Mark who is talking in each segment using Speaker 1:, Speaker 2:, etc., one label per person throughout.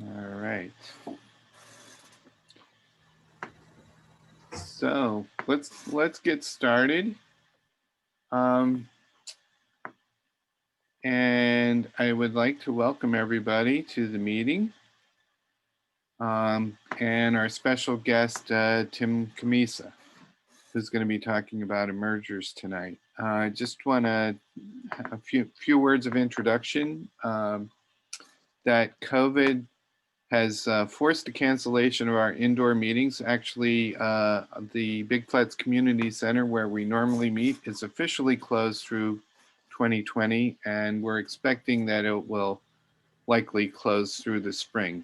Speaker 1: All right. So let's get started. Um, and I would like to welcome everybody to the meeting. And our special guest, Tim Cammisa, who's going to be talking about emergers tonight. I just want to a few words of introduction. That COVID has forced the cancellation of our indoor meetings. Actually, the Big Flats Community Center, where we normally meet, is officially closed through 2020, and we're expecting that it will likely close through the spring.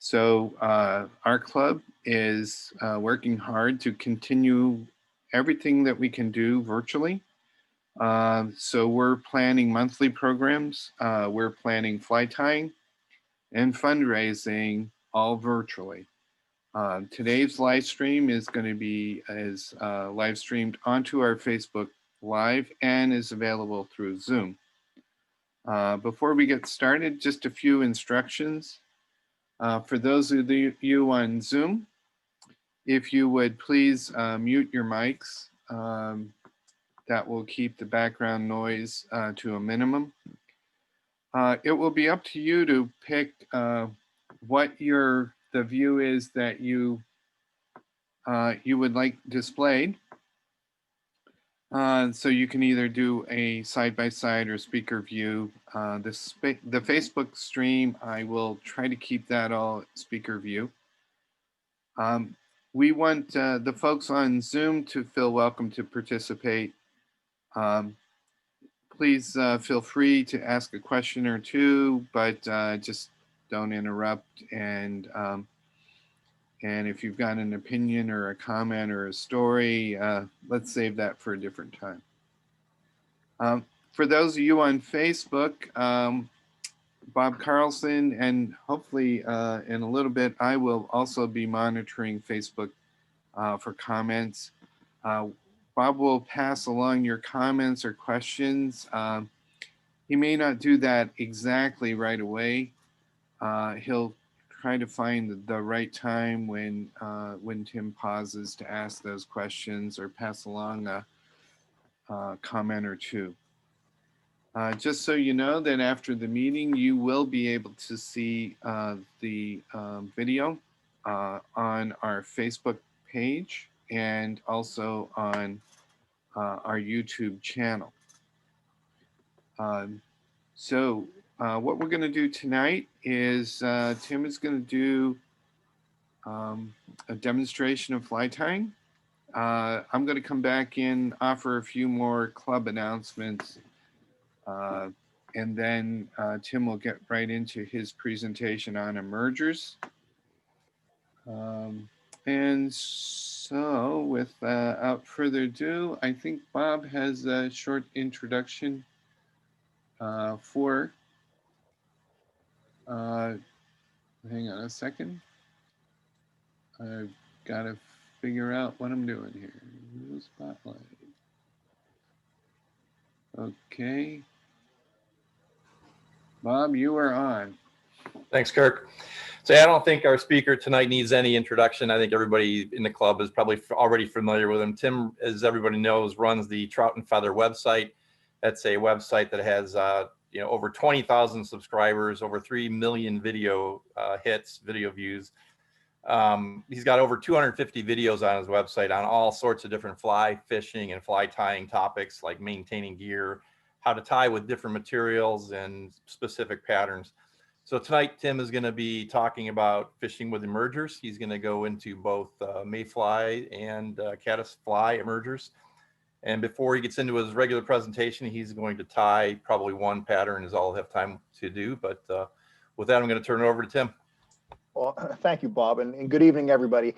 Speaker 1: So our club is working hard to continue everything that we can do virtually. So we're planning monthly programs. We're planning fly tying and fundraising all virtually. Today's live stream is going to be live streamed onto our Facebook Live and is available through Zoom. Before we get started, just a few instructions. For those of you on Zoom, if you would please mute your mics, that will keep the background noise to a minimum. It will be up to you to pick what the view is that you would like displayed. So you can either do a side-by-side or speaker view. The Facebook stream, I will try to keep that all speaker view. We want the folks on Zoom to feel welcome to participate. Please feel free to ask a question or two, but just don't interrupt. And if you've got an opinion or a comment or a story, let's save that for a different time. For those of you on Facebook, Bob Carlson, and hopefully in a little bit, I will also be monitoring Facebook for comments. Bob will pass along your comments or questions. He may not do that exactly right away. He'll try to find the right time when Tim pauses to ask those questions or pass along a comment or two. Just so you know that after the meeting, you will be able to see the video on our Facebook page and also on our YouTube channel. So what we're going to do tonight is Tim is going to do a demonstration of fly tying. I'm going to come back in, offer a few more club announcements, and then Tim will get right into his presentation on emergers. And so without further ado, I think Bob has a short introduction for, hang on a second. I've got to figure out what I'm doing here. New spotlight. Okay. Bob, you are on.
Speaker 2: Thanks, Kirk. So I don't think our speaker tonight needs any introduction. I think everybody in the club is probably already familiar with him. Tim, as everybody knows, runs the Trout and Feather website. That's a website that has over 20,000 subscribers, over 3 million video hits, video views. He's got over 250 videos on his website on all sorts of different fly fishing and fly tying topics, like maintaining gear, how to tie with different materials and specific patterns. So tonight, Tim is going to be talking about fishing with emergers. He's going to go into both Mayfly and caddisfly emergers. And before he gets into his regular presentation, he's going to tie probably one pattern is all he'll have time to do. But with that, I'm going to turn it over to Tim.
Speaker 3: Well, thank you, Bob, and good evening, everybody.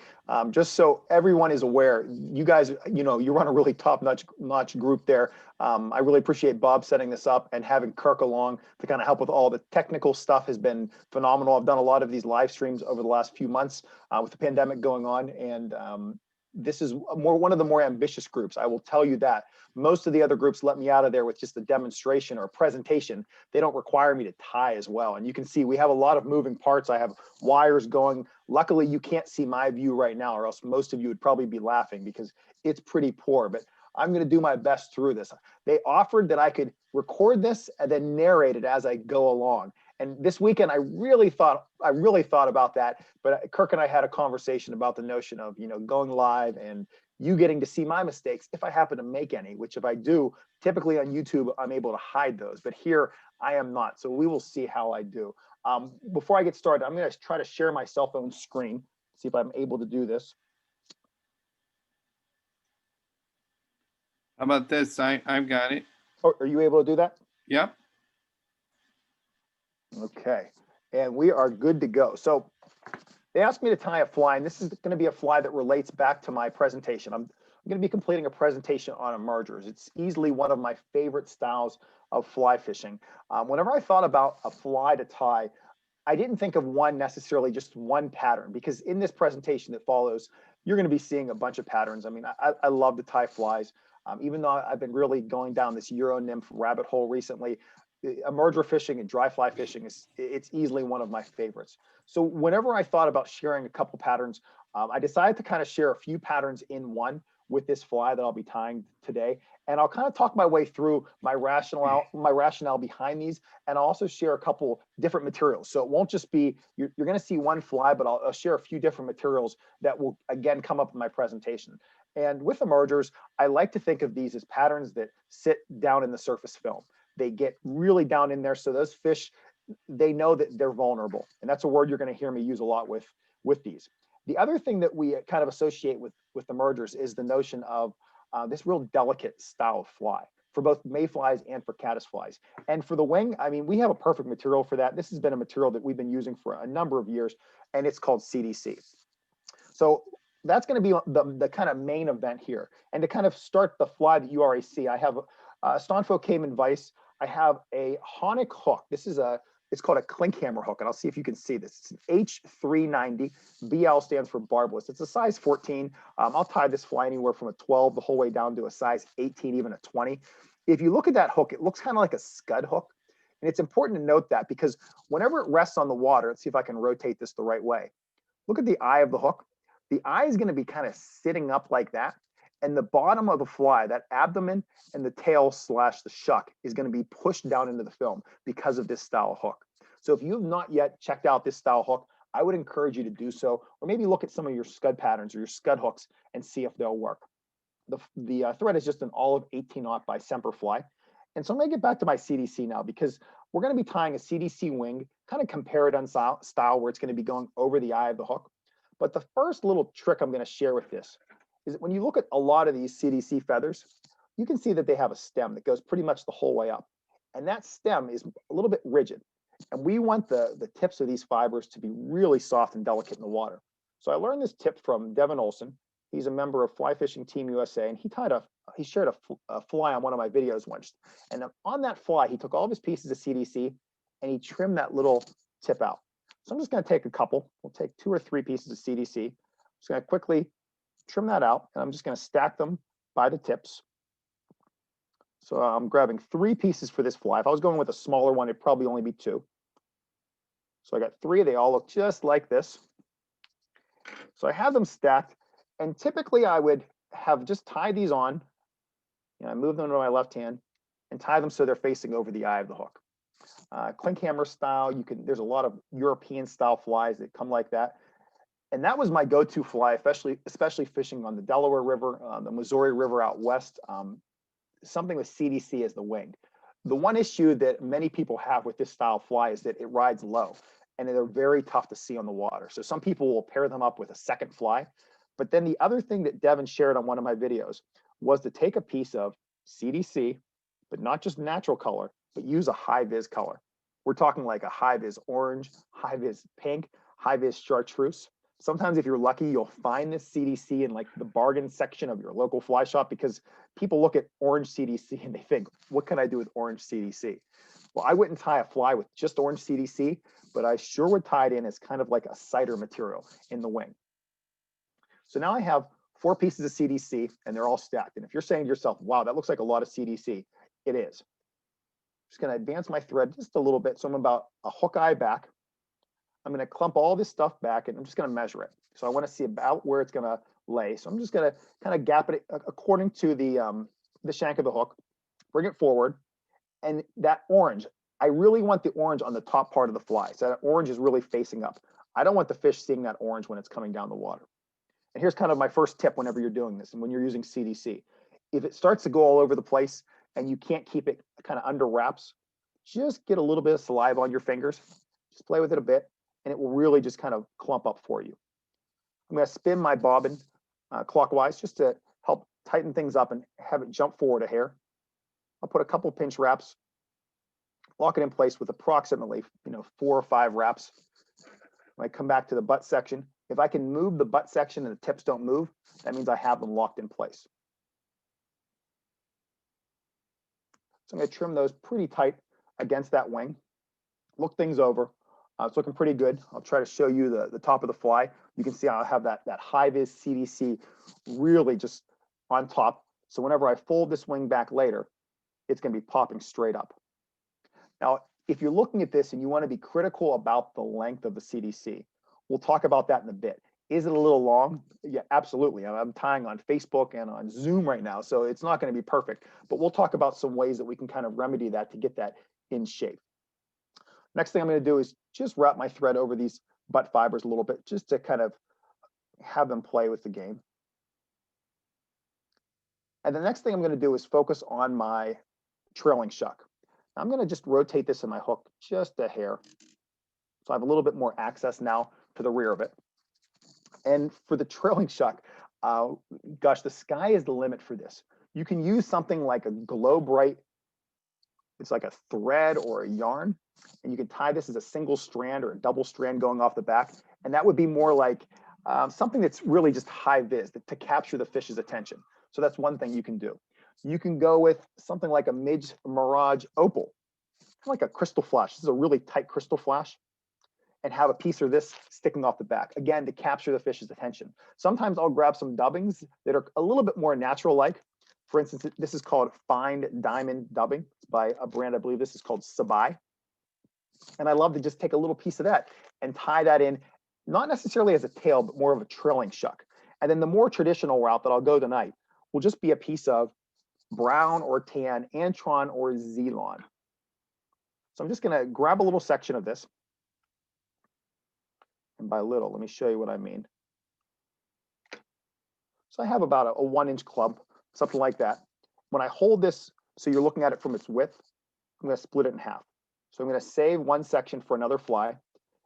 Speaker 3: Just so everyone is aware, you guys, you run a really top-notch group there. I really appreciate Bob setting this up, and having Kirk along to kind of help with all the technical stuff has been phenomenal. I've done a lot of these live streams over the last few months with the pandemic going on, and this is one of the more ambitious groups. I will tell you that. Most of the other groups let me out of there with just a demonstration or a presentation. They don't require me to tie as well. And you can see we have a lot of moving parts. I have wires going. Luckily, you can't see my view right now, or else most of you would probably be laughing because it's pretty poor. But I'm going to do my best through this. They offered that I could record this and then narrate it as I go along. And this weekend, I really thought about that. But Kirk and I had a conversation about the notion of, going live and you getting to see my mistakes if I happen to make any, which if I do, typically on YouTube, I'm able to hide those. But here, I am not. So we will see how I do. Before I get started, I'm going to try to share my cell phone screen, see if I'm able to do this.
Speaker 1: How about this? I've got it.
Speaker 3: Oh, are you able to do that?
Speaker 1: Yep.
Speaker 3: Okay, and we are good to go. So they asked me to tie a fly, and this is going to be a fly that relates back to my presentation. I'm going to be completing a presentation on emergers. It's easily one of my favorite styles of fly fishing. Whenever I thought about a fly to tie, I didn't think of one necessarily, just one pattern, because in this presentation that follows, you're going to be seeing a bunch of patterns. I mean, I love to tie flies. Even though I've been really going down this Euro nymph rabbit hole recently, emerger fishing and dry fly fishing it's easily one of my favorites. So whenever I thought about sharing a couple patterns, I decided to kind of share a few patterns in one with this fly that I'll be tying today. And I'll kind of talk my way through my rationale behind these, and I'll also share a couple different materials. So it won't just be, you're going to see one fly, but I'll share a few different materials that will, again, come up in my presentation. And with emergers, I like to think of these as patterns that sit down in the surface film. They get really down in there, so those fish, they know that they're vulnerable. And that's a word you're going to hear me use a lot with these. The other thing that we kind of associate with emergers is the notion of this real delicate style of fly for both mayflies and for caddisflies. And for the wing, I mean, we have a perfect material for that. This has been a material that we've been using for a number of years, and it's called CDC. So that's going to be the kind of main event here. And to kind of start the fly that you already see, I have a Stonefo Cayman Vise. I have a Honic hook. It's called a clink hammer hook, and I'll see if you can see this. It's an H390. BL stands for barbless. It's a size 14. I'll tie this fly anywhere from a 12 the whole way down to a size 18, even a 20. If you look at that hook, it looks kind of like a scud hook. And it's important to note that because whenever it rests on the water, let's see if I can rotate this the right way. Look at the eye of the hook. The eye is going to be kind of sitting up like that. And the bottom of the fly, that abdomen and the tail / the shuck is going to be pushed down into the film because of this style of hook. So if you have not yet checked out this style of hook, I would encourage you to do so, or maybe look at some of your scud patterns or your scud hooks and see if they'll work. The thread is just an olive 18-aught by Semperfli. And so I'm going to get back to my CDC now because we're going to be tying a CDC wing, kind of Comparadun style where it's going to be going over the eye of the hook. But the first little trick I'm going to share with this is that when you look at a lot of these CDC feathers, you can see that they have a stem that goes pretty much the whole way up. And that stem is a little bit rigid. And we want the tips of these fibers to be really soft and delicate in the water. So I learned this tip from Devin Olson. He's a member of Fly Fishing Team USA, and he shared a fly on one of my videos once. And on that fly, he took all of his pieces of CDC and he trimmed that little tip out. So I'm just going to take a couple. We'll take 2 or 3 pieces of CDC. I'm just going to quickly trim that out, and I'm just going to stack them by the tips. So I'm grabbing 3 pieces for this fly. If I was going with a smaller one, it'd probably only be 2. So I got 3. They all look just like this. So I have them stacked, and typically I would have just tied these on. I move them to my left hand and tie them so they're facing over the eye of the hook. Clink hammer style, there's a lot of European style flies that come like that. And that was my go-to fly, especially fishing on the Delaware River, the Missouri River out west, something with CDC as the wing. The one issue that many people have with this style of fly is that it rides low and they're very tough to see on the water. So some people will pair them up with a second fly. But then the other thing that Devin shared on one of my videos was to take a piece of CDC, but not just natural color, but use a high-vis color. We're talking like a high-vis orange, high-vis pink, high-vis chartreuse. Sometimes if you're lucky, you'll find this CDC in like the bargain section of your local fly shop because people look at orange CDC and they think, what can I do with orange CDC? Well, I wouldn't tie a fly with just orange CDC, but I sure would tie it in as kind of like a cider material in the wing. So now I have 4 pieces of CDC, and they're all stacked. And if you're saying to yourself, wow, that looks like a lot of CDC, it is. I'm just gonna advance my thread just a little bit. So I'm about a hook eye back. I'm gonna clump all this stuff back, and I'm just gonna measure it. So I wanna see about where it's gonna lay. So I'm just gonna kind of gap it according to the shank of the hook, bring it forward. And that orange, I really want the orange on the top part of the fly. So that orange is really facing up. I don't want the fish seeing that orange when it's coming down the water. And here's kind of my first tip whenever you're doing this and when you're using CDC. If it starts to go all over the place and you can't keep it kind of under wraps, just get a little bit of saliva on your fingers, just play with it a bit, and it will really just kind of clump up for you. I'm going to spin my bobbin clockwise just to help tighten things up and have it jump forward a hair. I'll put a couple pinch wraps, lock it in place with approximately 4 or 5 wraps. When I come back to the butt section, if I can move the butt section and the tips don't move, that means I have them locked in place. So I'm going to trim those pretty tight against that wing. Look things over. It's looking pretty good. I'll try to show you the top of the fly. You can see I have that high-vis CDC really just on top. So whenever I fold this wing back later, it's going to be popping straight up. Now, if you're looking at this and you want to be critical about the length of the CDC, we'll talk about that in a bit. Is it a little long? Yeah, absolutely. I'm tying on Facebook and on Zoom right now, so it's not going to be perfect. But we'll talk about some ways that we can kind of remedy that to get that in shape. Next thing I'm going to do is just wrap my thread over these butt fibers a little bit, just to kind of have them play with the game. And the next thing I'm going to do is focus on my trailing shuck. I'm going to just rotate this in my hook just a hair. So I have a little bit more access now to the rear of it. And for the trailing shuck, gosh, the sky is the limit for this. You can use something like a glow bright, it's like a thread or a yarn, and you can tie this as a single strand or a double strand going off the back. And that would be more like something that's really just high vis to capture the fish's attention. So that's one thing you can do. You can go with something like a Midge Mirage Opal, kind of like a crystal flash. This is a really tight crystal flash, and have a piece of this sticking off the back, again, to capture the fish's attention. Sometimes I'll grab some dubbings that are a little bit more natural-like. For instance, this is called Fine Diamond Dubbing. It's by a brand, I believe this is called Sabai. And I love to just take a little piece of that and tie that in, not necessarily as a tail, but more of a trailing shuck. And then the more traditional route that I'll go tonight will just be a piece of brown or tan Antron or Zelon. So I'm just going to grab a little section of this. And by little, let me show you what I mean. So I have about a 1-inch club, something like that. When I hold this, so you're looking at it from its width, I'm going to split it in half. So I'm going to save one section for another fly.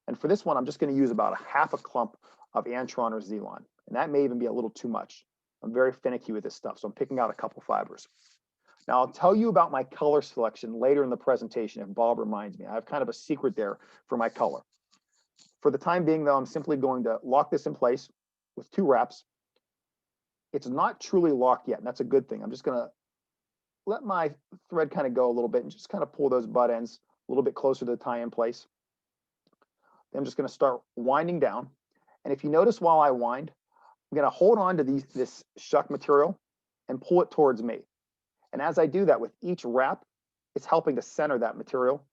Speaker 3: And for this one, I'm just going to use about a half a clump of Antron or Zelon. And that may even be a little too much. I'm very finicky with this stuff, so I'm picking out a couple fibers. Now, I'll tell you about my color selection later in the presentation if Bob reminds me. I have kind of a secret there for my color. For the time being, though, I'm simply going to lock this in place with 2 wraps. It's not truly locked yet, and that's a good thing. I'm just going to let my thread kind of go a little bit and just kind of pull those butt ends a little bit closer to the tie-in place. Then I'm just going to start winding down. And if you notice while I wind, I'm going to hold on to this shuck material and pull it towards me. And as I do that with each wrap, it's helping to center that material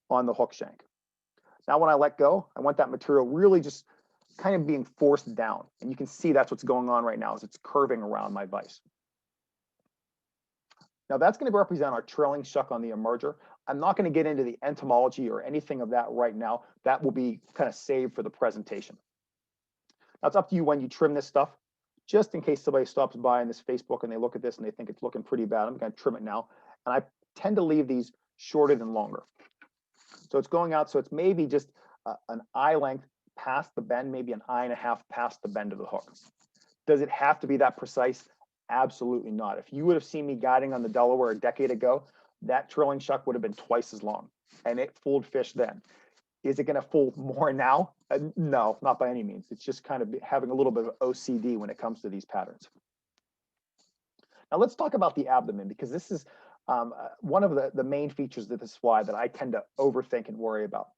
Speaker 3: on the hook shank. Now, when I let go, I want that material really just kind of being forced down. And you can see that's what's going on right now as it's curving around my vise. Now, that's going to represent our trailing shuck on the emerger. I'm not going to get into the entomology or anything of that right now. That will be kind of saved for the presentation. Now, it's up to you when you trim this stuff. Just in case somebody stops by on this Facebook and they look at this and they think it's looking pretty bad, I'm going to trim it now. And I tend to leave these shorter than longer. So it's going out, so it's maybe just an eye length past the bend, maybe an eye and a half past the bend of the hook. Does it have to be that precise? Absolutely not. If you would have seen me guiding on the Delaware a decade ago, that trailing shuck would have been twice as long, and it fooled fish then. Is it going to fool more now? No, not by any means. It's just kind of having a little bit of OCD when it comes to these patterns. Now let's talk about the abdomen, because this is one of the main features of this fly that I tend to overthink and worry about.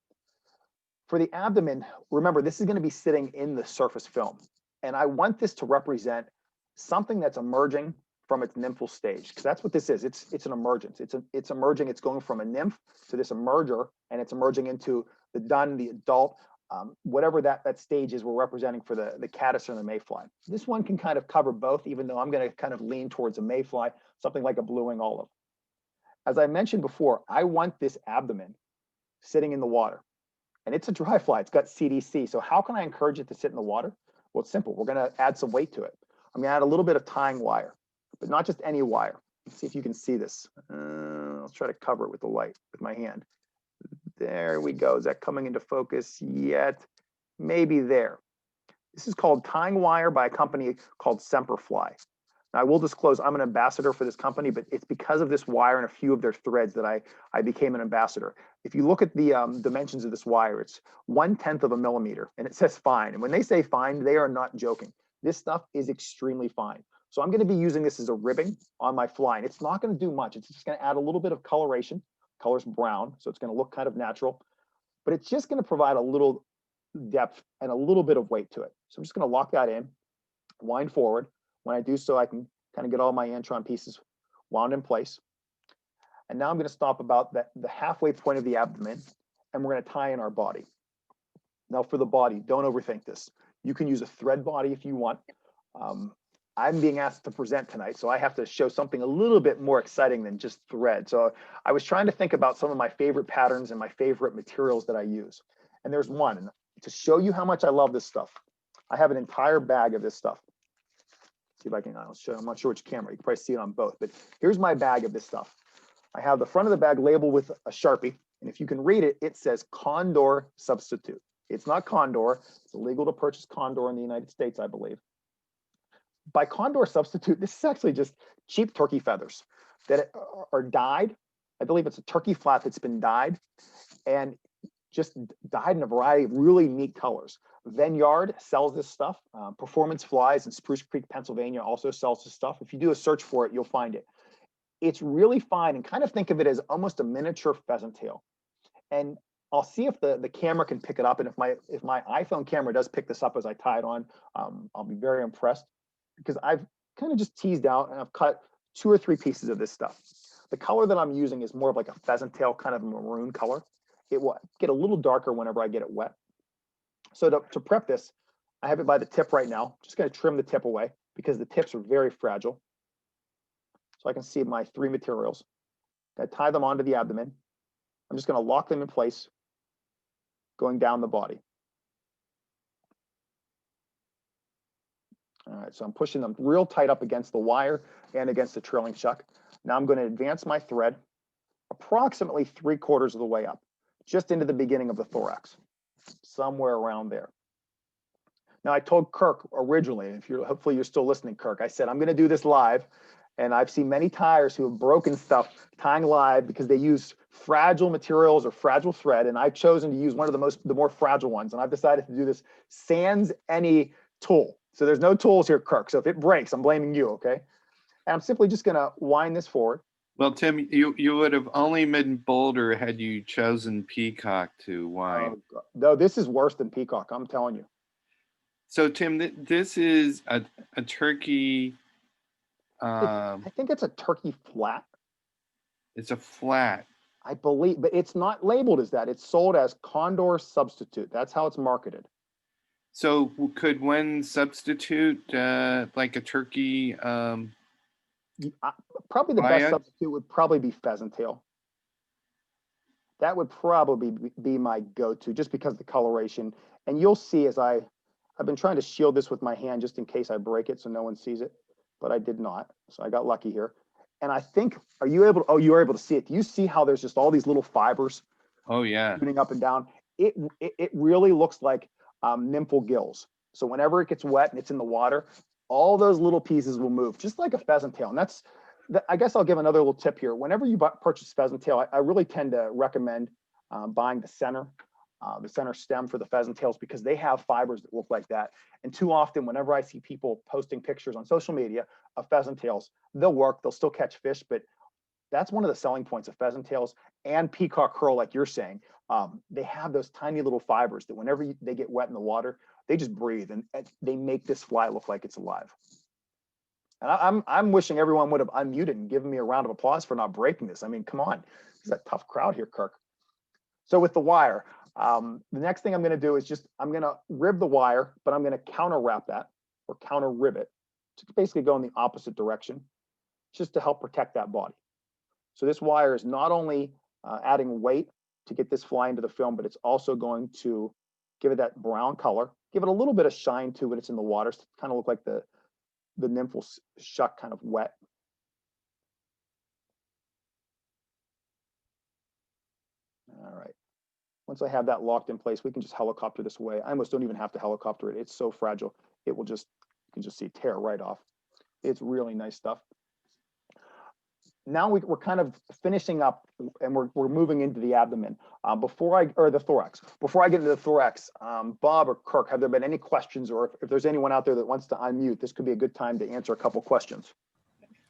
Speaker 3: For the abdomen, remember, this is going to be sitting in the surface film. And I want this to represent something that's emerging from its nymphal stage, because that's what this is. It's an emergence. It's emerging. It's going from a nymph to this emerger, and it's emerging into the dun, the adult, whatever that stage is we're representing for the caddis or the mayfly. This one can kind of cover both, even though I'm going to kind of lean towards a mayfly, something like a blue-wing olive. As I mentioned before, I want this abdomen sitting in the water, and it's a dry fly. It's got CDC. So how can I encourage it to sit in the water? Well, it's simple. We're going to add some weight to it. I'm going to add a little bit of tying wire, but not just any wire. Let's see if you can see this. I'll try to cover it with the light with my hand. There we go. Is that coming into focus yet? Maybe there. This is called tying wire by a company called Semperfly. Now, I will disclose I'm an ambassador for this company, but it's because of this wire and a few of their threads that I became an ambassador. If you look at the dimensions of this wire, it's 1/10 of a millimeter, and it says fine. And when they say fine, they are not joking. This stuff is extremely fine. So I'm going to be using this as a ribbing on my fly, and it's not going to do much. It's just going to add a little bit of coloration. Color's brown, so it's going to look kind of natural, but it's just going to provide a little depth and a little bit of weight to it. So I'm just going to lock that in, wind forward. When I do so, I can kind of get all my antron pieces wound in place. And now I'm going to stop about the halfway point of the abdomen, and we're going to tie in our body. Now for the body, don't overthink this. You can use a thread body if you want. I'm being asked to present tonight, so I have to show something a little bit more exciting than just thread. So I was trying to think about some of my favorite patterns and my favorite materials that I use. And there's one, and to show you how much I love this stuff, I have an entire bag of this stuff. See if I can, I'll show, I'm not sure which camera, you can probably see it on both, but here's my bag of this stuff. I have the front of the bag labeled with a Sharpie, and if you can read it, it says Condor Substitute. It's not Condor, it's illegal to purchase Condor in the United States, I believe. By Condor Substitute, this is actually just cheap turkey feathers that are dyed. I believe it's a turkey flat that's been dyed, and just dyed in a variety of really neat colors. Vineyard sells this stuff. Performance Flies in Spruce Creek, Pennsylvania also sells this stuff. If you do a search for it, you'll find it. It's really fine, and kind of think of it as almost a miniature pheasant tail. And I'll see if the camera can pick it up, and if my iPhone camera does pick this up as I tie it on, I'll be very impressed, because I've kind of just teased out and I've cut 2 or 3 pieces of this stuff. The color that I'm using is more of like a pheasant tail, kind of maroon color. It will get a little darker whenever I get it wet. So to prep this, I have it by the tip right now. Just going to trim the tip away because the tips are very fragile. So I can see my 3 materials. I tie them onto the abdomen. I'm just going to lock them in place, going down the body. All right, so I'm pushing them real tight up against the wire and against the trailing chuck. Now I'm going to advance my thread approximately 3/4 of the way up, just into the beginning of the thorax, somewhere around there. Now I told Kirk originally, if you're hopefully you're still listening, Kirk, I said I'm going to do this live, and I've seen many tyers who have broken stuff tying live because they use fragile materials or fragile thread, and I've chosen to use one of the more fragile ones, and I've decided to do this sans any tool. So there's no tools here, Kirk. So if it breaks, I'm blaming you, okay? And I'm simply just going to wind this forward.
Speaker 1: Well, Tim, you would have only been bolder had you chosen peacock to wind.
Speaker 3: Oh, no, this is worse than peacock, I'm telling you.
Speaker 1: So, Tim, this is a turkey.
Speaker 3: I think it's a turkey flat.
Speaker 1: It's a flat.
Speaker 3: I believe, but it's not labeled as that. It's sold as Condor Substitute. That's how it's marketed.
Speaker 1: So could one substitute like a turkey?
Speaker 3: Probably the best substitute would probably be pheasant tail. That would probably be my go-to, just because of the coloration. And you'll see as I've been trying to shield this with my hand just in case I break it so no one sees it, but I did not. So I got lucky here. And I think, you are able to see it. Do you see how there's just all these little fibers?
Speaker 1: Oh yeah.
Speaker 3: Shooting up and down. It really looks like nymphal gills. So whenever it gets wet and it's in the water, all those little pieces will move, just like a pheasant tail. And I guess I'll give another little tip here. Whenever you purchase pheasant tail, I really tend to recommend buying the center stem for the pheasant tails, because they have fibers that look like that. And too often, whenever I see people posting pictures on social media of pheasant tails, they'll work, they'll still catch fish, but that's one of the selling points of pheasant tails and peacock curl, like you're saying. They have those tiny little fibers that whenever they get wet in the water, they just breathe and they make this fly look like it's alive. And I'm wishing everyone would have unmuted and given me a round of applause for not breaking this. I mean, come on, it's a tough crowd here, Kirk. So with the wire, the next thing I'm going to do is I'm going to rib the wire, but I'm going to counter wrap that or counter rib it to basically go in the opposite direction, just to help protect that body. So this wire is not only adding weight to get this fly into the film, but it's also going to give it that brown color, give it a little bit of shine to when it's in the water, to kind of look like the nymph will shuck kind of wet. All right. Once I have that locked in place, we can just helicopter this away. I almost don't even have to helicopter it. It's so fragile. It will just, you can just see tear right off. It's really nice stuff. Now we're kind of finishing up and we're moving into the abdomen. Or the thorax. Before I get into the thorax, Bob or Kirk, have there been any questions, or if there's anyone out there that wants to unmute, this could be a good time to answer a couple questions.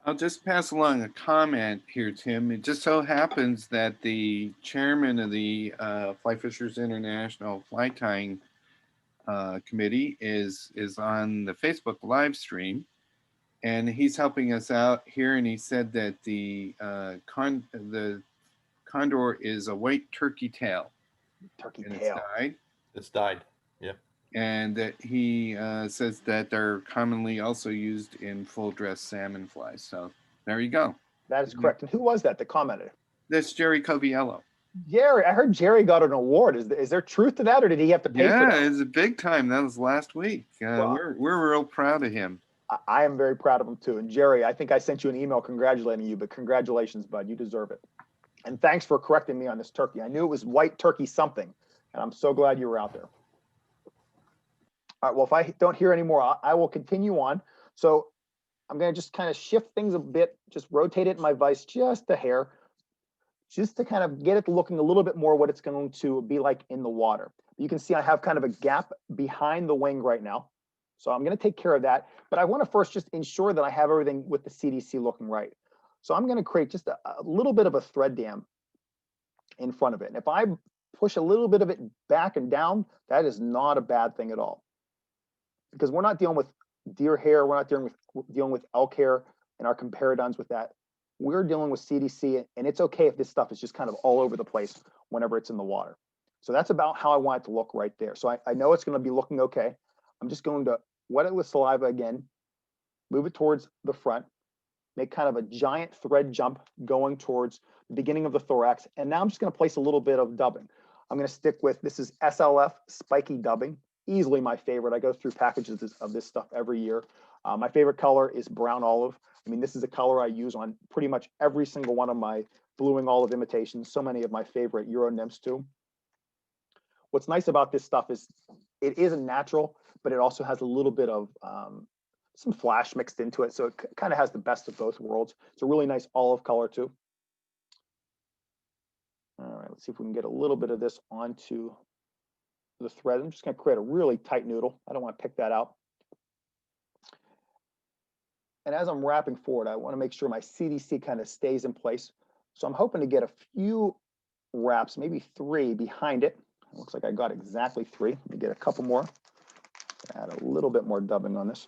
Speaker 1: I'll just pass along a comment here, Tim. It just so happens that the chairman of the Fly Fishers International Fly Tying Committee is on the Facebook live stream, and he's helping us out here. And he said that the condor is a white turkey tail.
Speaker 3: Turkey
Speaker 1: and
Speaker 3: tail.
Speaker 2: It's died. Yeah.
Speaker 1: And that he says that they're commonly also used in full dress salmon flies. So there you go.
Speaker 3: That is correct. And who was that commented?
Speaker 1: That's Jerry Coviello.
Speaker 3: Jerry, I heard Jerry got an award. Is there truth to that, or did he have to pay for that?
Speaker 1: Yeah, it's a big time. That was last week.
Speaker 3: Wow.
Speaker 1: We're real proud of him.
Speaker 3: I am very proud of him too. And Jerry, I think I sent you an email congratulating you, but congratulations, bud. You deserve it. And thanks for correcting me on this turkey. I knew it was white turkey something, and I'm so glad you were out there. All right, well, if I don't hear any more, I will continue on. So I'm going to just kind of shift things a bit, just rotate it in my vise just a hair, just to kind of get it looking a little bit more what it's going to be like in the water. You can see I have kind of a gap behind the wing right now. So I'm going to take care of that. But I want to first just ensure that I have everything with the CDC looking right. So I'm going to create just a little bit of a thread dam in front of it. And if I push a little bit of it back and down, that is not a bad thing at all. Because we're not dealing with deer hair, we're not dealing with elk hair and our comparadons with that. We're dealing with CDC, and it's okay if this stuff is just kind of all over the place whenever it's in the water. So that's about how I want it to look right there. So I know it's going to be looking okay. I'm just going to wet it with saliva again, move it towards the front, make kind of a giant thread jump going towards the beginning of the thorax. And now I'm just going to place a little bit of dubbing. I'm going to stick with, this is SLF spiky dubbing, easily my favorite. I go through packages of this stuff every year. My favorite color is brown olive. I mean, this is a color I use on pretty much every single one of my bluing olive imitations, so many of my favorite Euro nymphs too. What's nice about this stuff is it isn't natural, but it also has a little bit of some flash mixed into it. So it kind of has the best of both worlds. It's a really nice olive color too. All right, let's see if we can get a little bit of this onto the thread. I'm just going to create a really tight noodle. I don't want to pick that out. And as I'm wrapping forward, I want to make sure my CDC kind of stays in place. So I'm hoping to get a few wraps, maybe 3 behind it. It looks like I got exactly 3. Let me get a couple more. Add a little bit more dubbing on this.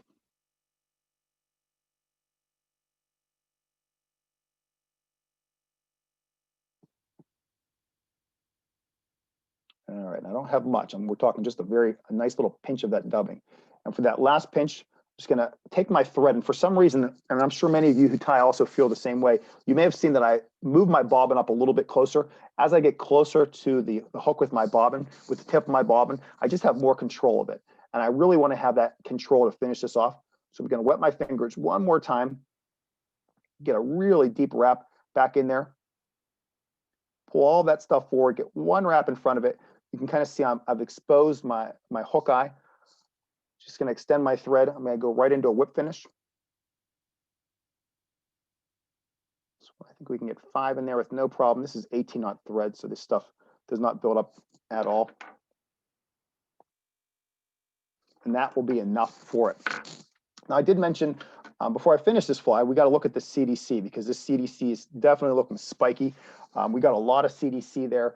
Speaker 3: All right, I don't have much. We're talking just a nice little pinch of that dubbing. And for that last pinch, I'm just gonna take my thread, and for some reason, and I'm sure many of you who tie also feel the same way, you may have seen that I move my bobbin up a little bit closer. As I get closer to the hook with my bobbin, with the tip of my bobbin, I just have more control of it. And I really wanna have that control to finish this off. So we're gonna wet my fingers one more time, get a really deep wrap back in there, pull all that stuff forward, get one wrap in front of it. You can kind of see I've exposed my hook eye. Just going to extend my thread. I'm going to go right into a whip finish. So I think we can get 5 in there with no problem. This is 18-knot thread, so this stuff does not build up at all. And that will be enough for it. Now, I did mention Before I finish this fly, we got to look at the CDC because this CDC is definitely looking spiky. We got a lot of CDC there.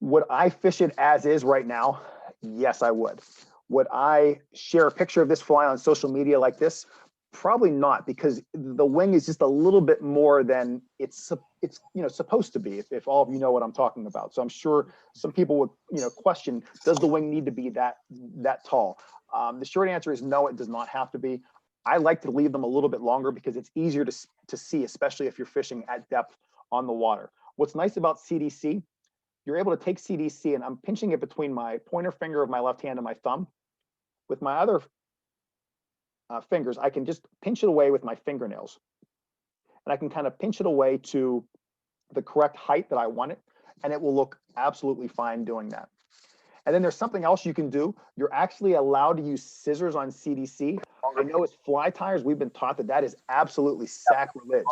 Speaker 3: Would I fish it as is right now? Yes, I would. Would I share a picture of this fly on social media like this? Probably not, because the wing is just a little bit more than it's supposed to be. If all of you know what I'm talking about, so I'm sure some people would question, does the wing need to be that tall? The short answer is no, it does not have to be. I like to leave them a little bit longer because it's easier to see, especially if you're fishing at depth on the water. What's nice about CDC, you're able to take CDC, and I'm pinching it between my pointer finger of my left hand and my thumb. With my other fingers, I can just pinch it away with my fingernails. And I can kind of pinch it away to the correct height that I want it, and it will look absolutely fine doing that. And then there's something else you can do. You're actually allowed to use scissors on CDC. I know as fly tyers, we've been taught that that is absolutely sacrilege.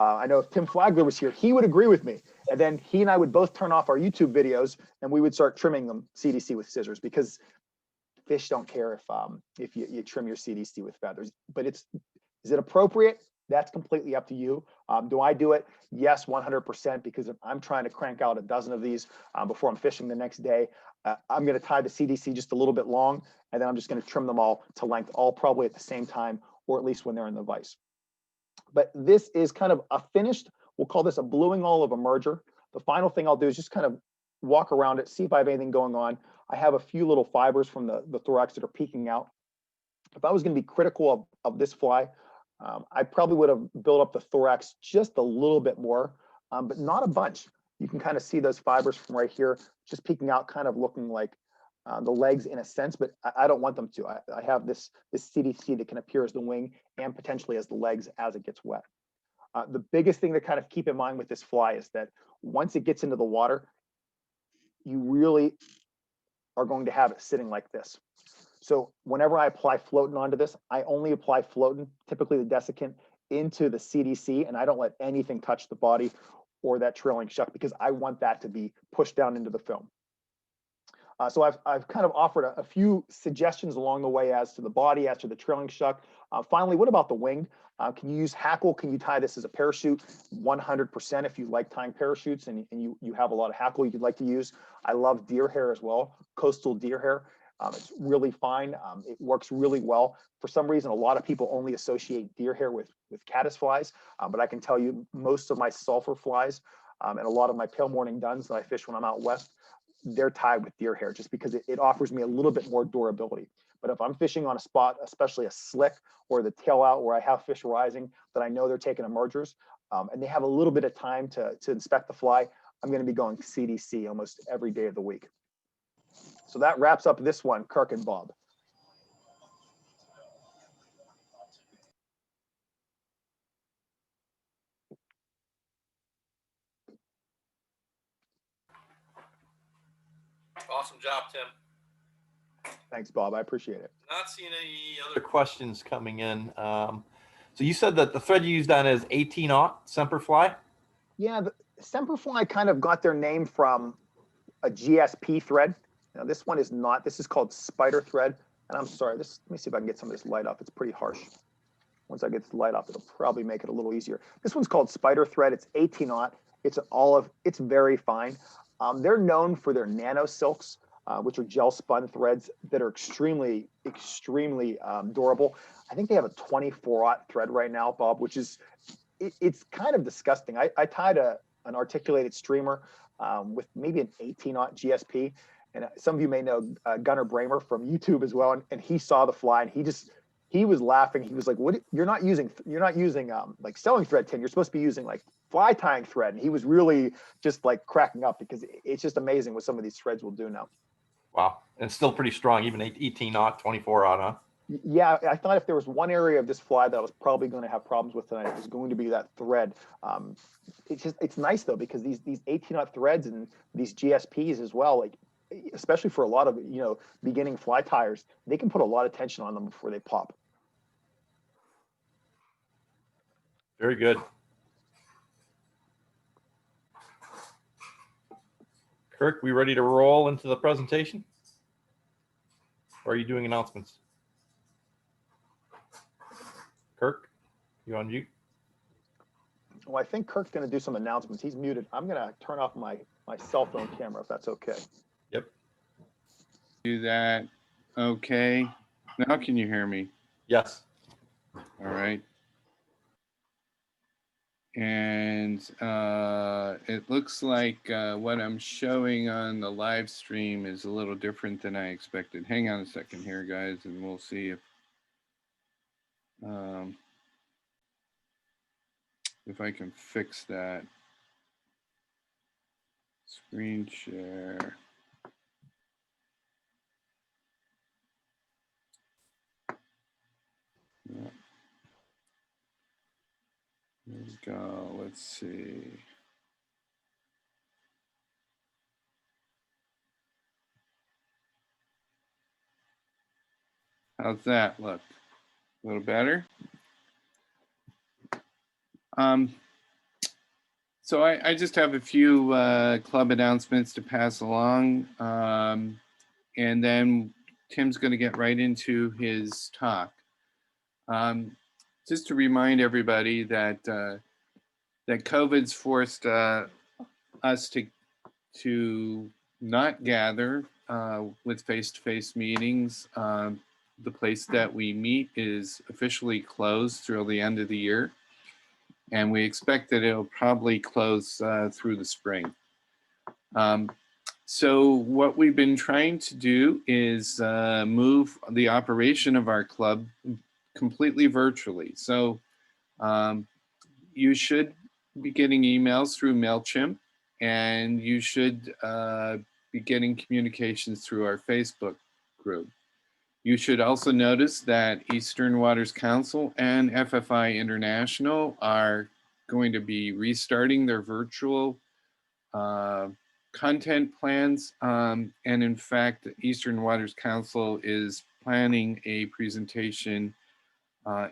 Speaker 3: I know if Tim Flagler was here, he would agree with me. And then he and I would both turn off our YouTube videos and we would start trimming them CDC with scissors, because fish don't care if you trim your CDC with feathers. But is it appropriate? That's completely up to you. Do I do it? Yes, 100%, because if I'm trying to crank out a dozen of these before I'm fishing the next day, I'm going to tie the CDC just a little bit long, and then I'm just going to trim them all to length, all probably at the same time, or at least when they're in the vise. But this is kind of a finished, we'll call this a bluing all of a merger. The final thing I'll do is just kind of walk around it, see if I have anything going on. I have a few little fibers from the thorax that are peeking out. If I was going to be critical of this fly, I probably would have built up the thorax just a little bit more, but not a bunch. You can kind of see those fibers from right here, just peeking out, kind of looking like the legs in a sense, but I don't want them to. I have this CDC that can appear as the wing and potentially as the legs as it gets wet. The biggest thing to kind of keep in mind with this fly is that once it gets into the water, you really are going to have it sitting like this. So whenever I apply floating onto this, I only apply floating, typically the desiccant, into the CDC, and I don't let anything touch the body or that trailing shuck, because I want that to be pushed down into the film. So I've kind of offered a few suggestions along the way as to the body, as to the trailing shuck. Finally, what about the wing? Can you use hackle? Can you tie this as a parachute? 100% if you like tying parachutes and you have a lot of hackle you'd like to use. I love deer hair as well, coastal deer hair. It's really fine. It works really well. For some reason, a lot of people only associate deer hair with caddis flies, but I can tell you most of my sulfur flies and a lot of my pale morning duns that I fish when I'm out west, they're tied with deer hair just because it offers me a little bit more durability. But if I'm fishing on a spot, especially a slick or the tail out where I have fish rising that I know they're taking emergers and they have a little bit of time to inspect the fly, I'm going to be going CDC almost every day of the week. So that wraps up this one, Kirk and Bob.
Speaker 2: Awesome job, Tim.
Speaker 3: Thanks, Bob. I appreciate it.
Speaker 2: Not seeing any other questions coming in. So you said that the thread you used on is 18-aught Semperfly?
Speaker 3: Yeah, the Semperfly kind of got their name from a GSP thread. Now this one is not. This is called spider thread. And I'm sorry, let me see if I can get some of this light off. It's pretty harsh. Once I get the light off, it'll probably make it a little easier. This one's called spider thread. It's 18-aught. It's an olive. It's very fine. They're known for their nano silks, which are gel spun threads that are extremely, extremely durable. I think they have a 24-aught thread right now, Bob, which is, it's kind of disgusting. I tied an articulated streamer with maybe an 18-aught GSP. And some of you may know Gunnar Bramer from YouTube as well. And he saw the fly and he was laughing. He was like, "What? You're not using like sewing thread, Tim. You're supposed to be using like fly tying thread." And he was really just like cracking up because it's just amazing what some of these threads will do now.
Speaker 2: Wow. And it's still pretty strong, even 18-aught, 24-aught, huh?
Speaker 3: Yeah, I thought if there was one area of this fly that I was probably going to have problems with tonight, it was going to be that thread. It's nice though, because these 18-aught threads and these GSPs as well, like especially for a lot of beginning fly tyers, they can put a lot of tension on them before they pop.
Speaker 2: Very good. Kirk, we ready to roll into the presentation? Or are you doing announcements? Kirk? You on mute?
Speaker 3: Well, I think Kirk's going to do some announcements. He's muted. I'm going to turn off my cell phone camera if that's okay.
Speaker 2: Yep.
Speaker 1: Do that. Okay. Now can you hear me?
Speaker 2: Yes.
Speaker 1: All right. And it looks like what I'm showing on the live stream is a little different than I expected. Hang on a second here, guys, and we'll see if I can fix that. Screen share. Yeah. There we go. Let's see. How's that look? A little better? So I just have a few club announcements to pass along. And then Tim's going to get right into his talk. Just to remind everybody that that COVID's forced us to not gather with face-to-face meetings. The place that we meet is officially closed through the end of the year, and we expect that it'll probably close through the spring. So what we've been trying to do is move the operation of our club completely virtually. So you should be getting emails through MailChimp, and you should be getting communications through our Facebook group. You should also notice that Eastern Waters Council and FFI International are going to be restarting their virtual content plans. And in fact, Eastern Waters Council is planning a presentation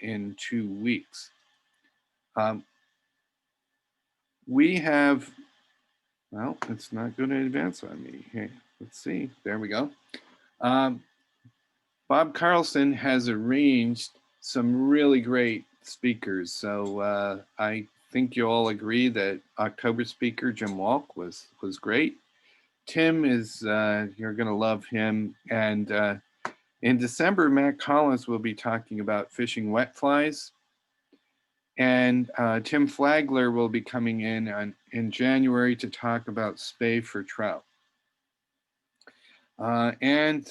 Speaker 1: in 2 weeks. We have, well, it's not going to advance on me. Hey, let's see. There we go. Bob Carlson has arranged some really great speakers. So I think you all agree that October speaker Jim Walk was great. Tim is, you're going to love him. And in December, Matt Collins will be talking about fishing wet flies. And Tim Flagler will be coming in January to talk about spay for trout. And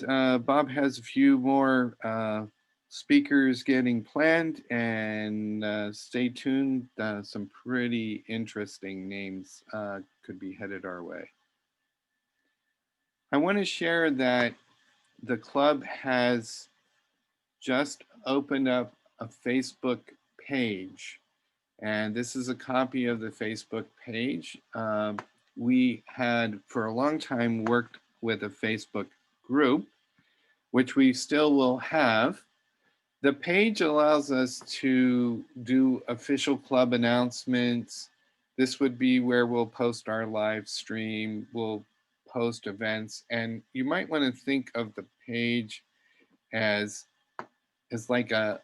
Speaker 1: Bob has a few more speakers getting planned, and stay tuned. Some pretty interesting names could be headed our way. I want to share that the club has just opened up a Facebook page, and this is a copy of the Facebook page. We had for a long time worked with a Facebook group, which we still will have. The page allows us to do official club announcements. This would be where we'll post our live stream, we'll post events, and you might want to think of the page as like a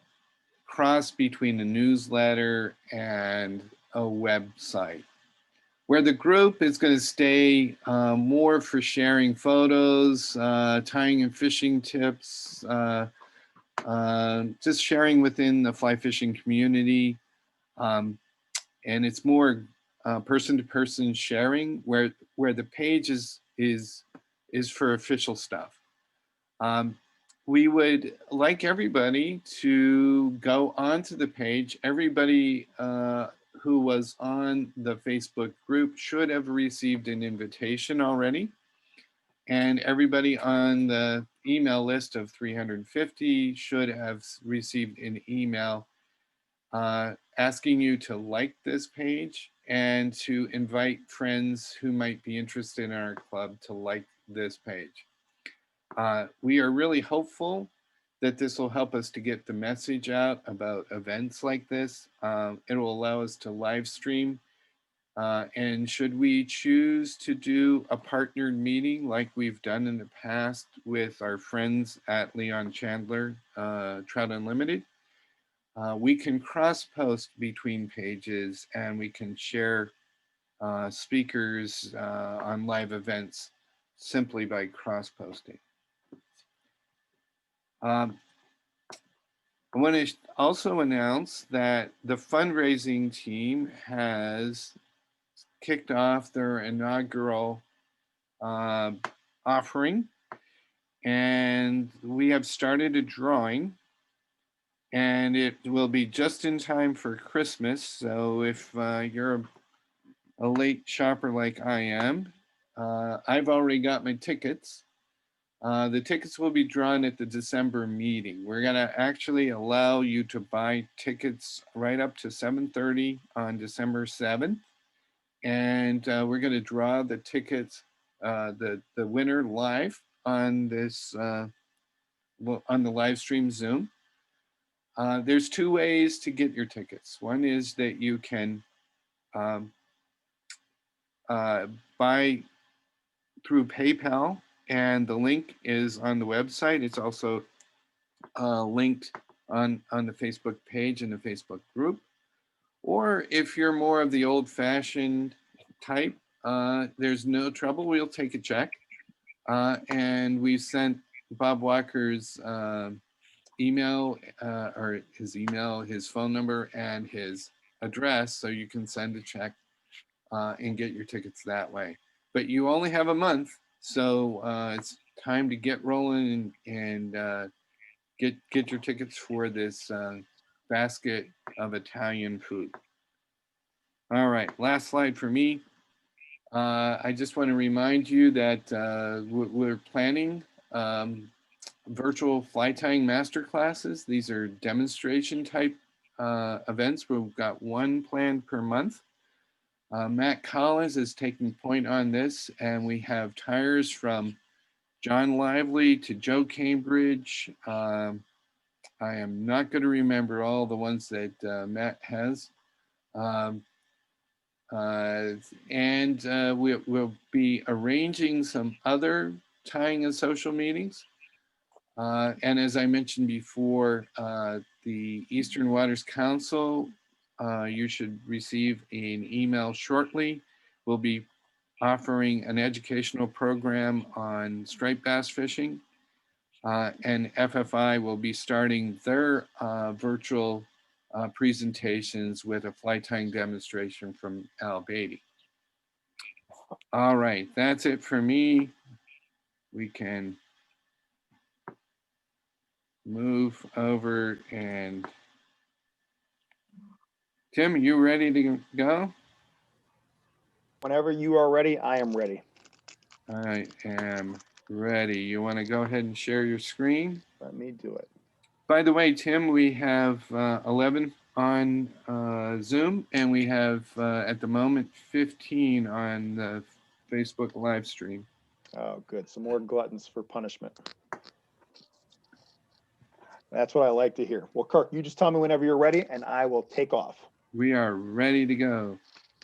Speaker 1: cross between a newsletter and a website, where the group is going to stay more for sharing photos, tying and fishing tips, just sharing within the fly fishing community. And it's more person-to-person sharing, where the page is for official stuff. We would like everybody to go onto the page. Everybody who was on the Facebook group should have received an invitation already. And everybody on the email list of 350 should have received an email asking you to like this page and to invite friends who might be interested in our club to like this page. We are really hopeful that this will help us to get the message out about events like this. It will allow us to live stream. And should we choose to do a partnered meeting like we've done in the past with our friends at Leon Chandler, Trout Unlimited, We can cross-post between pages, and we can share speakers on live events simply by cross-posting. I want to also announce that the fundraising team has kicked off their inaugural offering, and we have started a drawing, and it will be just in time for Christmas. So if you're a late shopper like I am, I've already got my tickets. The tickets will be drawn at the December meeting. We're going to actually allow you to buy tickets right up to 7:30 on December 7th. And we're going to draw the tickets, the winner live on this, on the live stream Zoom. There's two ways to get your tickets. One is that you can buy through PayPal, and the link is on the website. It's also linked on the Facebook page and the Facebook group. Or if you're more of the old-fashioned type, there's no trouble. We'll take a check. And we've sent Bob Walker's email, or his email, his phone number, and his address, so you can send a check and get your tickets that way. But you only have a month, so it's time to get rolling and get your tickets for this basket of Italian food. All right, last slide for me. I just want to remind you that we're planning virtual fly tying master classes. These are demonstration type events. We've got one planned per month. Matt Collins is taking point on this, and we have tires from John Lively to Joe Cambridge. I am not going to remember all the ones that Matt has. We'll be arranging some other tying and social meetings. And as I mentioned before, the Eastern Waters Council, you should receive an email shortly. We'll be offering an educational program on striped bass fishing. And FFI will be starting their virtual presentations with a fly tying demonstration from Al Beatty. All right, that's it for me. We can move over, and Tim, you ready to go?
Speaker 3: Whenever you are ready, I am ready.
Speaker 1: I am ready. You want to go ahead and share your screen?
Speaker 3: Let me do it.
Speaker 1: By the way, Tim, we have 11 on Zoom, and we have at the moment 15 on the Facebook live stream.
Speaker 3: Oh, good. Some more gluttons for punishment. That's what I like to hear. Well, Kirk, you just tell me whenever you're ready, and I will take off.
Speaker 1: We are ready to go.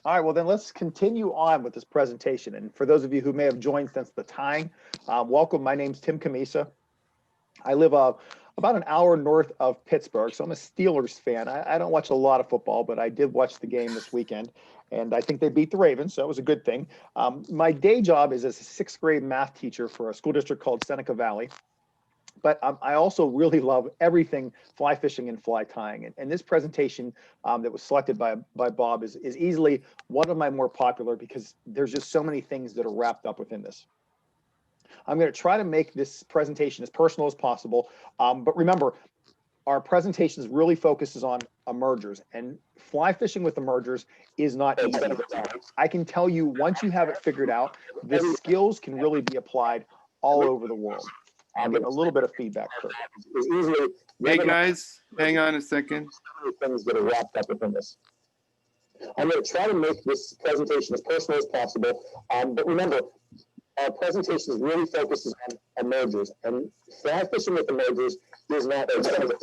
Speaker 3: All right, well, then let's continue on with this presentation. And for those of you who may have joined since the tying, welcome. My name's Tim Cammisa. I live about an hour north of Pittsburgh, so I'm a Steelers fan. I don't watch a lot of football, but I did watch the game this weekend, and I think they beat the Ravens, so it was a good thing. My day job is as a sixth grade math teacher for a school district called Seneca Valley. But I also really love everything fly fishing and fly tying. And this presentation that was selected by Bob is easily one of my more popular, because there's just so many things that are wrapped up within this. I'm going to try to make this presentation as personal as possible. But remember, our presentations really focuses on emergers, and fly fishing with emergers is not easy. I can tell you, once you have it figured out, the skills can really be applied all over the world. I'm getting a little bit of feedback, Kurt.
Speaker 1: Hey guys, hang on a second.
Speaker 4: Things that are wrapped up within this. I'm going to try to make this presentation as personal as possible. But remember, our presentation really focuses on emergers, and fly fishing with emergers is not a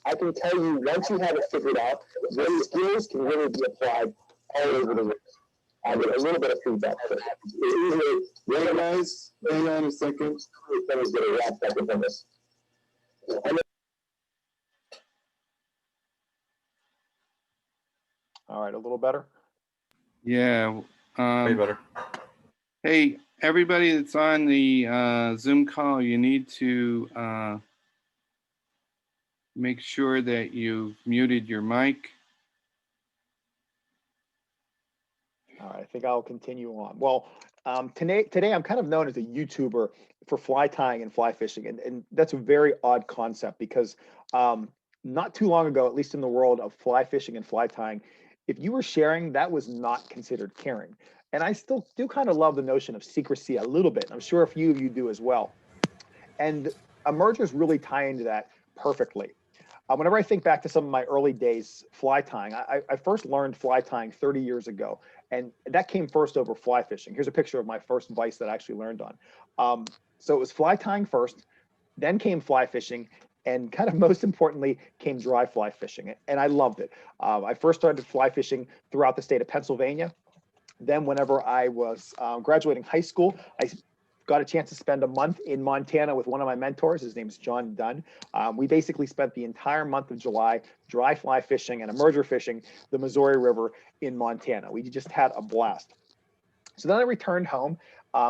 Speaker 4: I can tell you, once you have it figured out, the skills can really be applied all over the world. I get a little bit of feedback.
Speaker 1: Hey guys, hang on a second.
Speaker 4: Things that are wrapped up within this.
Speaker 3: All right, a little better.
Speaker 1: Yeah.
Speaker 2: Way better.
Speaker 1: Hey, everybody that's on the Zoom call, you need to make sure that you've muted your mic.
Speaker 3: All right, I think I'll continue on. Well, today I'm kind of known as a YouTuber for fly tying and fly fishing, and that's a very odd concept because not too long ago, at least in the world of fly fishing and fly tying, if you were sharing, that was not considered caring. And I still do kind of love the notion of secrecy a little bit. I'm sure a few of you do as well. And emergers really tie into that perfectly. Whenever I think back to some of my early days fly tying, I first learned fly tying 30 years ago, and that came first over fly fishing. Here's a picture of my first vise that I actually learned on. So it was fly tying first, then came fly fishing, and kind of most importantly came dry fly fishing, and I loved it. I first started fly fishing throughout the state of Pennsylvania. Then whenever I was graduating high school, I got a chance to spend a month in Montana with one of my mentors. His name is John Dunn. We basically spent the entire month of July dry fly fishing and emerger fishing the Missouri River in Montana. We just had a blast. So then I returned home,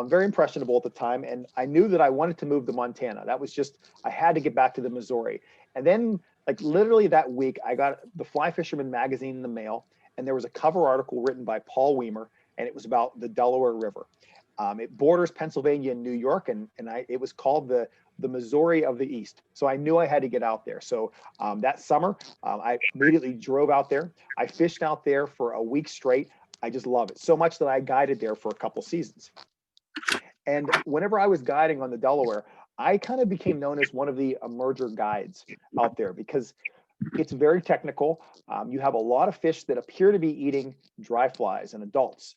Speaker 3: very impressionable at the time, and I knew that I wanted to move to Montana. That was just, I had to get back to the Missouri. And then, like literally that week, I got the Fly Fisherman magazine in the mail, and there was a cover article written by Paul Weimer, and it was about the Delaware River. It borders Pennsylvania and New York, and it was called the Missouri of the East. So I knew I had to get out there. So that summer, I immediately drove out there. I fished out there for a week straight. I just love it so much that I guided there for a couple seasons. And whenever I was guiding on the Delaware, I kind of became known as one of the emerger guides out there because it's very technical. You have a lot of fish that appear to be eating dry flies and adults.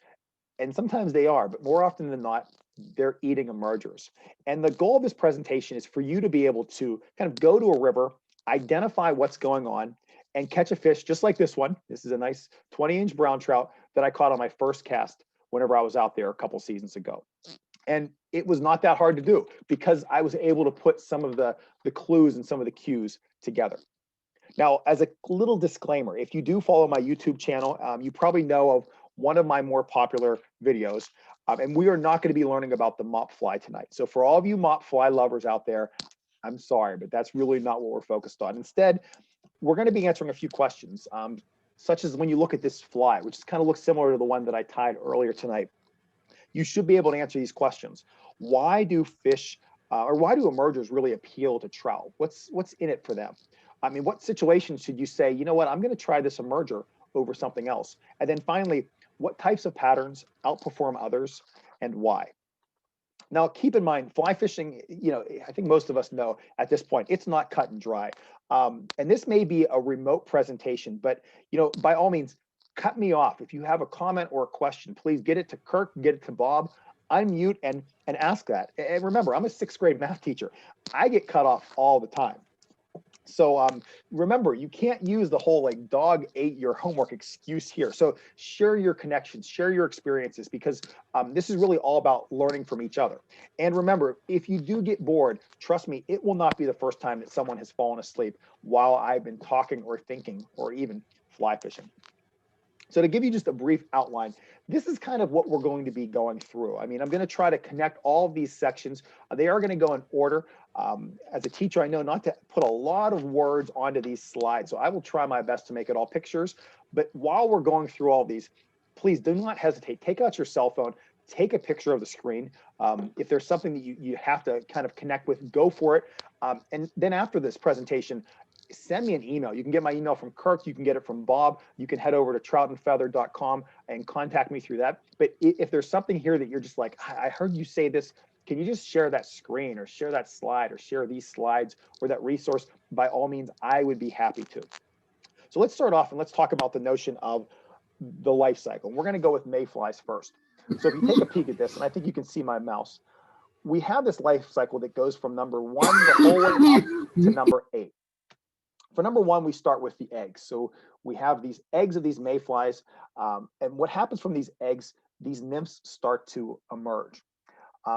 Speaker 3: And sometimes they are, but more often than not, they're eating emergers. And the goal of this presentation is for you to be able to kind of go to a river, identify what's going on, and catch a fish just like this one. This is a nice 20-inch brown trout that I caught on my first cast whenever I was out there a couple seasons ago. And it was not that hard to do because I was able to put some of the clues and some of the cues together. Now, as a little disclaimer, if you do follow my YouTube channel, you probably know of one of my more popular videos, and we are not going to be learning about the mop fly tonight. So for all of you mop fly lovers out there, I'm sorry, but that's really not what we're focused on. Instead, we're going to be answering a few questions, such as when you look at this fly, which kind of looks similar to the one that I tied earlier tonight. You should be able to answer these questions. Why do fish, or why do emergers really appeal to trout? What's in it for them? I mean, what situations should you say, you know what, I'm going to try this emerger over something else? And then finally, what types of patterns outperform others and why? Now, keep in mind, fly fishing, you know, I think most of us know at this point, it's not cut and dry. And this may be a remote presentation, but, you know, by all means, cut me off. If you have a comment or a question, please get it to Kirk, get it to Bob, unmute and ask that. And remember, I'm a 6th grade math teacher. I get cut off all the time. So remember, you can't use the whole like dog ate your homework excuse here. So share your connections, share your experiences, because this is really all about learning from each other. And remember, if you do get bored, trust me, it will not be the first time that someone has fallen asleep while I've been talking or thinking or even fly fishing. So to give you just a brief outline, this is kind of what we're going to be going through. I mean, I'm going to try to connect all of these sections. They are going to go in order. As a teacher, I know not to put a lot of words onto these slides, so I will try my best to make it all pictures. But while we're going through all these, please do not hesitate. Take out your cell phone, take a picture of the screen. If there's something that you have to kind of connect with, go for it. And then after this presentation, send me an email. You can get my email from Kirk. You can get it from Bob. You can head over to troutandfeather.com and contact me through that. But if there's something here that you're just like, I heard you say this, can you just share that screen or share that slide or share these slides or that resource? By all means, I would be happy to. So let's start off and let's talk about the notion of the life cycle. We're going to go with mayflies first. So if you take a peek at this, and I think you can see my mouse, we have this life cycle that goes from number 1 the whole way up to number 8. For number 1, we start with the eggs. So we have these eggs of these mayflies, and what happens from these eggs, these nymphs start to emerge.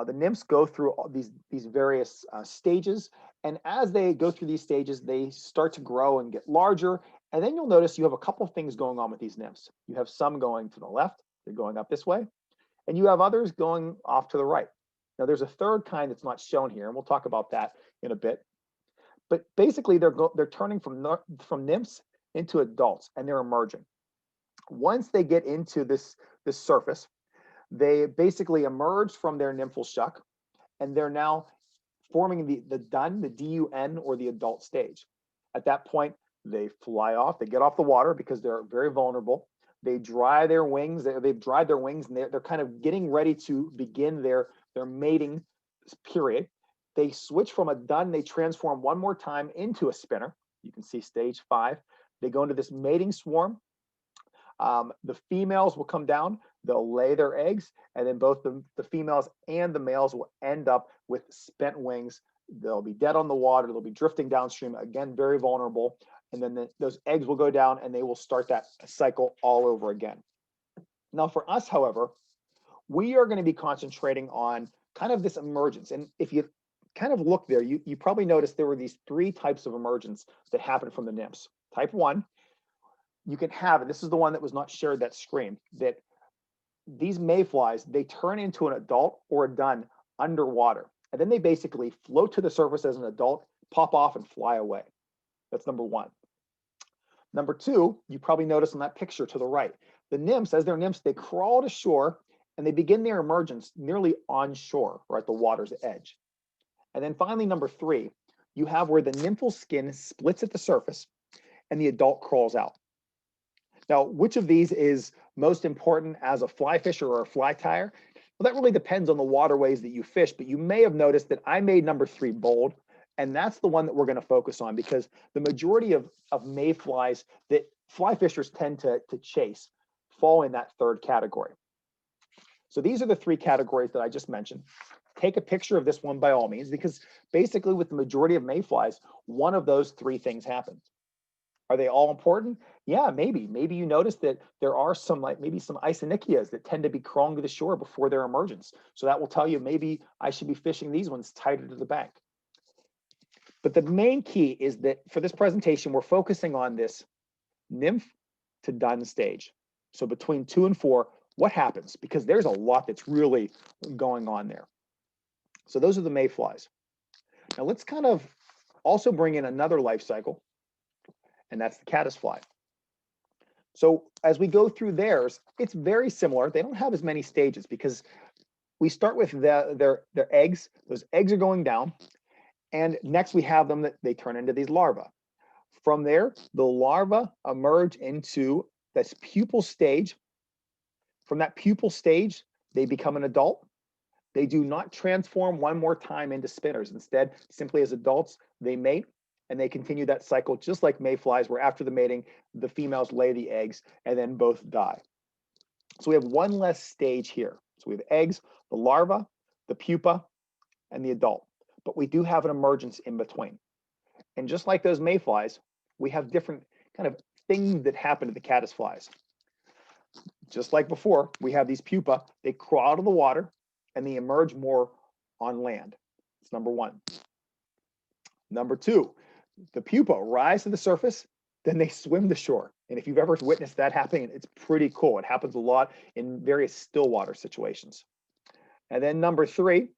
Speaker 3: The nymphs go through all these various stages, and as they go through these stages, they start to grow and get larger, And then you'll notice you have a couple things going on with these nymphs. You have some going to the left, they're going up this way, and you have others going off to the right. Now there's a third kind that's not shown here, and we'll talk about that in a bit. But basically they're turning from nymphs into adults, and they're emerging. Once they get into this surface, they basically emerge from their nymphal shuck, and they're now forming the dun, the DUN, or the adult stage. At that point, they fly off, they get off the water because they're very vulnerable. They dry their wings, they've dried their wings, and they're kind of getting ready to begin their mating period. They switch from a dun, they transform one more time into a spinner. You can see stage 5. They go into this mating swarm. The females will come down, they'll lay their eggs, and then both the females and the males will end up with spent wings. They'll be dead on the water, they'll be drifting downstream, again, very vulnerable. And then those eggs will go down and they will start that cycle all over again. Now for us, however, we are going to be concentrating on kind of this emergence. And if you kind of look there, you probably noticed there were these 3 types of emergence that happen from the nymphs. Type 1, you can have, and this is the one that was not shared that screen, that these mayflies, they turn into an adult or a dun underwater. And then they basically float to the surface as an adult, pop off and fly away. That's number 1. Number 2, you probably noticed in that picture to the right, the nymphs, as they're nymphs, they crawl to shore and they begin their emergence nearly on shore or at the water's edge. And then finally, number 3, you have where the nymphal skin splits at the surface and the adult crawls out. Now, which of these is most important as a fly fisher or a fly tyer? Well, that really depends on the waterways that you fish, but you may have noticed that I made number 3 bold, and that's the one that we're going to focus on because the majority of mayflies that fly fishers tend to chase fall in that 3rd category. So these are the 3 categories that I just mentioned. Take a picture of this one by all means, because basically with the majority of mayflies, one of those 3 things happens. Are they all important? Yeah, maybe. Maybe you notice that there are some, like maybe some isonychias that tend to be crawling to the shore before their emergence. So that will tell you maybe I should be fishing these ones tighter to the bank. But the main key is that for this presentation, we're focusing on this nymph to dun stage. So between 2 and 4, what happens? Because there's a lot that's really going on there. So those are the mayflies. Now let's kind of also bring in another life cycle, and that's the caddisfly. So as we go through theirs, it's very similar. They don't have as many stages because we start with their eggs. Those eggs are going down. And next we have them that they turn into these larvae. From there, the larvae emerge into this pupal stage. From that pupal stage, they become an adult. They do not transform one more time into spinners. Instead, simply as adults, they mate and they continue that cycle just like mayflies, where after the mating, the females lay the eggs and then both die. So we have one less stage here. So we have eggs, the larva, the pupa, and the adult. But we do have an emergence in between. And just like those mayflies, we have different kind of things that happen to the caddisflies. Just like before, we have these pupa, they crawl out of the water and they emerge more on land. It's number 1. Number 2, the pupa rise to the surface, then they swim to shore. And if you've ever witnessed that happening, it's pretty cool. It happens a lot in various still water situations. And then number 3,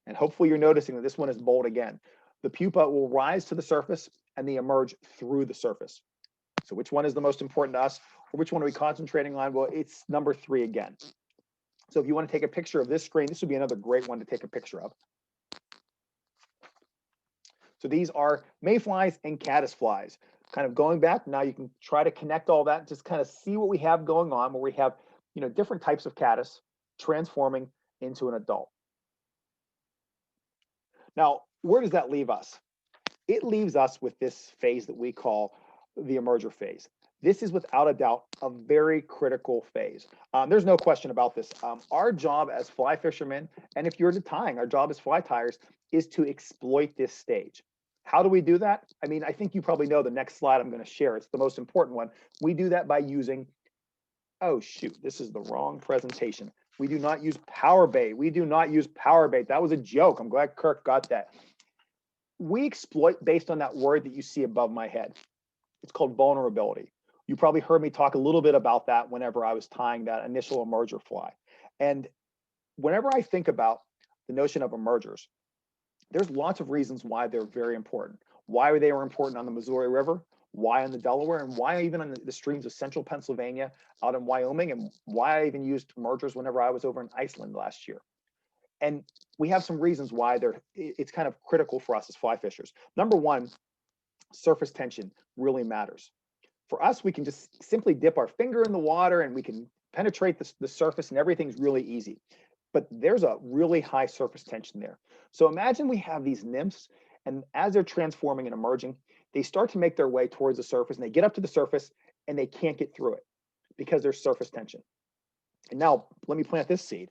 Speaker 3: and hopefully you're noticing that this one is bold again. The pupa will rise to the surface and they emerge through the surface. So which one is the most important to us, or which one are we concentrating on? Well, it's number 3 again. So if you want to take a picture of this screen, this would be another great one to take a picture of. So these are mayflies and caddisflies. Kind of going back, now you can try to connect all that, just kind of see what we have going on, where we have, you know, different types of caddis transforming into an adult. Now, where does that leave us? It leaves us with this phase that we call the emerger phase. This is without a doubt a very critical phase. There's no question about this. Our job as fly fishermen, and if you're into tying, our job as fly tyers is to exploit this stage. How do we do that? I mean, I think you probably know the next slide I'm going to share. It's the most important one. We do that by using, oh shoot, this is the wrong presentation. We do not use power bait. We do not use power bait. That was a joke. I'm glad Kirk got that. We exploit based on that word that you see above my head. It's called vulnerability. You probably heard me talk a little bit about that whenever I was tying that initial emerger fly. And whenever I think about the notion of emergers, there's lots of reasons why they're very important. Why they were important on the Missouri River, why on the Delaware, and why even on the streams of central Pennsylvania, out in Wyoming, and why I even used emergers whenever I was over in Iceland last year. And we have some reasons why it's kind of critical for us as fly fishers. Number one, surface tension really matters. For us, we can just simply dip our finger in the water and we can penetrate the surface and everything's really easy. But there's a really high surface tension there. So imagine we have these nymphs, and as they're transforming and emerging, they start to make their way towards the surface, and they get up to the surface and they can't get through it because there's surface tension. And now let me plant this seed.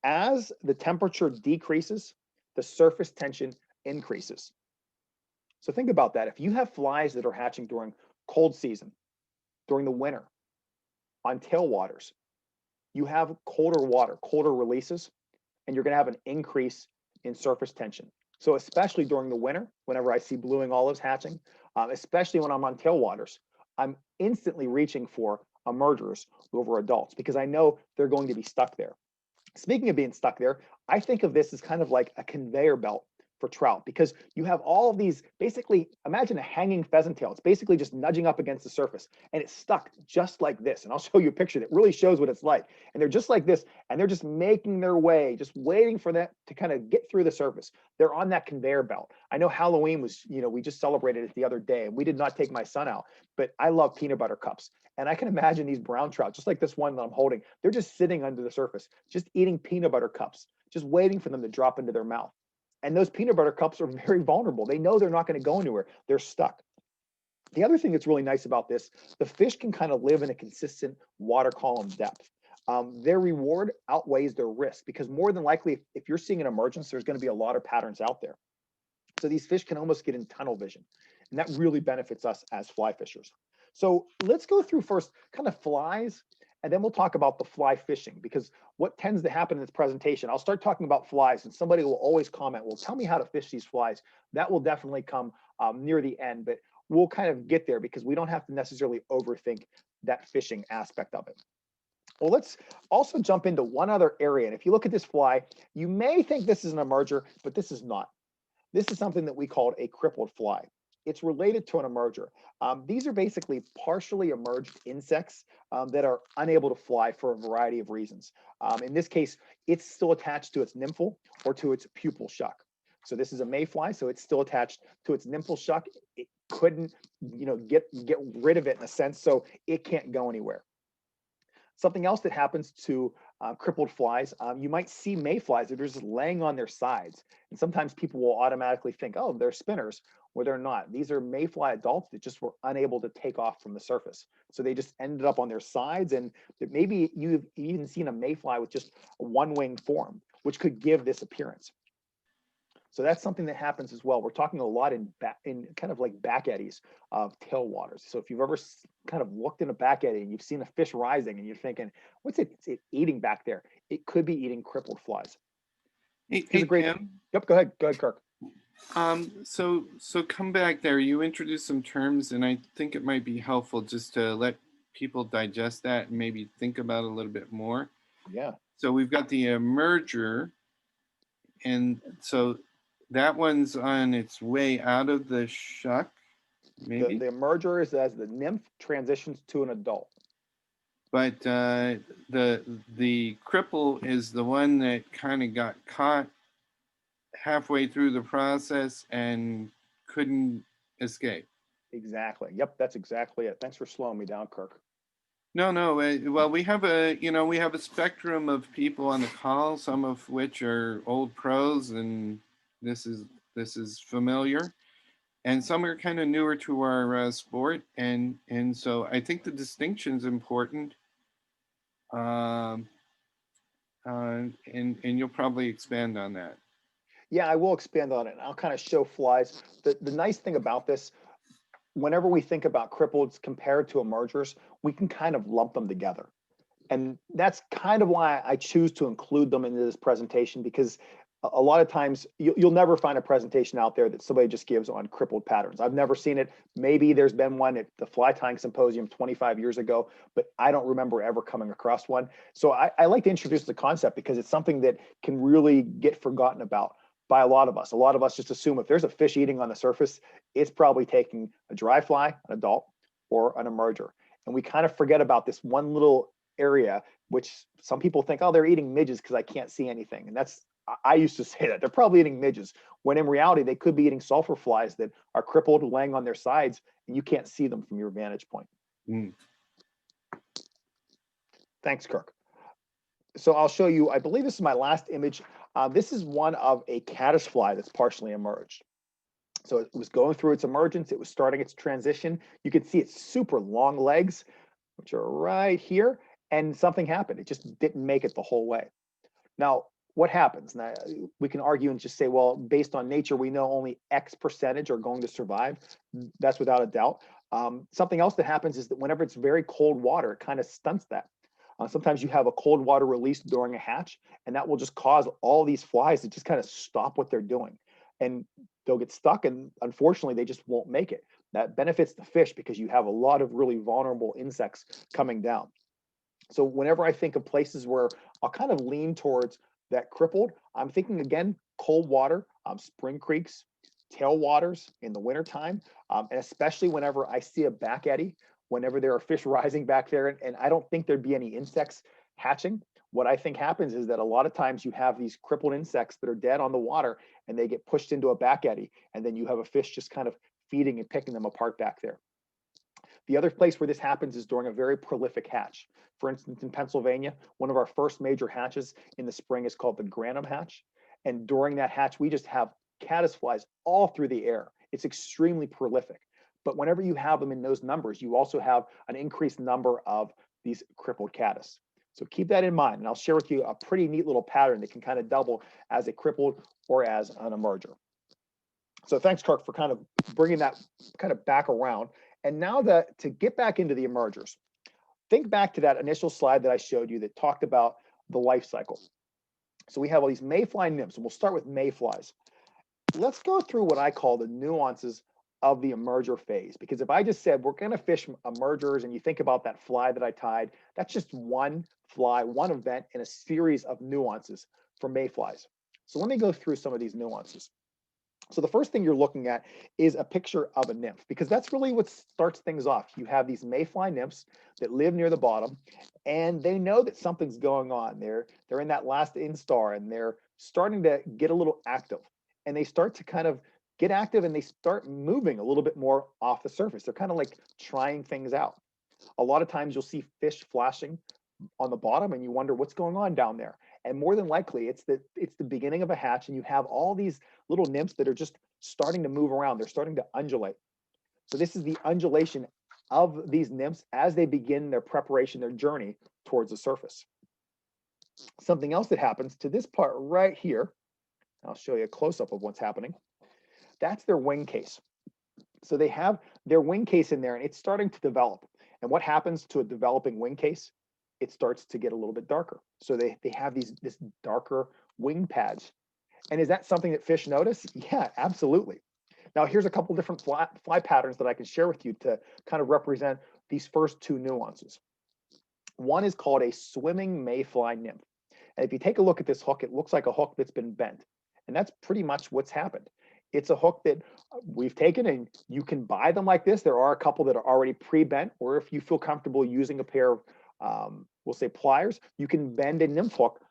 Speaker 3: As the temperature decreases, the surface tension increases. So think about that. If you have flies that are hatching during cold season, during the winter, on tailwaters, you have colder water, colder releases, and you're going to have an increase in surface tension. So especially during the winter, whenever I see blueing olives hatching, especially when I'm on tailwaters, I'm instantly reaching for emergers over adults because I know they're going to be stuck there. Speaking of being stuck there, I think of this as kind of like a conveyor belt for trout because you have all of these, basically imagine a hanging pheasant tail. It's basically just nudging up against the surface and it's stuck just like this. And I'll show you a picture that really shows what it's like. And they're just like this and they're just making their way, just waiting for that to kind of get through the surface. They're on that conveyor belt. I know Halloween was, we just celebrated it the other day and we did not take my son out, but I love peanut butter cups. And I can imagine these brown trout, just like this one that I'm holding, they're just sitting under the surface, just eating peanut butter cups, just waiting for them to drop into their mouth. And those peanut butter cups are very vulnerable. They know they're not going to go anywhere. They're stuck. The other thing that's really nice about this, the fish can kind of live in a consistent water column depth. Their reward outweighs their risk because more than likely, if you're seeing an emergence, there's going to be a lot of patterns out there. So these fish can almost get in tunnel vision. And that really benefits us as fly fishers. So let's go through first kind of flies, and then we'll talk about the fly fishing because what tends to happen in this presentation, I'll start talking about flies and somebody will always comment, well, tell me how to fish these flies. That will definitely come near the end, but we'll kind of get there because we don't have to necessarily overthink that fishing aspect of it. Well, let's also jump into one other area. And if you look at this fly, you may think this is an emerger, but this is not. This is something that we called a crippled fly. It's related to an emerger. These are basically partially emerged insects that are unable to fly for a variety of reasons. In this case, it's still attached to its nymphal or to its pupal shuck. So this is a mayfly, so it's still attached to its nymphal shuck. It couldn't, get rid of it in a sense, so it can't go anywhere. Something else that happens to crippled flies, you might see mayflies that are just laying on their sides. And sometimes people will automatically think, oh, they're spinners, where they're not. These are mayfly adults that just were unable to take off from the surface. So they just ended up on their sides. And maybe you've even seen a mayfly with just a one-wing form, which could give this appearance. So that's something that happens as well. We're talking a lot in kind of like back eddies of tailwaters. So if you've ever kind of looked in a back eddy and you've seen a fish rising and you're thinking, what's it eating back there? It could be eating crippled flies.
Speaker 1: Hey,
Speaker 3: Tim. Yep, go ahead, Kirk.
Speaker 1: So come back there. You introduced some terms, and I think it might be helpful just to let people digest that and maybe think about it a little bit more.
Speaker 3: Yeah.
Speaker 1: So we've got the emerger, and so that one's on its way out of the shuck, maybe?
Speaker 3: The emerger is as the nymph transitions to an adult.
Speaker 1: But the cripple is the one that kind of got caught halfway through the process and couldn't escape.
Speaker 3: Exactly. Yep, that's exactly it. Thanks for slowing me down, Kirk.
Speaker 1: No. Well, we have a spectrum of people on the call, some of which are old pros, and this is familiar, and some are kind of newer to our sport, and so I think the distinction is important. And you'll probably expand on that.
Speaker 3: Yeah, I will expand on it. And I'll kind of show flies. The nice thing about this, whenever we think about crippleds compared to emergers, we can kind of lump them together. And that's kind of why I choose to include them in this presentation, because a lot of times you'll never find a presentation out there that somebody just gives on crippled patterns. I've never seen it. Maybe there's been one at the Fly Tying Symposium 25 years ago, but I don't remember ever coming across one. So I like to introduce the concept because it's something that can really get forgotten about by a lot of us. A lot of us just assume if there's a fish eating on the surface, it's probably taking a dry fly, an adult, or an emerger. And we kind of forget about this one little area, which some people think, oh, they're eating midges because I can't see anything. And I used to say that they're probably eating midges, when in reality, they could be eating sulfur flies that are crippled, laying on their sides, and you can't see them from your vantage point.
Speaker 1: Mm.
Speaker 3: Thanks, Kirk. So I'll show you, I believe this is my last image. This is one of a caddisfly that's partially emerged. So it was going through its emergence. It was starting its transition. You could see its super long legs, which are right here. And something happened. It just didn't make it the whole way. Now, what happens? Now, we can argue and just say, well, based on nature, we know only X percentage are going to survive. That's without a doubt. Something else that happens is that whenever it's very cold water, it kind of stunts that. Sometimes you have a cold water release during a hatch, and that will just cause all these flies to just kind of stop what they're doing. And they'll get stuck, and unfortunately, they just won't make it. That benefits the fish because you have a lot of really vulnerable insects coming down. So whenever I think of places where I'll kind of lean towards that crippled, I'm thinking again, cold water, spring creeks, tailwaters in the wintertime, and especially whenever I see a back eddy, whenever there are fish rising back there, and I don't think there'd be any insects hatching. What I think happens is that a lot of times you have these crippled insects that are dead on the water and they get pushed into a back eddy, and then you have a fish just kind of feeding and picking them apart back there. The other place where this happens is during a very prolific hatch. For instance, in Pennsylvania, one of our first major hatches in the spring is called the Granum hatch. And during that hatch, we just have caddisflies all through the air. It's extremely prolific. But whenever you have them in those numbers, you also have an increased number of these crippled caddis. So keep that in mind. And I'll share with you a pretty neat little pattern that can kind of double as a crippled or as an emerger. So thanks, Kirk, for kind of bringing that kind of back around. And now to get back into the emergers, think back to that initial slide that I showed you that talked about the life cycle. So we have all these mayfly nymphs, and we'll start with mayflies. Let's go through what I call the nuances of the emerger phase, because if I just said we're going to fish emergers and you think about that fly that I tied, that's just one fly, one event in a series of nuances for mayflies. So let me go through some of these nuances. So the first thing you're looking at is a picture of a nymph, because that's really what starts things off. You have these mayfly nymphs that live near the bottom, and they know that something's going on. They're in that last instar, and they're starting to get a little active, and they start to kind of get active, and they start moving a little bit more off the surface. They're kind of like trying things out. A lot of times you'll see fish flashing on the bottom, and you wonder what's going on down there. And more than likely, it's the beginning of a hatch, and you have all these little nymphs that are just starting to move around. They're starting to undulate. So this is the undulation of these nymphs as they begin their preparation, their journey towards the surface. Something else that happens to this part right here, I'll show you a close-up of what's happening. That's their wing case. So they have their wing case in there, and it's starting to develop. And what happens to a developing wing case? It starts to get a little bit darker. So they have this darker wing pads. And is that something that fish notice? Yeah, absolutely. Now here's a couple different fly patterns that I can share with you to kind of represent these first two nuances. One is called a swimming mayfly nymph. And if you take a look at this hook, it looks like a hook that's been bent. And that's pretty much what's happened. It's a hook that we've taken, and you can buy them like this. There are a couple that are already pre-bent, or if you feel comfortable using a pair of, we'll say pliers, you can bend a nymph hook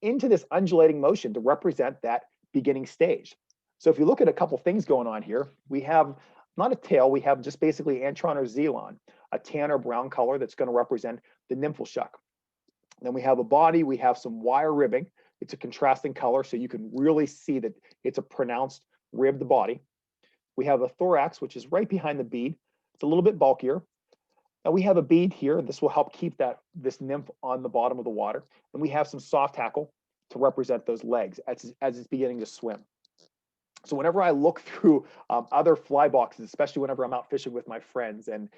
Speaker 3: into this undulating motion to represent that beginning stage. So if you look at a couple things going on here, we have not a tail, we have just basically antron or xylon, a tan or brown color that's going to represent the nymphal shuck. Then we have a body, we have some wire ribbing. It's a contrasting color, so you can really see that it's a pronounced ribbed body. We have a thorax, which is right behind the bead. It's a little bit bulkier. Now we have a bead here. This will help keep this nymph on the bottom of the water. And we have some soft tackle to represent those legs as it's beginning to swim. So whenever I look through other fly boxes, especially whenever I'm out fishing with my friends, and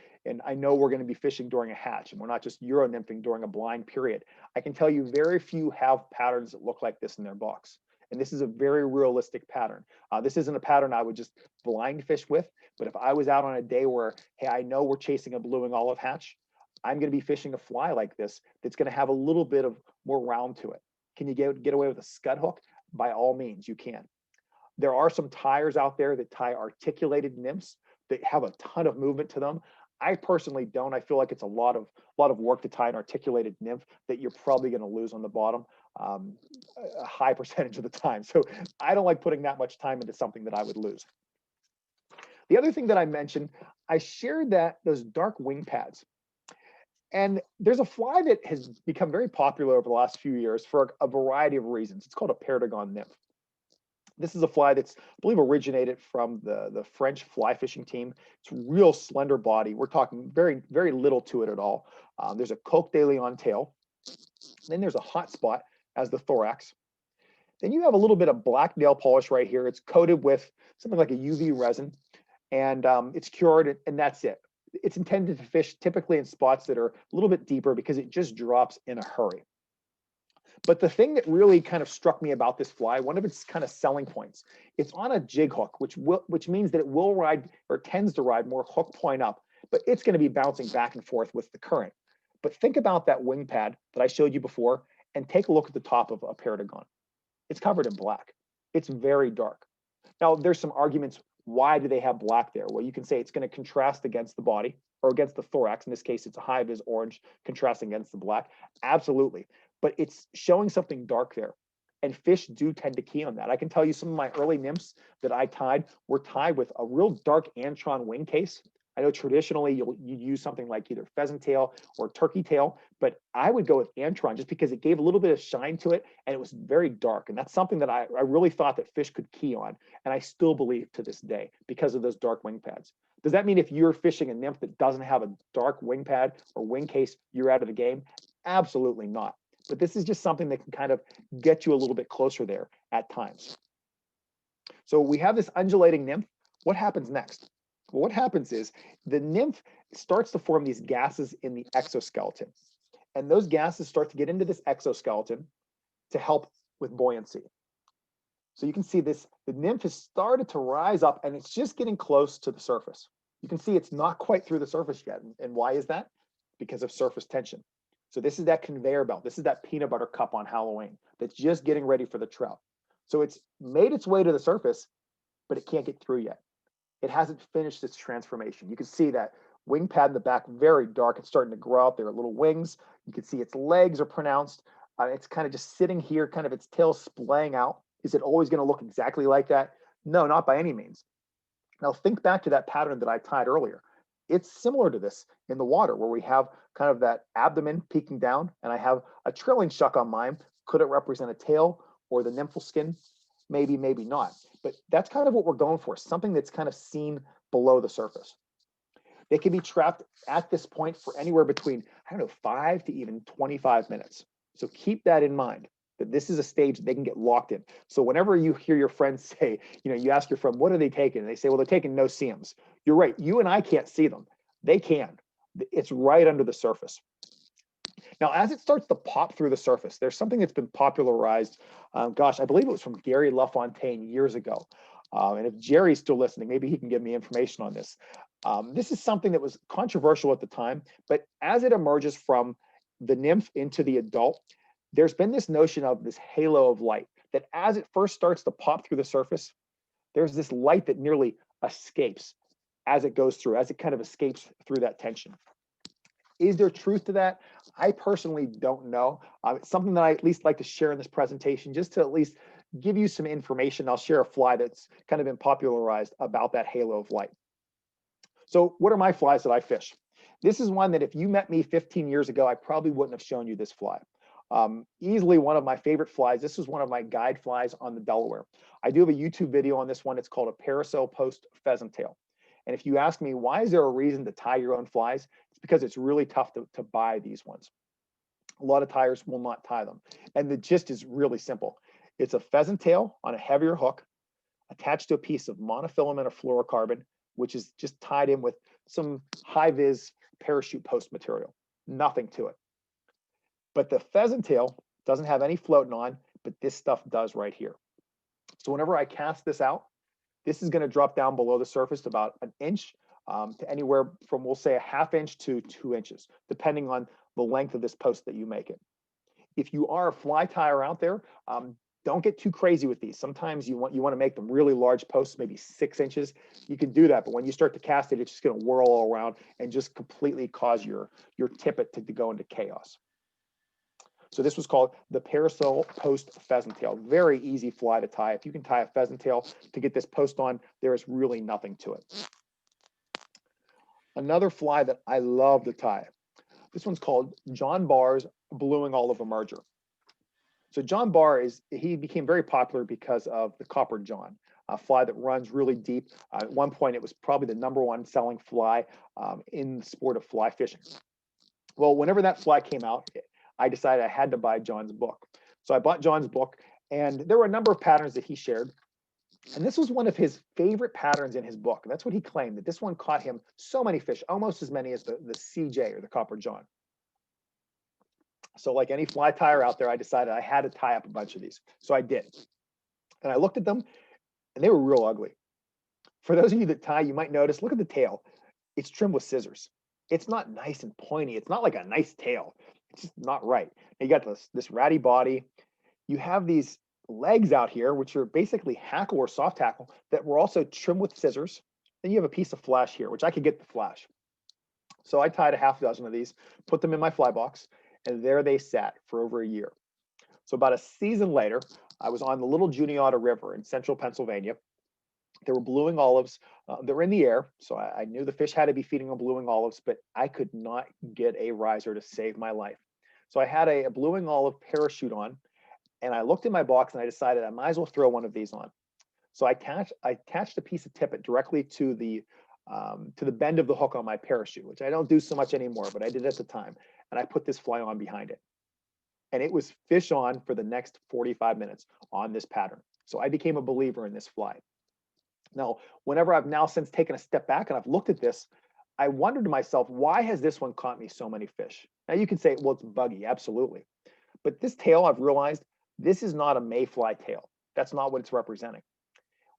Speaker 3: I know we're going to be fishing during a hatch, and we're not just Euro nymphing during a blind period, I can tell you very few have patterns that look like this in their box. And this is a very realistic pattern. This isn't a pattern I would just blind fish with, but if I was out on a day where, hey, I know we're chasing a blueing olive hatch, I'm going to be fishing a fly like this that's going to have a little bit of more round to it. Can you get away with a scud hook? By all means, you can. There are some tires out there that tie articulated nymphs that have a ton of movement to them. I personally don't. I feel like it's a lot of work to tie an articulated nymph that you're probably going to lose on the bottom a high percentage of the time. So I don't like putting that much time into something that I would lose. The other thing that I mentioned, I shared that those dark wing pads. And there's a fly that has become very popular over the last few years for a variety of reasons. It's called a Perdigon nymph. This is a fly that's, I believe, originated from the French fly fishing team. It's real slender body. We're talking very, very little to it at all. There's a Coq de Leon tail. Then there's a hot spot as the thorax. Then you have a little bit of black nail polish right here. It's coated with something like a UV resin, and it's cured, and that's it. It's intended to fish typically in spots that are a little bit deeper because it just drops in a hurry. But the thing that really kind of struck me about this fly, one of its kind of selling points, it's on a jig hook, which means that it will ride or tends to ride more hook point up, but it's going to be bouncing back and forth with the current. But think about that wing pad that I showed you before and take a look at the top of a Perdigon. It's covered in black. It's very dark. Now, there's some arguments. Why do they have black there? Well, you can say it's going to contrast against the body or against the thorax. In this case, it's a high-vis orange contrasting against the black. Absolutely. But it's showing something dark there. And fish do tend to key on that. I can tell you some of my early nymphs that I tied were tied with a real dark antron wing case. I know traditionally you use something like either pheasant tail or turkey tail, but I would go with antron just because it gave a little bit of shine to it and it was very dark. And that's something that I really thought that fish could key on. And I still believe to this day because of those dark wing pads. Does that mean if you're fishing a nymph that doesn't have a dark wing pad or wing case, you're out of the game? Absolutely not. But this is just something that can kind of get you a little bit closer there at times. So we have this undulating nymph. What happens next? Well, what happens is the nymph starts to form these gases in the exoskeleton. And those gases start to get into this exoskeleton to help with buoyancy. So you can see this, the nymph has started to rise up and it's just getting close to the surface. You can see it's not quite through the surface yet. And why is that? Because of surface tension. So this is that conveyor belt. This is that peanut butter cup on Halloween that's just getting ready for the trout. So it's made its way to the surface, but it can't get through yet. It hasn't finished its transformation. You can see that wing pad in the back, very dark. It's starting to grow out there, little wings. You can see its legs are pronounced. It's kind of just sitting here, kind of its tail splaying out. Is it always going to look exactly like that? No, not by any means. Now think back to that pattern that I tied earlier. It's similar to this in the water where we have kind of that abdomen peeking down and I have a trailing shuck on mine. Could it represent a tail or the nymphal skin? Maybe, maybe not. But that's kind of what we're going for, something that's kind of seen below the surface. They can be trapped at this point for anywhere between, 5 to even 25 minutes. So keep that in mind, that this is a stage they can get locked in. So whenever you hear your friends say, you ask your friend, what are they taking? And they say, well, they're taking no-see-ums. You're right. You and I can't see them. They can. It's right under the surface. Now, as it starts to pop through the surface, there's something that's been popularized. I believe it was from Gary LaFontaine years ago. And if Jerry's still listening, maybe he can give me information on this. This is something that was controversial at the time, but as it emerges from the nymph into the adult, there's been this notion of this halo of light that as it first starts to pop through the surface, there's this light that nearly escapes as it goes through, as it kind of escapes through that tension. Is there truth to that? I personally don't know. It's something that I at least like to share in this presentation, just to at least give you some information. I'll share a fly that's kind of been popularized about that halo of light. So what are my flies that I fish? This is one that if you met me 15 years ago, I probably wouldn't have shown you this fly. Easily one of my favorite flies. This is one of my guide flies on the Delaware. I do have a YouTube video on this one. It's called a Parasail Post Pheasant Tail. And if you ask me, why is there a reason to tie your own flies? It's because it's really tough to buy these ones. A lot of tyers will not tie them. And the gist is really simple. It's a pheasant tail on a heavier hook attached to a piece of monofilament or fluorocarbon, which is just tied in with some high-vis parachute post material. Nothing to it. But the pheasant tail doesn't have any floating on, but this stuff does right here. So whenever I cast this out, this is going to drop down below the surface to about an inch to anywhere from, we'll say, a ½ inch to 2 inches, depending on the length of this post that you make it. If you are a fly tyer out there, don't get too crazy with these. Sometimes you want to make them really large posts, maybe 6 inches. You can do that, but when you start to cast it, it's just going to whirl all around and just completely cause your tippet to go into chaos. So this was called the parasol post pheasant tail. Very easy fly to tie. If you can tie a pheasant tail to get this post on, there is really nothing to it. Another fly that I love to tie. This one's called John Barr's Blueing Olive Emerger. So John Barr he became very popular because of the Copper John, a fly that runs really deep. At one point, it was probably the #1 selling fly in the sport of fly fishing. Well, whenever that fly came out, I decided I had to buy John's book. So I bought John's book, and there were a number of patterns that he shared. And this was one of his favorite patterns in his book. And that's what he claimed, that this one caught him so many fish, almost as many as the CJ or the Copper John. So like any fly tyer out there, I decided I had to tie up a bunch of these. So I did. And I looked at them, and they were real ugly. For those of you that tie, you might notice, look at the tail. It's trimmed with scissors. It's not nice and pointy. It's not like a nice tail. It's just not right. And you got this ratty body. You have these legs out here, which are basically hackle or soft hackle that were also trimmed with scissors. Then you have a piece of flash here, which I could get the flash. So I tied a ½ dozen of these, put them in my fly box, and there they sat for over a year. So about a season later, I was on the Little Juniata River in central Pennsylvania. There were blueing olives that were in the air, so I knew the fish had to be feeding on blueing olives, but I could not get a riser to save my life. So I had a blueing olive parachute on, and I looked in my box and I decided I might as well throw one of these on. So I attached a piece of tippet directly to the bend of the hook on my parachute, which I don't do so much anymore, but I did at the time. And I put this fly on behind it. And it was fish on for the next 45 minutes on this pattern. So I became a believer in this fly. Now, whenever I've now since taken a step back and I've looked at this, I wondered to myself, why has this one caught me so many fish? Now you could say, well, it's buggy, absolutely. But this tail, I've realized, this is not a mayfly tail. That's not what it's representing.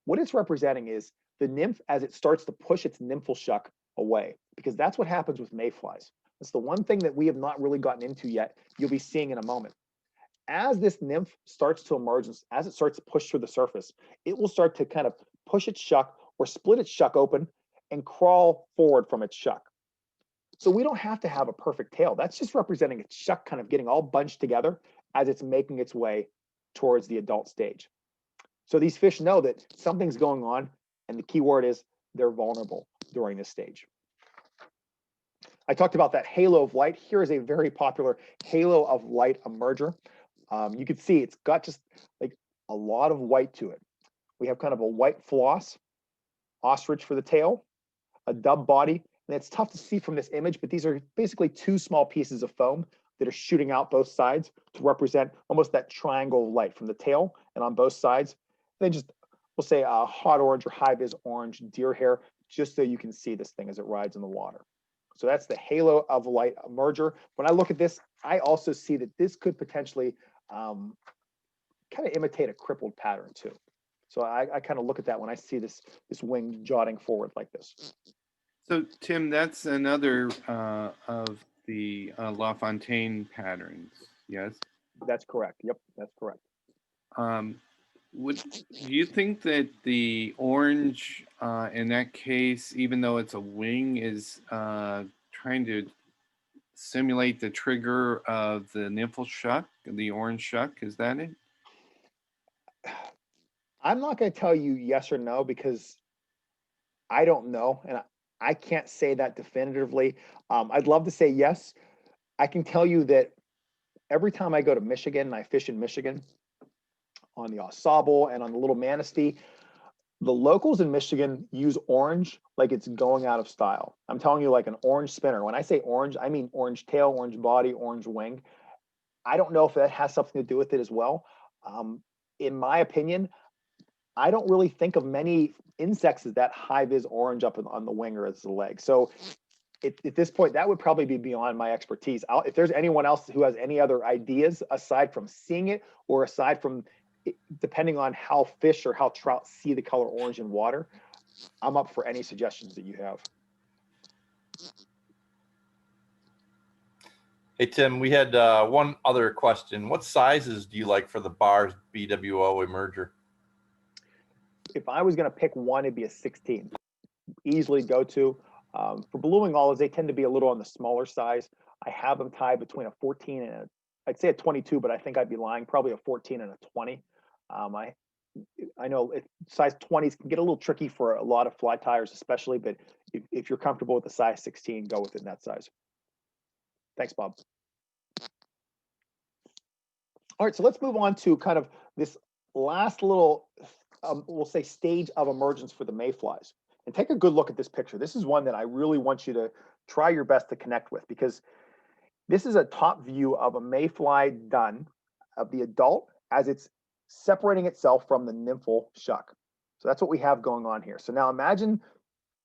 Speaker 3: What it's representing is the nymph as it starts to push its nymphal shuck away, because that's what happens with mayflies. That's the one thing that we have not really gotten into yet. You'll be seeing in a moment. As this nymph starts to emerge, as it starts to push through the surface, it will start to kind of push its shuck or split its shuck open and crawl forward from its shuck. So we don't have to have a perfect tail. That's just representing its shuck kind of getting all bunched together as it's making its way towards the adult stage. So these fish know that something's going on, and the key word is they're vulnerable during this stage. I talked about that halo of light. Here is a very popular halo of light emerger. You can see it's got just like a lot of white to it. We have kind of a white floss, ostrich for the tail, a dub body. And it's tough to see from this image, but these are basically 2 small pieces of foam that are shooting out both sides to represent almost that triangle of light from the tail and on both sides. Then just, we'll say a hot orange or high-vis orange deer hair, just so you can see this thing as it rides in the water. So that's the halo of light emerger. When I look at this, I also see that this could potentially kind of imitate a crippled pattern too. So I kind of look at that when I see this wing jotting forward like this.
Speaker 1: So Tim, that's another of the LaFontaine patterns, yes?
Speaker 3: That's correct. Yep, that's correct.
Speaker 1: Do you think that the orange in that case, even though it's a wing, is trying to simulate the trigger of the nymphal shuck, the orange shuck? Is that it?
Speaker 3: I'm not going to tell you yes or no because I don't know, and I can't say that definitively. I'd love to say yes. I can tell you that every time I go to Michigan and I fish in Michigan on the Au Sable and on the Little Manistee, the locals in Michigan use orange like it's going out of style. I'm telling you, like an orange spinner. When I say orange, I mean orange tail, orange body, orange wing. I don't know if that has something to do with it as well. In my opinion, I don't really think of many insects as that high-vis orange up on the wing or as the leg. So at this point, that would probably be beyond my expertise. If there's anyone else who has any other ideas aside from seeing it or aside from depending on how fish or how trout see the color orange in water, I'm up for any suggestions that you have.
Speaker 2: Hey, Tim, we had one other question. What sizes do you like for the bars BWO emerger?
Speaker 3: If I was going to pick one, it'd be a 16. Easily go to. For blueing olives, they tend to be a little on the smaller size. I have them tied between a 14 and I'd say a 22, but I think I'd be lying, probably a 14 and a 20. I know size 20s can get a little tricky for a lot of fly tyers, especially, but if you're comfortable with the size 16, go with it in that size. Thanks, Bob. All right, so let's move on to kind of this last little, we'll say, stage of emergence for the mayflies. And take a good look at this picture. This is one that I really want you to try your best to connect with, because this is a top view of a mayfly dun, of the adult as it's separating itself from the nymphal shuck. So that's what we have going on here. So now imagine,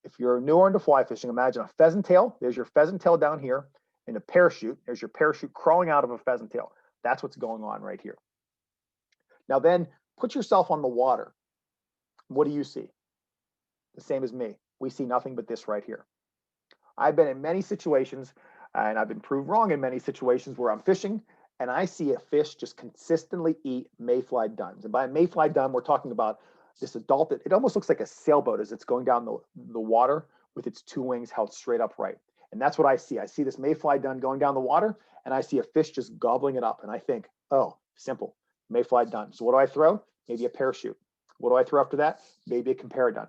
Speaker 3: if you're newer into fly fishing, imagine a pheasant tail. There's your pheasant tail down here, and a parachute. There's your parachute crawling out of a pheasant tail. That's what's going on right here. Now then, put yourself on the water. What do you see? The same as me. We see nothing but this right here. I've been in many situations, and I've been proved wrong in many situations, where I'm fishing and I see a fish just consistently eat mayfly duns. And by a mayfly dun, we're talking about this adult that it almost looks like a sailboat as it's going down the water with its two wings held straight upright. And that's what I see. I see this mayfly dun going down the water, and I see a fish just gobbling it up. And I think, oh, simple, mayfly dun. So what do I throw? Maybe a parachute. What do I throw after that? Maybe a compare dun.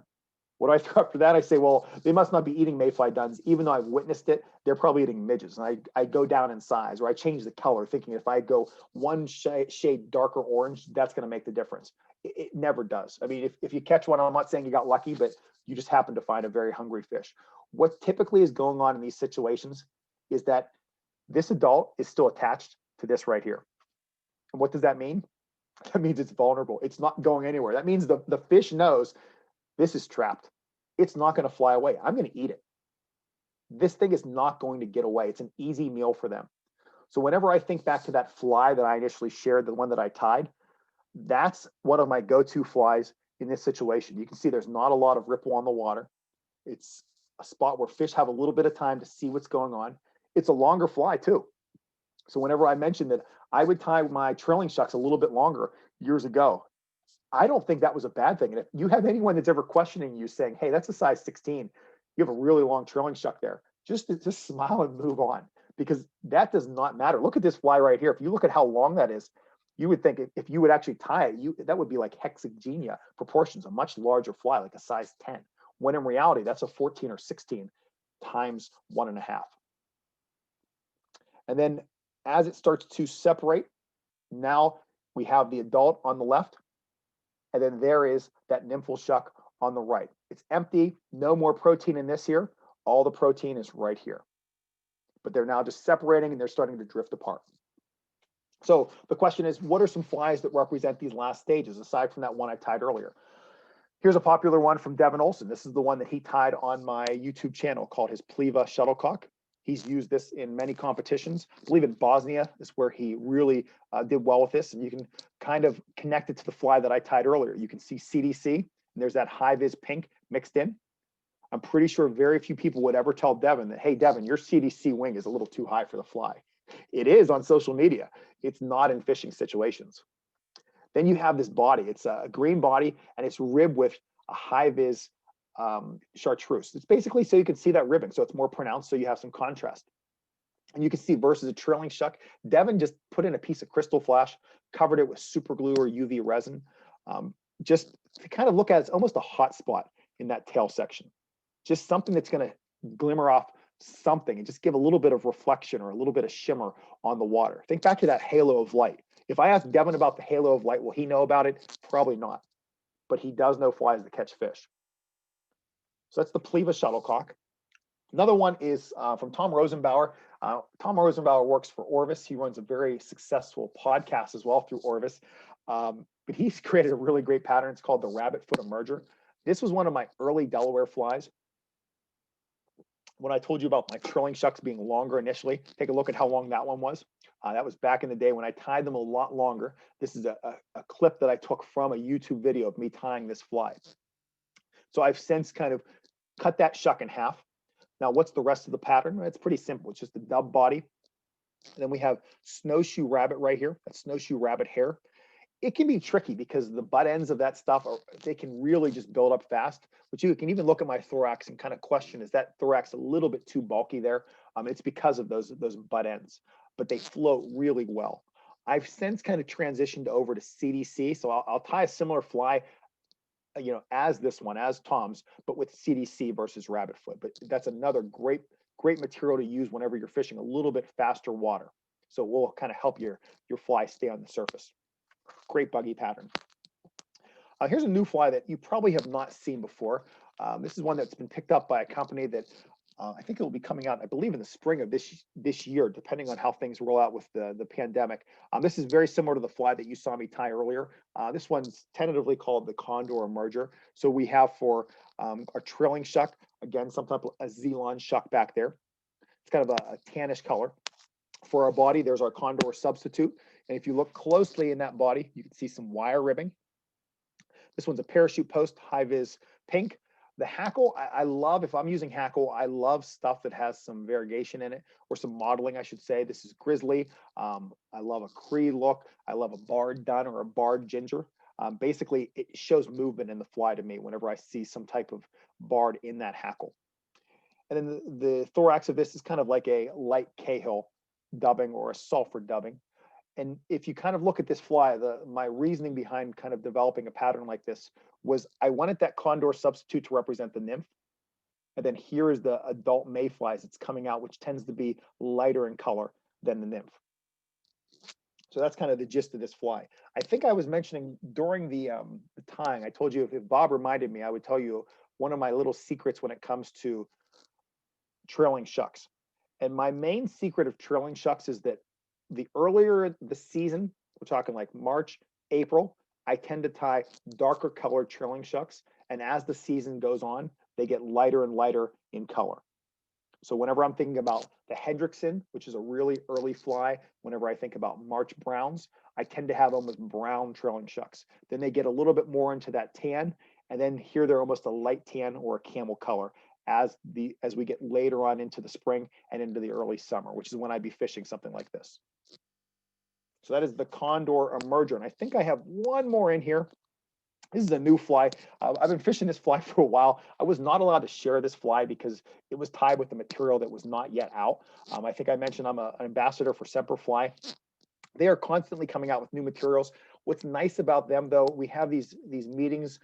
Speaker 3: What do I throw after that? I say, well, they must not be eating mayfly duns. Even though I've witnessed it, they're probably eating midges. And I go down in size, or I change the color, thinking if I go one shade darker orange, that's going to make the difference. It never does. I mean, if you catch one, I'm not saying you got lucky, but you just happen to find a very hungry fish. What typically is going on in these situations is that this adult is still attached to this right here. And what does that mean? That means it's vulnerable. It's not going anywhere. That means the fish knows this is trapped. It's not going to fly away. I'm going to eat it. This thing is not going to get away. It's an easy meal for them. So whenever I think back to that fly that I initially shared, the one that I tied, that's one of my go-to flies in this situation. You can see there's not a lot of ripple on the water. It's a spot where fish have a little bit of time to see what's going on. It's a longer fly too. So whenever I mentioned that I would tie my trailing shucks a little bit longer years ago, I don't think that was a bad thing. And if you have anyone that's ever questioning you saying, hey, that's a size 16, you have a really long trailing shuck there, just smile and move on, because that does not matter. Look at this fly right here. If you look at how long that is, you would think if you would actually tie it, that would be like hexagenia proportions, a much larger fly, like a size 10, when in reality, that's a 14 or 16 times 1.5. And then as it starts to separate, now we have the adult on the left, and then there is that nymphal shuck on the right. It's empty, no more protein in this here. All the protein is right here. But they're now just separating and they're starting to drift apart. So the question is, what are some flies that represent these last stages, aside from that one I tied earlier? Here's a popular one from Devin Olson. This is the one that he tied on my YouTube channel called his Pliva shuttlecock. He's used this in many competitions. I believe in Bosnia is where he really did well with this. And you can kind of connect it to the fly that I tied earlier. You can see CDC, and there's that high-vis pink mixed in. I'm pretty sure very few people would ever tell Devin that, hey, Devin, your CDC wing is a little too high for the fly. It is on social media. It's not in fishing situations. Then you have this body. It's a green body, and it's ribbed with a high-vis chartreuse. It's basically so you can see that ribbing, so it's more pronounced, so you have some contrast. And you can see versus a trailing shuck, Devin just put in a piece of crystal flash, covered it with super glue or UV resin, just to kind of look at it's almost a hot spot in that tail section. Just something that's going to glimmer off something and just give a little bit of reflection or a little bit of shimmer on the water. Think back to that halo of light. If I ask Devin about the halo of light, will he know about it? Probably not. But he does know flies that catch fish. So that's the Pliva shuttlecock. Another one is from Tom Rosenbauer. Tom Rosenbauer works for Orvis. He runs a very successful podcast as well through Orvis. But he's created a really great pattern. It's called the rabbit foot emerger. This was one of my early Delaware flies. when I told you about my trailing shucks being longer initially, take a look at how long that one was. That was back in the day when I tied them a lot longer. This is a clip that I took from a YouTube video of me tying this fly. So I've since kind of cut that shuck in half. Now, what's the rest of the pattern? It's pretty simple. It's just a dub body. And then we have snowshoe rabbit right here. That's snowshoe rabbit hair. It can be tricky because the butt ends of that stuff, they can really just build up fast. But you can even look at my thorax and kind of question, is that thorax a little bit too bulky there? It's because of those butt ends, but they float really well. I've since kind of transitioned over to CDC. So I'll tie a similar fly, as this one, as Tom's, but with CDC versus rabbit foot. But that's another great material to use whenever you're fishing a little bit faster water. So it will kind of help your fly stay on the surface. Great buggy pattern. Here's a new fly that you probably have not seen before. This is one that's been picked up by a company that I think it will be coming out, I believe, in the spring of this year, depending on how things roll out with the pandemic. This is very similar to the fly that you saw me tie earlier. This one's tentatively called the Condor Emerger. So we have for our trailing shuck, again, some type of a Zelon shuck back there. It's kind of a tannish color. For our body, there's our Condor substitute. And if you look closely in that body, you can see some wire ribbing. This one's a parachute post, high vis pink. The hackle, I love, if I'm using hackle, I love stuff that has some variegation in it, or some modeling, I should say. This is grizzly. I love a Cree look. I love a barred dun or a barred ginger. Basically, it shows movement in the fly to me whenever I see some type of barred in that hackle. And then the thorax of this is kind of like a light Cahill dubbing or a sulfur dubbing. And if you kind of look at this fly, my reasoning behind kind of developing a pattern like this was I wanted that Condor substitute to represent the nymph. And then here is the adult mayflies that's coming out, which tends to be lighter in color than the nymph. So that's kind of the gist of this fly. I think I was mentioning during the tying, I told you if Bob reminded me, I would tell you one of my little secrets when it comes to trailing shucks. And my main secret of trailing shucks is that the earlier the season, we're talking like March, April, I tend to tie darker colored trailing shucks. And as the season goes on, they get lighter and lighter in color. So whenever I'm thinking about the Hendrickson, which is a really early fly, whenever I think about March browns, I tend to have them with brown trailing shucks. Then they get a little bit more into that tan. And then here they're almost a light tan or a camel color as we get later on into the spring and into the early summer, which is when I'd be fishing something like this. So that is the Condor Emerger. And I think I have one more in here. This is a new fly. I've been fishing this fly for a while. I was not allowed to share this fly because it was tied with the material that was not yet out. I think I mentioned I'm an ambassador for Semperfly. They are constantly coming out with new materials. What's nice about them, though, we have these meetings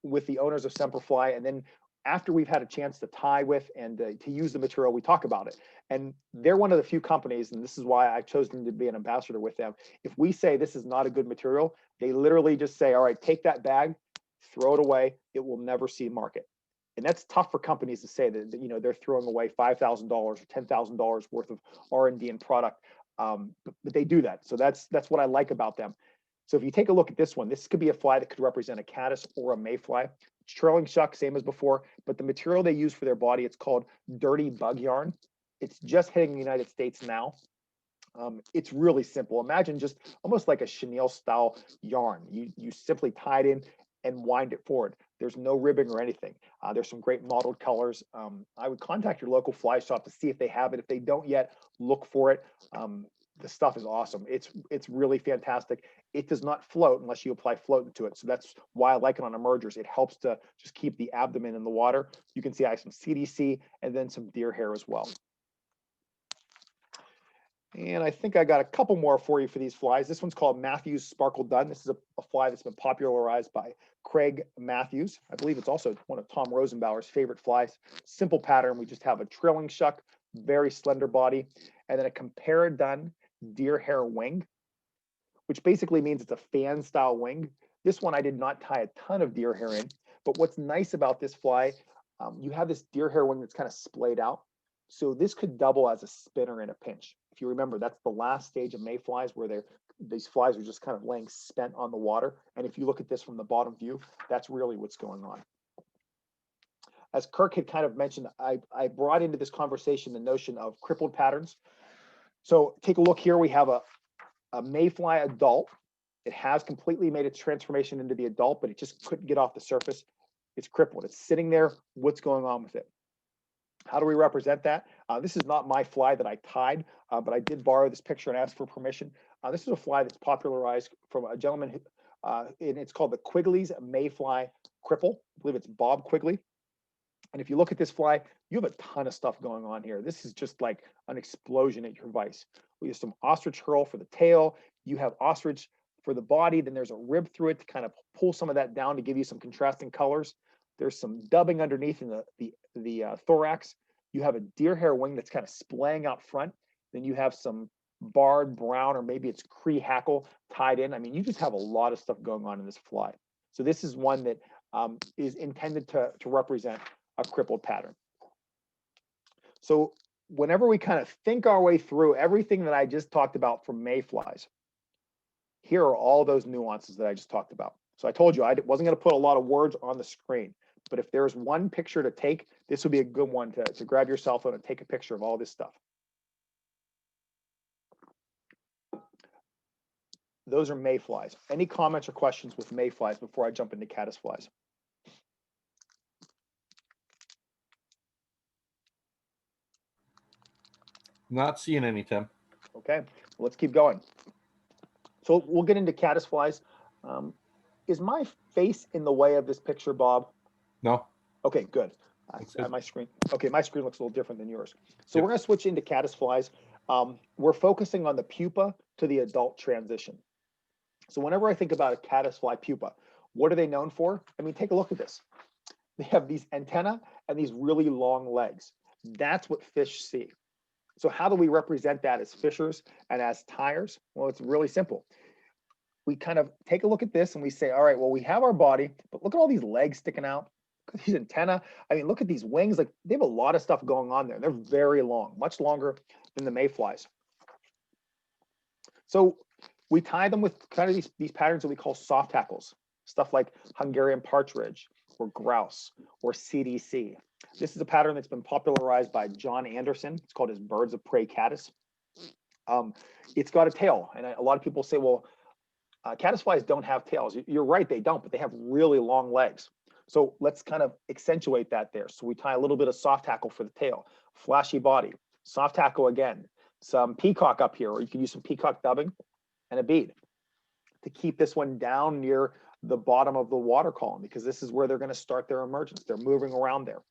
Speaker 3: with the owners of Semperfly, and then after we've had a chance to tie with and to use the material, we talk about it. And they're one of the few companies, and this is why I've chosen to be an ambassador with them. If we say this is not a good material, they literally just say, all right, take that bag, throw it away. It will never see market. And that's tough for companies to say that, they're throwing away $5,000 or $10,000 worth of R&D and product. But they do that. So that's what I like about them. So if you take a look at this one, this could be a fly that could represent a caddis or a mayfly. It's trailing shuck, same as before, but the material they use for their body, it's called dirty bug yarn. It's just hitting the United States now. It's really simple. Imagine just almost like a chenille style yarn. You simply tie it in and wind it forward. There's no ribbing or anything. There's some great mottled colors. I would contact your local fly shop to see if they have it. If they don't yet, look for it. The stuff is awesome. It's really fantastic. It does not float unless you apply floatant to it. So that's why I like it on emergers. It helps to just keep the abdomen in the water. You can see I have some CDC and then some deer hair as well. And I think I got a couple more for you for these flies. This one's called Matthews Sparkle Dun. This is a fly that's been popularized by Craig Matthews. I believe it's also one of Tom Rosenbauer's favorite flies. Simple pattern. We just have a trailing shuck, very slender body, and then a compare dun deer hair wing, which basically means it's a fan style wing. This one I did not tie a ton of deer hair in, but what's nice about this fly, you have this deer hair wing that's kind of splayed out. So this could double as a spinner in a pinch. If you remember, that's the last stage of mayflies where these flies are just kind of laying spent on the water. And if you look at this from the bottom view, that's really what's going on. as Kirk had kind of mentioned, I brought into this conversation the notion of crippled patterns. So take a look here. We have a Mayfly adult. It has completely made its transformation into the adult, but it just couldn't get off the surface. It's crippled. It's sitting there. What's going on with it? How do we represent that? This is not my fly that I tied, but I did borrow this picture and ask for permission. This is a fly that's popularized from a gentleman, and it's called the Quigley's Mayfly Cripple. I believe it's Bob Quigley. And if you look at this fly, you have a ton of stuff going on here. This is just like an explosion at your vise. We have some ostrich curl for the tail. You have ostrich for the body. Then there's a rib through it to kind of pull some of that down to give you some contrasting colors. There's some dubbing underneath in the thorax. You have a deer hair wing that's kind of splaying out front. Then you have some barred brown, or maybe it's Cree hackle tied in. I mean, you just have a lot of stuff going on in this fly. So this is one that is intended to represent a crippled pattern. So whenever we kind of think our way through everything that I just talked about from mayflies, here are all those nuances that I just talked about. So I told you I wasn't going to put a lot of words on the screen, but if there's one picture to take, this would be a good one to grab your cell phone and take a picture of all this stuff. Those are mayflies. Any comments or questions with mayflies before I jump into caddisflies?
Speaker 2: Not seeing any, Tim.
Speaker 3: Okay, well, let's keep going. So we'll get into caddisflies. Is my face in the way of this picture, Bob?
Speaker 2: No.
Speaker 3: Okay, good. My screen. Okay, my screen looks a little different than yours. So we're going to switch into caddisflies. We're focusing on the pupa to the adult transition. So whenever I think about a caddisfly pupa, what are they known for? I mean, take a look at this. They have these antennae and these really long legs. That's what fish see. So how do we represent that as fishers and as tyers? Well, it's really simple. We kind of take a look at this and we say, all right, well, we have our body, but look at all these legs sticking out. Look at these antennae. I mean, look at these wings. Like, they have a lot of stuff going on there. They're very long, much longer than the mayflies. So we tie them with kind of these patterns that we call soft tackles, stuff like Hungarian partridge or grouse or CDC. This is a pattern that's been popularized by John Anderson. It's called his Birds of Prey caddis. It's got a tail, and a lot of people say, well, caddisflies don't have tails. You're right, they don't, but they have really long legs. So let's kind of accentuate that there. So we tie a little bit of soft tackle for the tail, flashy body, soft tackle again, some peacock up here, or you can use some peacock dubbing and a bead to keep this one down near the bottom of the water column, because this is where they're going to start their emergence. They're moving around there.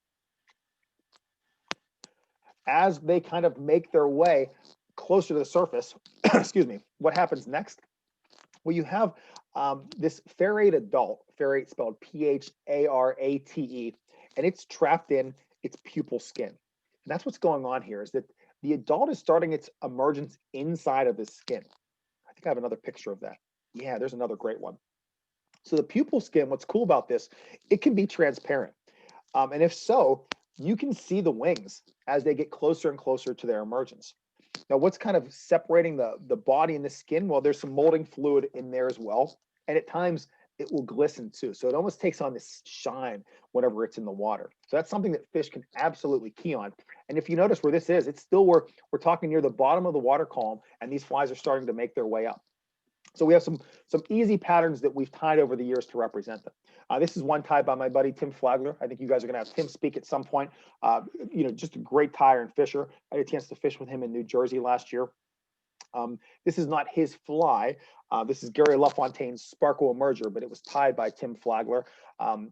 Speaker 3: As they kind of make their way closer to the surface, excuse me, what happens next? Well, you have this ferrate adult, ferrate spelled P-H-A-R-A-T-E, and it's trapped in its pupal skin. And that's what's going on here, is that the adult is starting its emergence inside of the skin. I think I have another picture of that. Yeah, there's another great one. So the pupal skin, what's cool about this, it can be transparent. And if so, you can see the wings as they get closer and closer to their emergence. Now, what's kind of separating the body and the skin? Well, there's some molding fluid in there as well. And at times it will glisten too. So it almost takes on this shine whenever it's in the water. So that's something that fish can absolutely key on. And if you notice where this is, it's still where we're talking near the bottom of the water column, and these flies are starting to make their way up. So we have some easy patterns that we've tied over the years to represent them. This is one tied by my buddy, Tim Flagler. I think you guys are going to have Tim speak at some point. Just a great tyer and fisher. I had a chance to fish with him in New Jersey last year. This is not his fly. This is Gary LaFontaine's Sparkle Emerger, but it was tied by Tim Flagler.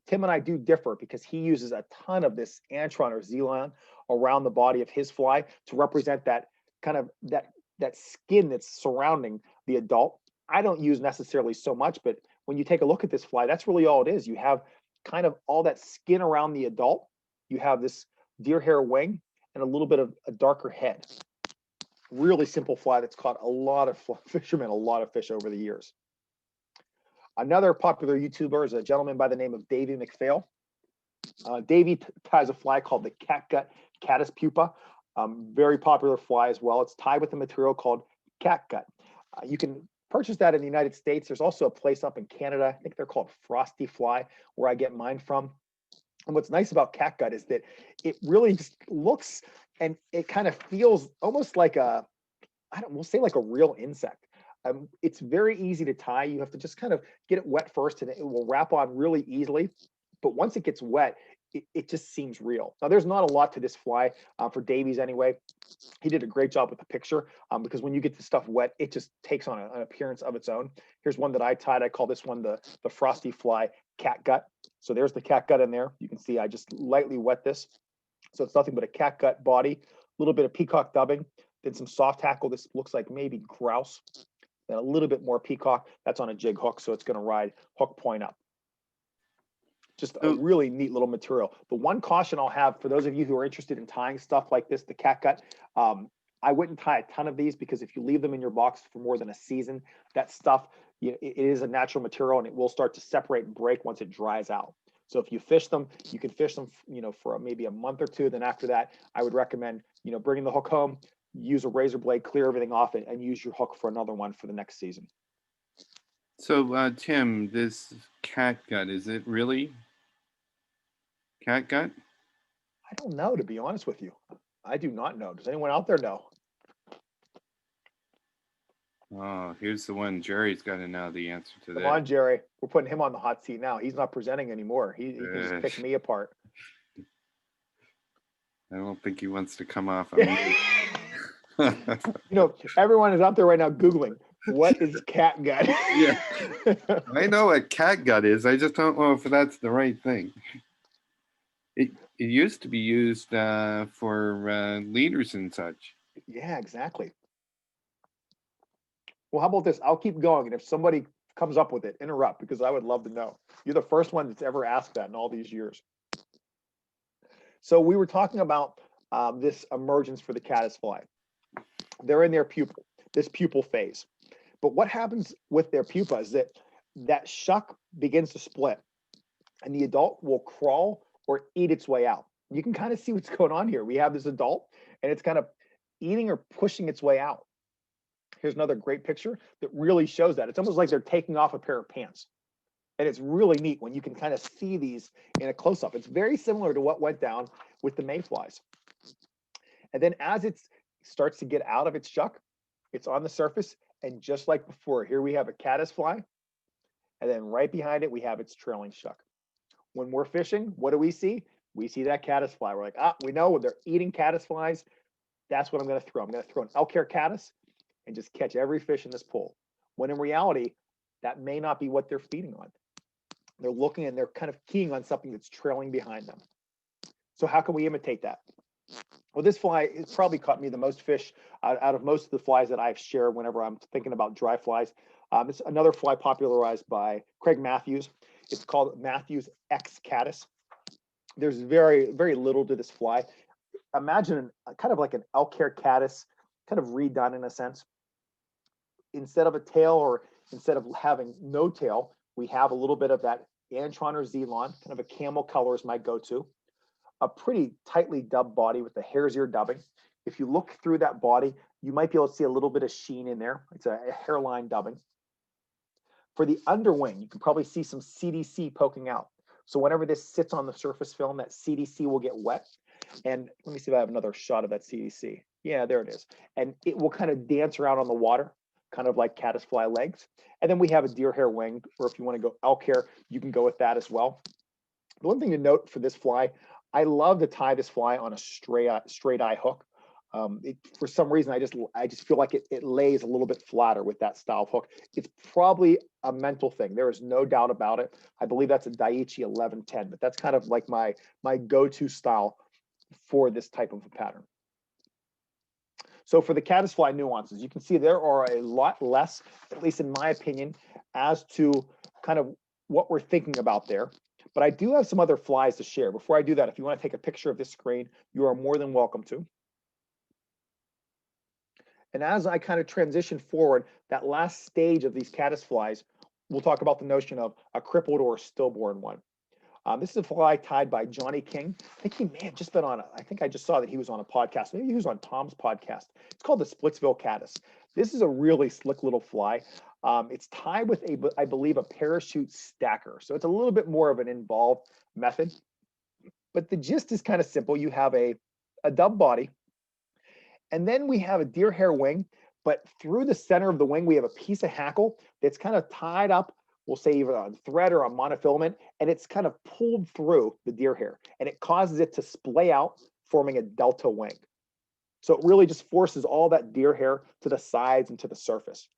Speaker 3: Tim and I do differ because he uses a ton of this antron or zelan around the body of his fly to represent that kind of that skin that's surrounding the adult. I don't use necessarily so much, but when you take a look at this fly, that's really all it is. You have kind of all that skin around the adult. You have this deer hair wing and a little bit of a darker head. Really simple fly that's caught a lot of fishermen, a lot of fish over the years. Another popular YouTuber is a gentleman by the name of Davey McPhail. Davey ties a fly called the catgut caddis pupa. Very popular fly as well. It's tied with a material called catgut. You can purchase that in the United States. There's also a place up in Canada, I think they're called Frosty Fly, where I get mine from. And what's nice about catgut is that it really just looks and it kind of feels almost like we'll say like a real insect. It's very easy to tie. You have to just kind of get it wet first and it will wrap on really easily. But once it gets wet, it just seems real. Now, there's not a lot to this fly for Davies anyway. He did a great job with the picture because when you get the stuff wet, it just takes on an appearance of its own. Here's one that I tied. I call this one the Frosty Fly catgut. So there's the catgut in there. You can see I just lightly wet this. So it's nothing but a catgut body, a little bit of peacock dubbing, then some soft hackle. This looks like maybe grouse, then a little bit more peacock. That's on a jig hook, so it's going to ride hook point up. Just a really neat little material. The one caution I'll have for those of you who are interested in tying stuff like this, the catgut, I wouldn't tie a ton of these because if you leave them in your box for more than a season, that stuff, it is a natural material and it will start to separate and break once it dries out. So if you fish them, you can fish them, for maybe a month or two. Then after that, I would recommend, bringing the hook home, use a razor blade, clear everything off, and use your hook for another one for the next season.
Speaker 1: So, Tim, this catgut, is it really catgut?
Speaker 3: I don't know, to be honest with you. I do not know. Does anyone out there know?
Speaker 1: Oh, here's the one. Jerry's got to know the answer to that.
Speaker 3: Come on, Jerry. We're putting him on the hot seat now. He's not presenting anymore. He can just pick me apart.
Speaker 1: I don't think he wants to come off on me.
Speaker 3: Everyone is out there right now Googling, what is catgut?
Speaker 1: Yeah, I know what catgut is. I just don't know if that's the right thing. It used to be used for leaders and such.
Speaker 3: Yeah, exactly. Well, how about this? I'll keep going, and if somebody comes up with it, interrupt, because I would love to know. You're the first one that's ever asked that in all these years. So we were talking about this emergence for the caddisfly. They're in their this pupal phase. But what happens with their pupa is that shuck begins to split, and the adult will crawl or eat its way out. You can kind of see what's going on here. We have this adult, and it's kind of eating or pushing its way out. Here's another great picture that really shows that. It's almost like they're taking off a pair of pants. And it's really neat when you can kind of see these in a close-up. It's very similar to what went down with the mayflies. And then as it starts to get out of its shuck, it's on the surface. And just like before, here we have a caddisfly. And then right behind it, we have its trailing shuck. When we're fishing, what do we see? We see that caddisfly. We're like, we know they're eating caddisflies. That's what I'm going to throw. I'm going to throw an elk hair caddis and just catch every fish in this pool. When in reality, that may not be what they're feeding on. They're looking and they're kind of keying on something that's trailing behind them. So how can we imitate that? Well, this fly has probably caught me the most fish out of most of the flies that I've shared whenever I'm thinking about dry flies. It's another fly popularized by Craig Matthews. It's called Matthews X Caddis. There's very, very little to this fly. Imagine kind of like an elk hair caddis, kind of redone in a sense. Instead of a tail, or instead of having no tail, we have a little bit of that Antron or Zelon, kind of a camel color is my go-to. A pretty tightly dubbed body with the hare's ear dubbing. If you look through that body, you might be able to see a little bit of sheen in there. It's a hairline dubbing. For the underwing, you can probably see some CDC poking out. So whenever this sits on the surface film, that CDC will get wet. And let me see if I have another shot of that CDC. Yeah, there it is. And it will kind of dance around on the water, kind of like caddisfly legs. And then we have a deer hair wing, or if you want to go elk hair, you can go with that as well. The one thing to note for this fly, I love to tie this fly on a straight eye hook. For some reason, I just feel like it lays a little bit flatter with that style of hook. It's probably a mental thing. There is no doubt about it. I believe that's a Daiichi 1110, but that's kind of like my go-to style for this type of a pattern. So for the caddisfly nuances, you can see there are a lot less, at least in my opinion, as to kind of what we're thinking about there. But I do have some other flies to share. Before I do that, if you want to take a picture of this screen, you are more than welcome to. And as I kind of transition forward, that last stage of these caddisflies, we'll talk about the notion of a crippled or a stillborn one. This is a fly tied by Johnny King. I think he may have just been on I think I just saw that he was on a podcast. Maybe he was on Tom's podcast. It's called the Splitsville Caddis. This is a really slick little fly. It's tied with I believe, a parachute stacker. So it's a little bit more of an involved method. But the gist is kind of simple. You have a dub body, and then we have a deer hair wing, but through the center of the wing, we have a piece of hackle that's kind of tied up, we'll say either on thread or on monofilament, and it's kind of pulled through the deer hair, and it causes it to splay out, forming a delta wing. So it really just forces all that deer hair to the sides and to the surface.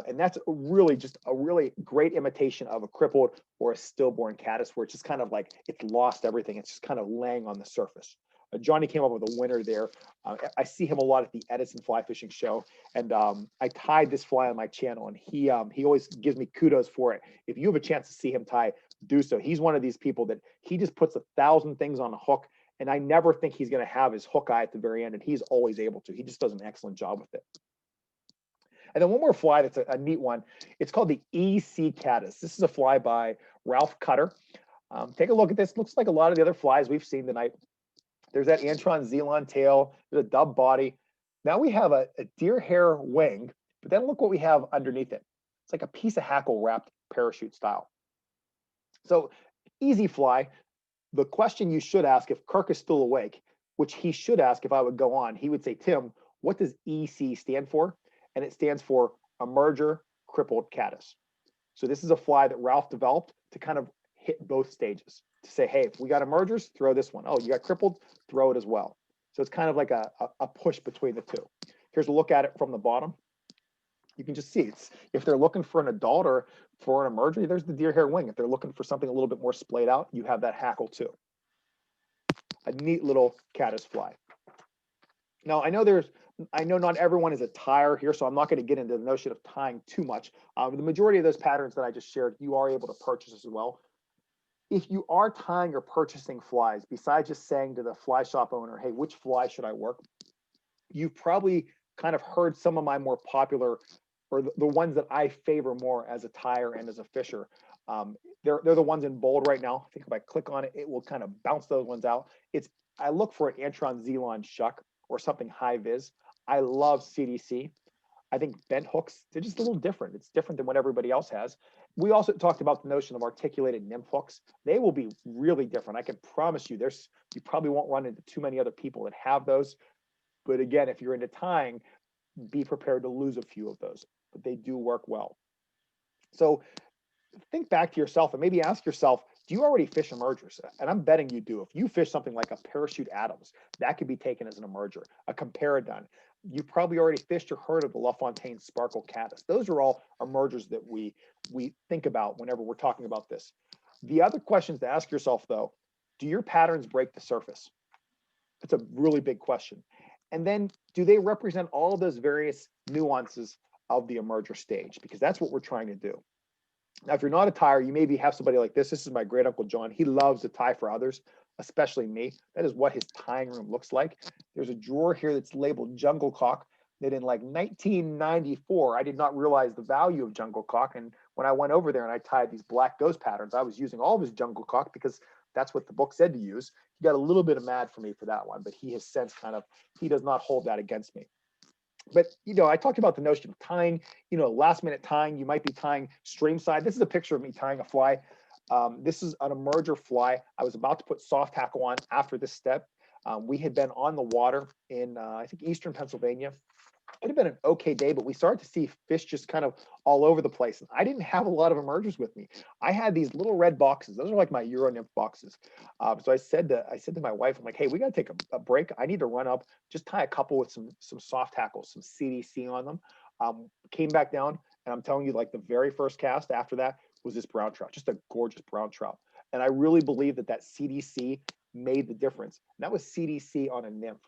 Speaker 3: And that's really just a really great imitation of a crippled or a stillborn caddis, where it's just kind of like it's lost everything. It's just kind of laying on the surface. Johnny came up with a winner there. I see him a lot at the Edison Fly Fishing Show, and I tied this fly on my channel, and he always gives me kudos for it. If you have a chance to see him tie, do so. He's one of these people that he just puts 1,000 things on a hook, and I never think he's going to have his hook eye at the very end, and he's always able to. He just does an excellent job with it. And then one more fly that's a neat one. It's called the EC Caddis. This is a fly by Ralph Cutter. Take a look at this. Looks like a lot of the other flies we've seen tonight. There's that Antron Zelon tail. There's a dub body. Now we have a deer hair wing, but then look what we have underneath it. It's like a piece of hackle wrapped parachute style. So easy fly. The question you should ask if Kirk is still awake, which he should ask if I would go on, he would say, Tim, what does EC stand for? And it stands for Emerger Crippled Caddis. So this is a fly that Ralph developed to kind of hit both stages, to say, hey, if we got emergers, throw this one. Oh, you got crippled, throw it as well. So it's kind of like a push between the two. Here's a look at it from the bottom. You can just see it's, if they're looking for an adult or for an emerger, there's the deer hair wing. If they're looking for something a little bit more splayed out, you have that hackle too. A neat little caddis fly. Now, I know not everyone is a tyer here, so I'm not going to get into the notion of tying too much. The majority of those patterns that I just shared, you are able to purchase as well. If you are tying or purchasing flies, besides just saying to the fly shop owner, hey, which fly should I work? You've probably kind of heard some of my more popular, or the ones that I favor more as a tyer and as a fisher. They're the ones in bold right now. I think if I click on it, it will kind of bounce those ones out. I look for an Antron Zelon shuck or something high vis. I love CDC. I think bent hooks, they're just a little different. It's different than what everybody else has. We also talked about the notion of articulated nymph hooks. They will be really different. I can promise you you probably won't run into too many other people that have those. But again, if you're into tying, be prepared to lose a few of those, but they do work well. So think back to yourself and maybe ask yourself, do you already fish emergers? And I'm betting you do. If you fish something like a Parachute Adams, that could be taken as an emerger. A Comparadon, you probably already fished or heard of the LaFontaine Sparkle Caddis. Those are all emergers that we think about whenever we're talking about this. The other questions to ask yourself, though, do your patterns break the surface? It's a really big question. And then do they represent all of those various nuances of the emerger stage? Because that's what we're trying to do. Now, if you're not a tyer, you maybe have somebody like this. This is my great uncle John. He loves to tie for others, especially me. That is what his tying room looks like. There's a drawer here that's labeled Jungle Cock that in like 1994, I did not realize the value of Jungle Cock. And when I went over there and I tied these black ghost patterns, I was using all of his Jungle Cock because that's what the book said to use. He got a little bit of mad for me for that one, but he has since he does not hold that against me. But, I talked about the notion of tying, last minute tying. You might be tying stream side. This is a picture of me tying a fly. This is an emerger fly. I was about to put soft tackle on after this step. We had been on the water in, I think, eastern Pennsylvania. It had been an okay day, but we started to see fish just kind of all over the place. And I didn't have a lot of emergers with me. I had these little red boxes. Those are like my Euro Nymph boxes. So I said to my wife, I'm like, hey, we got to take a break. I need to run up, just tie a couple with some soft tackles, some CDC on them. Came back down, and I'm telling you, like the very first cast after that was this brown trout, just a gorgeous brown trout. And I really believe that CDC made the difference. And that was CDC on a nymph.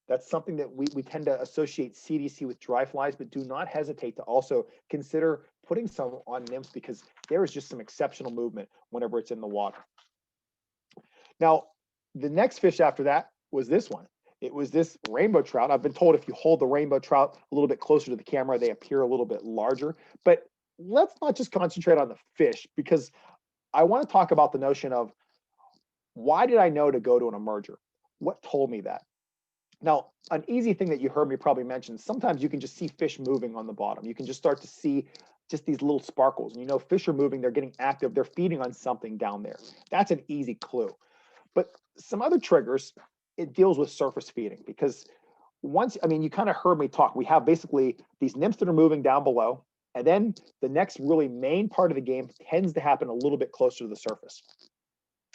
Speaker 3: That's something that we tend to associate CDC with dry flies, but do not hesitate to also consider putting some on nymphs because there is just some exceptional movement whenever it's in the water. Now, the next fish after that was this one. It was this rainbow trout. I've been told if you hold the rainbow trout a little bit closer to the camera, they appear a little bit larger. But let's not just concentrate on the fish because I want to talk about the notion of why did I know to go to an emerger? What told me that? Now, an easy thing that you heard me probably mention, sometimes you can just see fish moving on the bottom. You can just start to see just these little sparkles. And fish are moving, they're getting active, they're feeding on something down there. That's an easy clue. But some other triggers, it deals with surface feeding because once, I mean, you kind of heard me talk. We have basically these nymphs that are moving down below, and then the next really main part of the game tends to happen a little bit closer to the surface.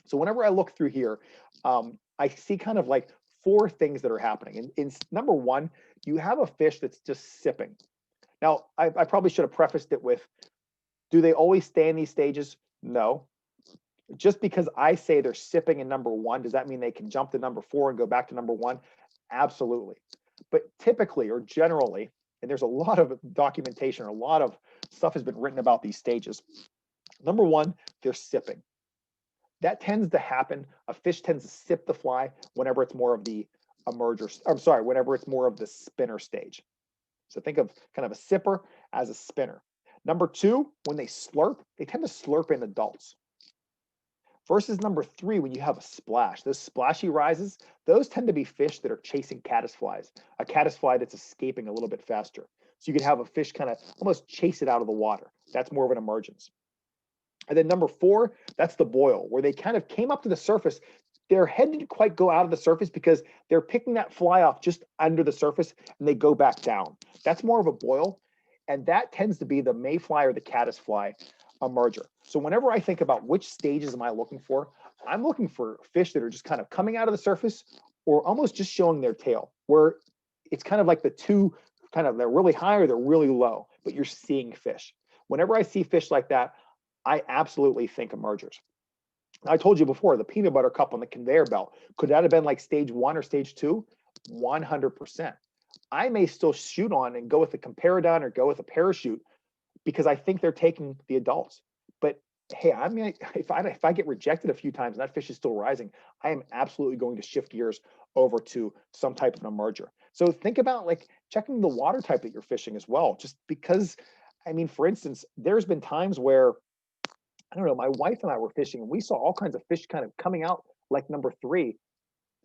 Speaker 3: So whenever I look through here, I see kind of like four things that are happening. And in number one, you have a fish that's just sipping. Now, I probably should have prefaced it with, do they always stay in these stages? No. Just because I say they're sipping in number one, does that mean they can jump to number four and go back to number one? Absolutely. But typically or generally, and there's a lot of documentation, a lot of stuff has been written about these stages. Number one, they're sipping. That tends to happen. A fish tends to sip the fly whenever it's more of the emerger. I'm sorry, whenever it's more of the spinner stage. So think of kind of a sipper as a spinner. Number two, when they slurp, they tend to slurp in adults. Versus number three, when you have a splash, those splashy rises, those tend to be fish that are chasing caddisflies, a caddisfly that's escaping a little bit faster. So you could have a fish kind of almost chase it out of the water. That's more of an emergence. And then number four, that's the boil, where they kind of came up to the surface. Their head didn't quite go out of the surface because they're picking that fly off just under the surface and they go back down. That's more of a boil. And that tends to be the mayfly or the caddisfly emerger. So whenever I think about which stages am I looking for, I'm looking for fish that are just kind of coming out of the surface or almost just showing their tail, where it's kind of like the two kind of, they're really high or they're really low, but you're seeing fish. Whenever I see fish like that, I absolutely think emergers. I told you before, the peanut butter cup on the conveyor belt, could that have been like stage one or stage two? 100%. I may still shoot on and go with a comparadon or go with a parachute because I think they're taking the adults. But hey, I mean, if I get rejected a few times and that fish is still rising, I am absolutely going to shift gears over to some type of an emerger. So think about like checking the water type that you're fishing as well, just because, I mean, for instance, there's been times where, I don't know, my wife and I were fishing and we saw all kinds of fish kind of coming out like number three.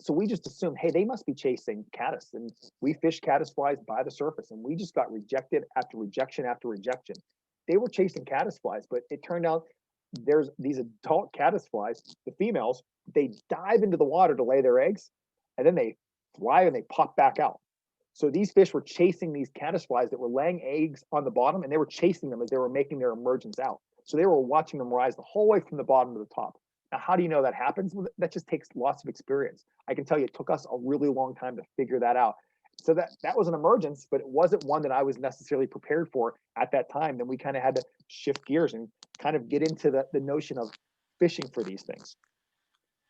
Speaker 3: So we just assumed, hey, they must be chasing caddis. And we fished caddis flies by the surface and we just got rejected after rejection after rejection. They were chasing caddis flies, but it turned out there's these adult caddis flies, the females, they dive into the water to lay their eggs and then they fly and they pop back out. So these fish were chasing these caddis flies that were laying eggs on the bottom and they were chasing them as they were making their emergence out. So they were watching them rise the whole way from the bottom to the top. Now, how do you know that happens? Well, that just takes lots of experience. I can tell you it took us a really long time to figure that out. So that was an emergence, but it wasn't one that I was necessarily prepared for at that time. Then we kind of had to shift gears and kind of get into the notion of fishing for these things.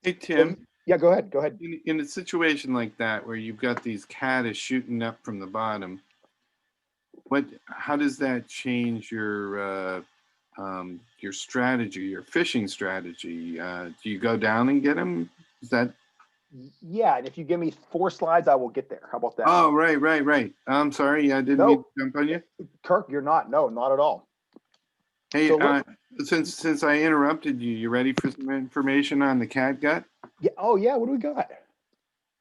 Speaker 1: Hey, Tim.
Speaker 3: So, yeah, go ahead. Go ahead.
Speaker 1: In a situation like that, where you've got these caddis shooting up from the bottom, how does that change your strategy, your fishing strategy? Do you go down and get them? Is that?
Speaker 3: Yeah, and if you give me 4 slides, I will get there. How about that?
Speaker 1: Oh, right. I'm sorry, I didn't mean to jump on you.
Speaker 3: Kirk, you're not. No, not at all.
Speaker 1: Hey,
Speaker 3: So
Speaker 1: since I interrupted you, you ready for some information on the catgut?
Speaker 3: Yeah. Oh, yeah. What do we got?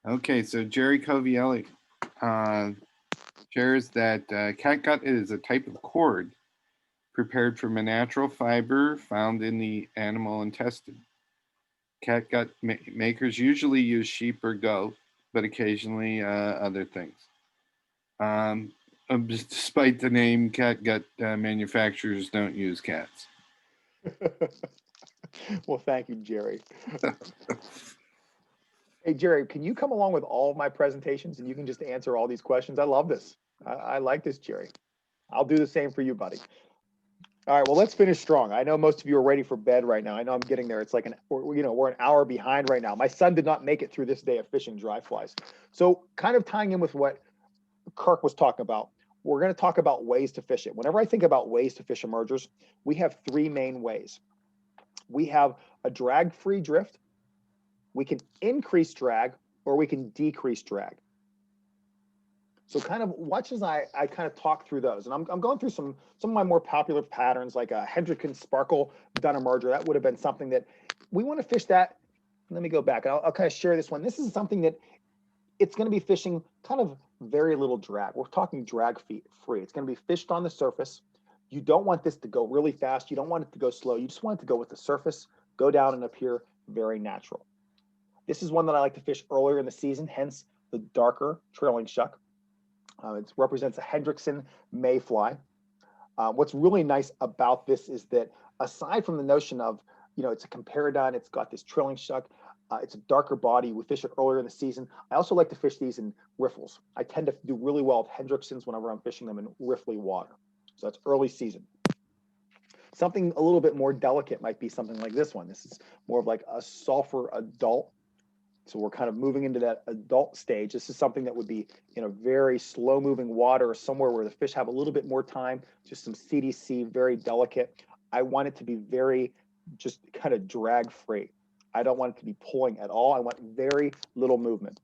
Speaker 1: Okay, so Jerry Covielli shares that catgut is a type of cord prepared from a natural fiber found in the animal intestine. Catgut makers usually use sheep or goat, but occasionally other things. Despite the name, catgut manufacturers don't use cats.
Speaker 3: Well, thank you, Jerry. Hey, Jerry, can you come along with all of my presentations and you can just answer all these questions? I love this. I like this, Jerry. I'll do the same for you, buddy. All right, well, let's finish strong. I know most of you are ready for bed right now. I know I'm getting there. It's like we're an hour behind right now. My son did not make it through this day of fishing dry flies. So kind of tying in with what Kirk was talking about, we're going to talk about ways to fish it. Whenever I think about ways to fish emergers, we have 3 main ways. We have a drag-free drift, we can increase drag, or we can decrease drag. So kind of watch as I kind of talk through those. And I'm going through some of my more popular patterns, like a Hendricken Sparkle Dun Emerger. That would have been something that we want to fish that. Let me go back. I'll kind of share this one. This is something that it's going to be fishing kind of very little drag. We're talking drag free. It's going to be fished on the surface. You don't want this to go really fast. You don't want it to go slow. You just want it to go with the surface, go down and appear very natural. This is one that I like to fish earlier in the season, hence the darker trailing shuck. It represents a Hendrickson Mayfly. What's really nice about this is that aside from the notion of, it's a comparadon, it's got this trailing shuck, it's a darker body, we fish it earlier in the season. I also like to fish these in riffles. I tend to do really well with Hendricksons whenever I'm fishing them in riffly water. So that's early season. Something a little bit more delicate might be something like this one. This is more of like a sulfur adult. So we're kind of moving into that adult stage. This is something that would be in a very slow moving water or somewhere where the fish have a little bit more time, just some CDC, very delicate. I want it to be very just kind of drag free. I don't want it to be pulling at all. I want very little movement.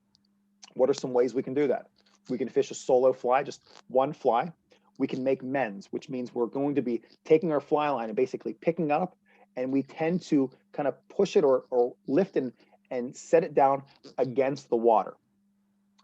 Speaker 3: What are some ways we can do that? We can fish a solo fly, just one fly. We can make mends, which means we're going to be taking our fly line and basically picking up, and we tend to kind of push it or lift and set it down against the water.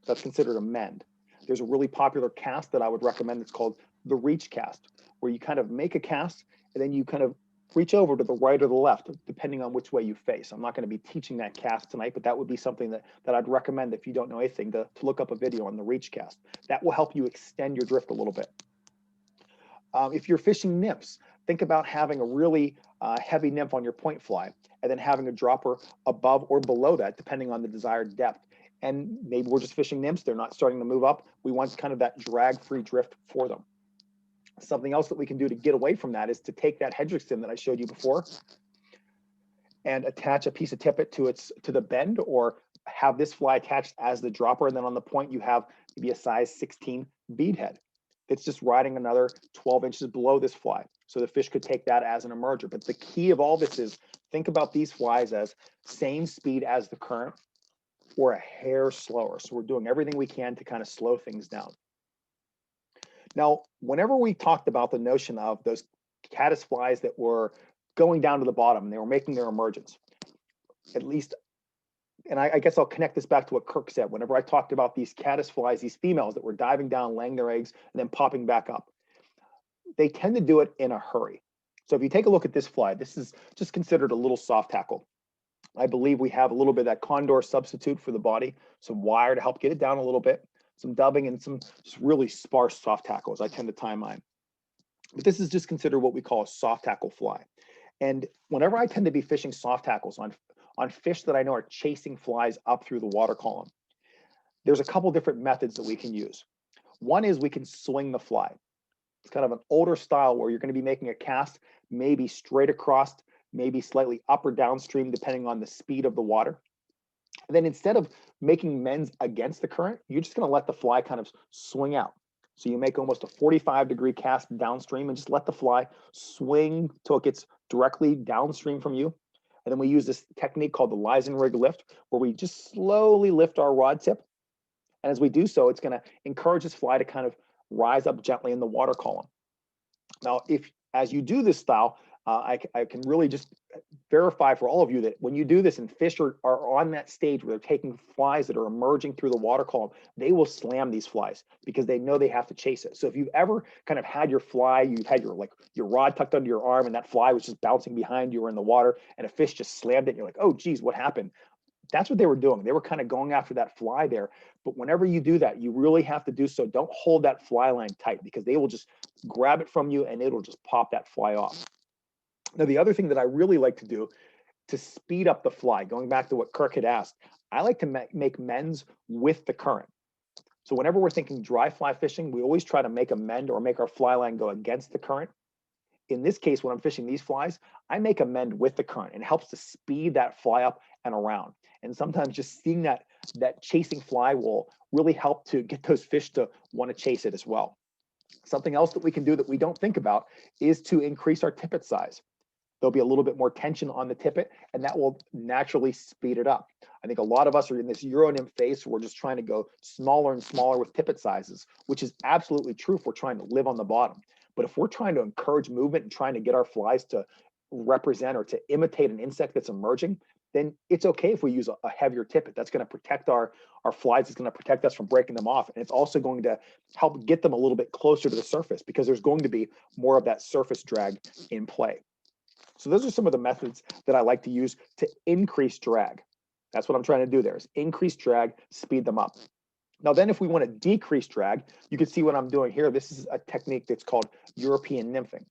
Speaker 3: That's considered a mend. There's a really popular cast that I would recommend. It's called the reach cast, where you kind of make a cast and then you kind of reach over to the right or the left, depending on which way you face. I'm not going to be teaching that cast tonight, but that would be something that I'd recommend if you don't know anything to look up a video on the reach cast. That will help you extend your drift a little bit. If you're fishing nymphs, think about having a really heavy nymph on your point fly and then having a dropper above or below that, depending on the desired depth. And maybe we're just fishing nymphs. They're not starting to move up. We want kind of that drag-free drift for them. Something else that we can do to get away from that is to take that Hendrickson that I showed you before and attach a piece of tippet to the bend, or have this fly attached as the dropper. And then on the point, you have maybe a size 16 bead head. It's just riding another 12 inches below this fly. So the fish could take that as an emerger. But the key of all this is think about these flies as same speed as the current or a hair slower. So we're doing everything we can to kind of slow things down. Now, whenever we talked about the notion of those caddis flies that were going down to the bottom and they were making their emergence, at least, and I guess I'll connect this back to what Kirk said. Whenever I talked about these caddis flies, these females that were diving down, laying their eggs, and then popping back up, they tend to do it in a hurry. So if you take a look at this fly, this is just considered a little soft tackle. I believe we have a little bit of that condor substitute for the body, some wire to help get it down a little bit, some dubbing, and some just really sparse soft tackles. I tend to tie mine. But this is just considered what we call a soft tackle fly. And whenever I tend to be fishing soft tackles on fish that I know are chasing flies up through the water column, there's a couple different methods that we can use. One is we can swing the fly. It's kind of an older style where you're going to be making a cast, maybe straight across, maybe slightly up or downstream, depending on the speed of the water. And then instead of making mends against the current, you're just going to let the fly kind of swing out. So you make almost a 45-degree cast downstream and just let the fly swing till it gets directly downstream from you. And then we use this technique called the Leisenrig lift, where we just slowly lift our rod tip. And as we do so, it's going to encourage this fly to kind of rise up gently in the water column. Now, as you do this style, I can really just verify for all of you that when you do this and fish are on that stage where they're taking flies that are emerging through the water column, they will slam these flies because they know they have to chase it. So if you've ever kind of had your fly, you've had your rod tucked under your arm and that fly was just bouncing behind you or in the water and a fish just slammed it and you're like, oh geez, what happened? That's what they were doing. They were kind of going after that fly there. But whenever you do that, you really have to do so. Don't hold that fly line tight because they will just grab it from you and it'll just pop that fly off. Now, the other thing that I really like to do to speed up the fly, going back to what Kirk had asked, I like to make mends with the current. So whenever we're thinking dry fly fishing, we always try to make a mend or make our fly line go against the current. In this case, when I'm fishing these flies, I make a mend with the current and it helps to speed that fly up and around. And sometimes just seeing that chasing fly will really help to get those fish to want to chase it as well. Something else that we can do that we don't think about is to increase our tippet size. There'll be a little bit more tension on the tippet, and that will naturally speed it up. I think a lot of us are in this Euro nymph phase, so we're just trying to go smaller and smaller with tippet sizes, which is absolutely true if we're trying to live on the bottom. But if we're trying to encourage movement and trying to get our flies to represent or to imitate an insect that's emerging, then it's okay if we use a heavier tippet. That's going to protect our flies. It's going to protect us from breaking them off. And it's also going to help get them a little bit closer to the surface because there's going to be more of that surface drag in play. So those are some of the methods that I like to use to increase drag. That's what I'm trying to do there, is increase drag, speed them up. Now then, if we want to decrease drag, you can see what I'm doing here. This is a technique that's called European nymphing.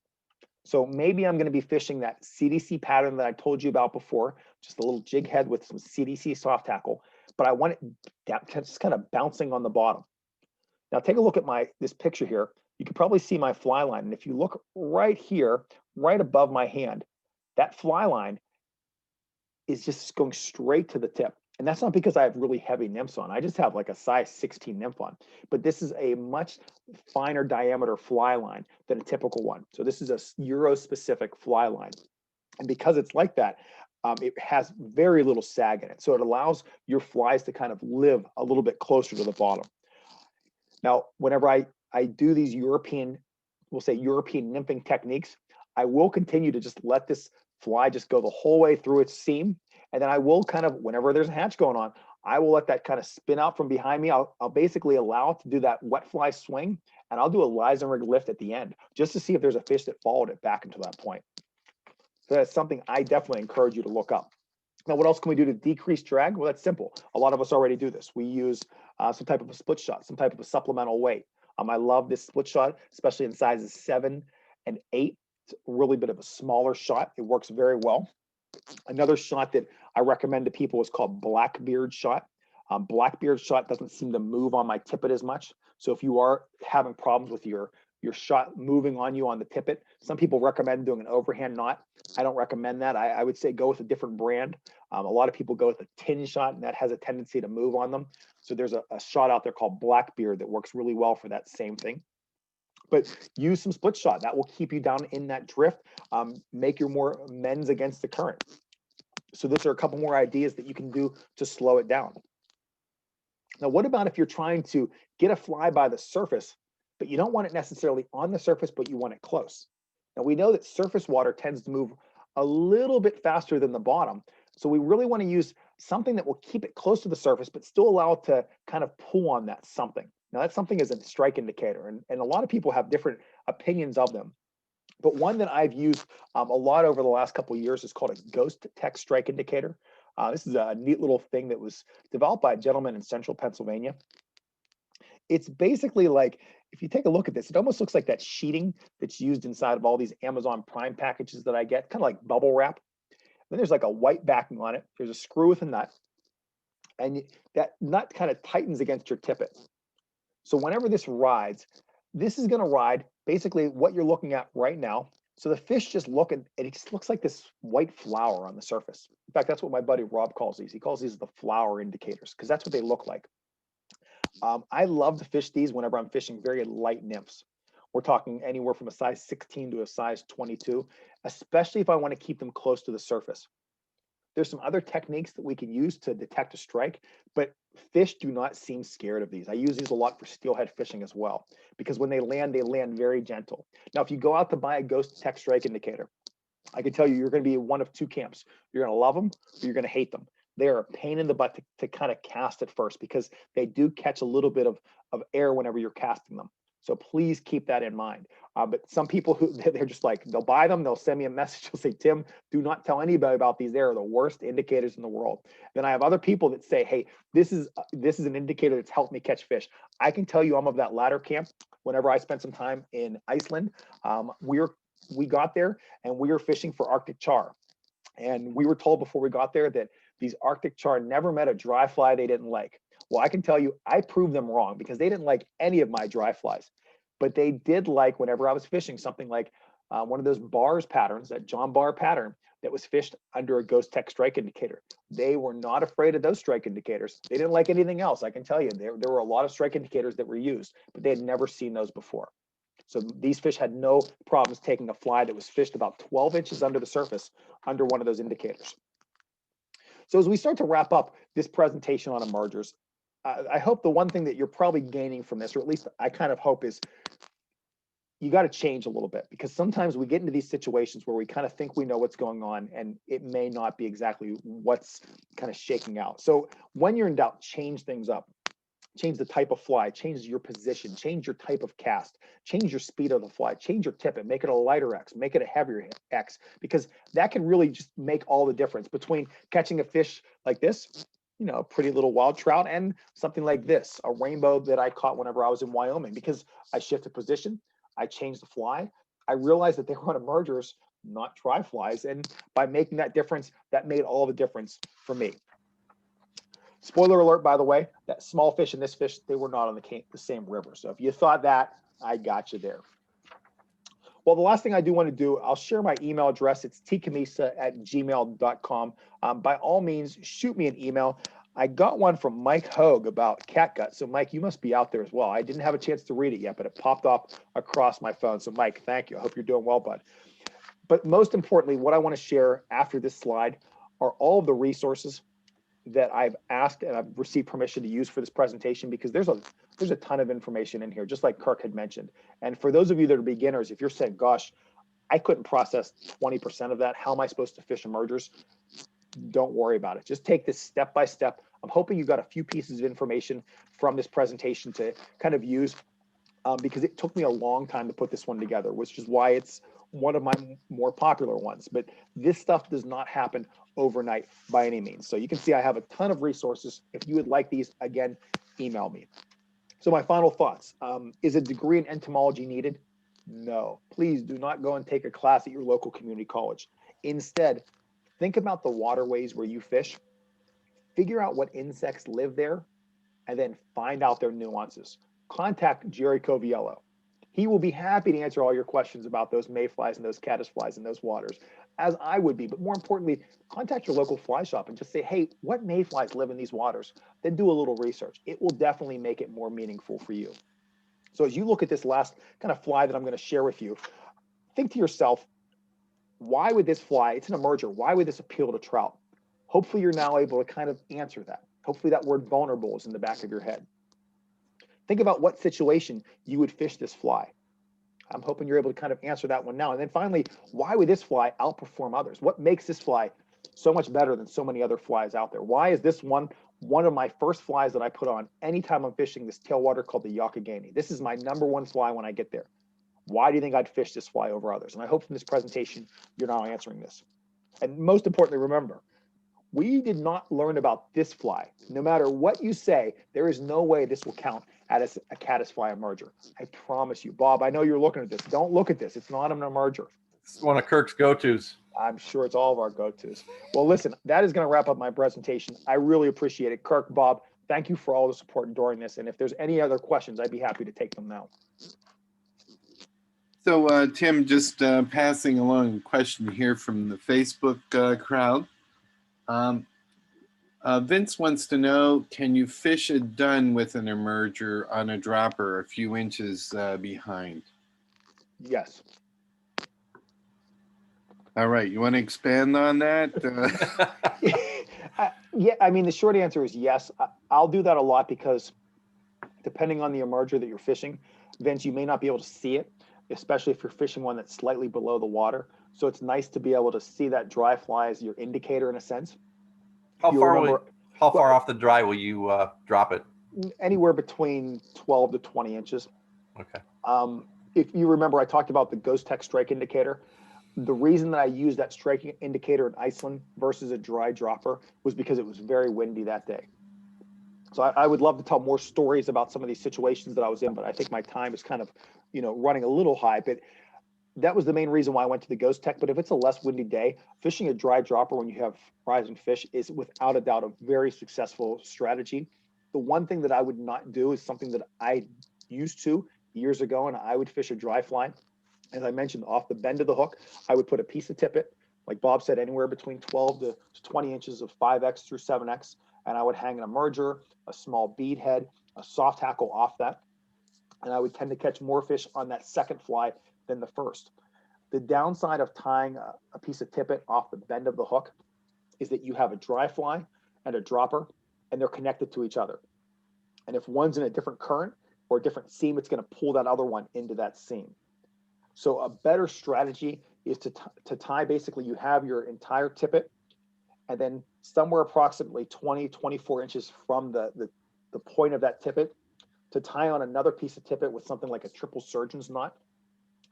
Speaker 3: So maybe I'm going to be fishing that CDC pattern that I told you about before, just a little jig head with some CDC soft tackle, but I want it just kind of bouncing on the bottom. Now take a look at this picture here. You can probably see my fly line. And if you look right here, right above my hand, that fly line is just going straight to the tip. And that's not because I have really heavy nymphs on. I just have like a size 16 nymph on. But this is a much finer diameter fly line than a typical one. So this is a Euro-specific fly line. And because it's like that, it has very little sag in it. So it allows your flies to kind of live a little bit closer to the bottom. Now, whenever I do these European, we'll say European nymphing techniques, I will continue to just let this fly just go the whole way through its seam. And then I will kind of, whenever there's a hatch going on, I will let that kind of spin out from behind me. I'll basically allow it to do that wet fly swing, and I'll do a lies and rig lift at the end just to see if there's a fish that followed it back into that point. So that's something I definitely encourage you to look up. Now, what else can we do to decrease drag? Well, that's simple. A lot of us already do this. We use some type of a split shot, some type of a supplemental weight. I love this split shot, especially in sizes 7 and 8. It's a really bit of a smaller shot. It works very well. Another shot that I recommend to people is called Blackbeard shot. Blackbeard shot doesn't seem to move on my tippet as much. So if you are having problems with your shot moving on you on the tippet, some people recommend doing an overhand knot. I don't recommend that. I would say go with a different brand. A lot of people go with a tin shot, and that has a tendency to move on them. So there's a shot out there called Blackbeard that works really well for that same thing. But use some split shot. That will keep you down in that drift, make your more mends against the current. So those are a couple more ideas that you can do to slow it down. Now, what about if you're trying to get a fly by the surface, but you don't want it necessarily on the surface, but you want it close? Now, we know that surface water tends to move a little bit faster than the bottom. So we really want to use something that will keep it close to the surface, but still allow it to kind of pull on that something. Now, that something is a strike indicator, and a lot of people have different opinions of them. But one that I've used a lot over the last couple of years is called a Ghost Tech strike indicator. This is a neat little thing that was developed by a gentleman in central Pennsylvania. It's basically like, if you take a look at this, it almost looks like that sheeting that's used inside of all these Amazon Prime packages that I get, kind of like bubble wrap. Then there's like a white backing on it. There's a screw with a nut, and that nut kind of tightens against your tippet. So whenever this rides, this is going to ride basically what you're looking at right now. So the fish just look at it, just looks like this white flower on the surface. In fact, that's what my buddy Rob calls these. He calls these the flower indicators because that's what they look like. I love to fish these whenever I'm fishing very light nymphs. We're talking anywhere from a size 16 to a size 22, especially if I want to keep them close to the surface. There's some other techniques that we can use to detect a strike, but fish do not seem scared of these. I use these a lot for steelhead fishing as well, because when they land very gentle. Now, if you go out to buy a Ghost Tech strike indicator, I can tell you, you're going to be in one of two camps. You're going to love them or you're going to hate them. They're a pain in the butt to kind of cast at first because they do catch a little bit of air whenever you're casting them. So please keep that in mind. But some people who they're just like, they'll buy them, they'll send me a message, they'll say, Tim, do not tell anybody about these. They are the worst indicators in the world. Then I have other people that say, hey, this is an indicator that's helped me catch fish. I can tell you I'm of that latter camp. Whenever I spent some time in Iceland, we got there and we were fishing for Arctic char. And we were told before we got there that these Arctic char never met a dry fly they didn't like. Well, I can tell you, I proved them wrong because they didn't like any of my dry flies, but they did like whenever I was fishing something like one of those bars patterns, that John Bar pattern that was fished under a Ghost Tech strike indicator. They were not afraid of those strike indicators. They didn't like anything else. I can tell you, there were a lot of strike indicators that were used, but they had never seen those before. So these fish had no problems taking a fly that was fished about 12 inches under the surface under one of those indicators. So as we start to wrap up this presentation on emergers, I hope the one thing that you're probably gaining from this, or at least I kind of hope, is you got to change a little bit, because sometimes we get into these situations where we kind of think we know what's going on and it may not be exactly what's kind of shaking out. So when you're in doubt, change things up. Change the type of fly, change your position, change your type of cast, change your speed of the fly, change your tippet, make it a lighter X, make it a heavier X, because that can really just make all the difference between catching a fish like this a pretty little wild trout, and something like this, a rainbow that I caught whenever I was in Wyoming, because I shifted position, I changed the fly, I realized that they were on emergers, not dry flies. And by making that difference, that made all the difference for me. Spoiler alert, by the way, that small fish and this fish, they were not on the same river. So if you thought that, I got you there. Well, the last thing I do want to do, I'll share my email address. It's tcammisa@gmail.com. By all means, shoot me an email. I got one from Mike Hogue about catgut. So Mike, you must be out there as well. I didn't have a chance to read it yet, but it popped up across my phone. So Mike, thank you. I hope you're doing well, bud. But most importantly, what I want to share after this slide are all of the resources that I've asked and I've received permission to use for this presentation, because there's a ton of information in here, just like Kirk had mentioned. And for those of you that are beginners, if you're saying, gosh, I couldn't process 20% of that, how am I supposed to fish emergers? Don't worry about it. Just take this step by step. I'm hoping you got a few pieces of information from this presentation to kind of use, because it took me a long time to put this one together, which is why it's one of my more popular ones. But this stuff does not happen overnight by any means. So you can see I have a ton of resources. If you would like these, again, email me. So my final thoughts, is a degree in entomology needed? No, please do not go and take a class at your local community college. Instead, think about the waterways where you fish, figure out what insects live there, and then find out their nuances. Contact Jerry Coviello. He will be happy to answer all your questions about those mayflies and those caddisflies in those waters, as I would be. But more importantly, contact your local fly shop and just say, hey, what mayflies live in these waters? Then do a little research. It will definitely make it more meaningful for you. So as you look at this last kind of fly that I'm going to share with you, think to yourself, why would this fly, it's an emerger, why would this appeal to trout? Hopefully you're now able to kind of answer that. Hopefully that word vulnerable is in the back of your head. Think about what situation you would fish this fly. I'm hoping you're able to kind of answer that one now. And then finally, why would this fly outperform others? What makes this fly so much better than so many other flies out there? Why is this one of my first flies that I put on anytime I'm fishing this tailwater called the Yakagani? This is my #1 fly when I get there. Why do you think I'd fish this fly over others? And I hope from this presentation, you're now answering this. And most importantly, remember, we did not learn about this fly. No matter what you say, there is no way this will count as a caddisfly emerger. I promise you. Bob, I know you're looking at this. Don't look at this. It's not an emerger.
Speaker 2: It's one of Kirk's go-tos.
Speaker 3: I'm sure it's all of our go-tos. Well, listen, that is going to wrap up my presentation. I really appreciate it. Kirk, Bob, thank you for all the support during this. And if there's any other questions, I'd be happy to take them now.
Speaker 1: So Tim, just passing along a question here from the Facebook crowd. Vince wants to know, can you fish a dun with an emerger on a dropper a few inches behind?
Speaker 3: Yes.
Speaker 1: All right, you want to expand on that?
Speaker 3: Yeah, I mean, the short answer is yes. I'll do that a lot because depending on the emerger that you're fishing, Vince, you may not be able to see it, especially if you're fishing one that's slightly below the water. So it's nice to be able to see that dry fly as your indicator in a sense.
Speaker 2: How far off the dry will you drop it?
Speaker 3: Anywhere between 12 to 20 inches.
Speaker 2: Okay.
Speaker 3: If you remember, I talked about the Ghost Tech strike indicator. The reason that I used that strike indicator in Iceland versus a dry dropper was because it was very windy that day. So I would love to tell more stories about some of these situations that I was in, but I think my time is kind of, running a little high. But that was the main reason why I went to the Ghost Tech. But if it's a less windy day, fishing a dry dropper when you have rising fish is without a doubt a very successful strategy. The one thing that I would not do is something that I used to years ago, and I would fish a dry fly. As I mentioned, off the bend of the hook, I would put a piece of tippet, like Bob said, anywhere between 12 to 20 inches of 5X through 7X, and I would hang an emerger, a small bead head, a soft hackle off that, and I would tend to catch more fish on that second fly than the first. The downside of tying a piece of tippet off the bend of the hook is that you have a dry fly and a dropper, and they're connected to each other. And if one's in a different current or a different seam, it's going to pull that other one into that seam. So a better strategy is to tie, basically you have your entire tippet, and then somewhere approximately 20, 24 inches from the point of that tippet to tie on another piece of tippet with something like a triple surgeon's knot.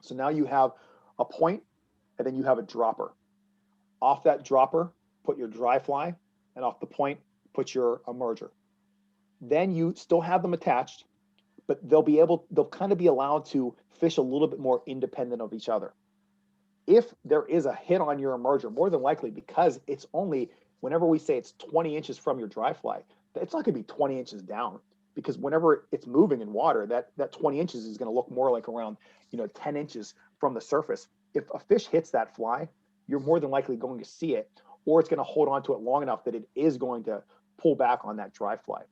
Speaker 3: So now you have a point, and then you have a dropper. Off that dropper, put your dry fly, and off the point, put your emerger. Then you still have them attached, but they'll kind of be allowed to fish a little bit more independent of each other. If there is a hit on your emerger, more than likely, because it's only, whenever we say it's 20 inches from your dry fly, it's not gonna be 20 inches down, because whenever it's moving in water, that 20 inches is gonna look more like around, 10 inches from the surface. If a fish hits that fly, you're more than likely going to see it, or it's gonna hold on to it long enough that it is going to pull back on that dry fly.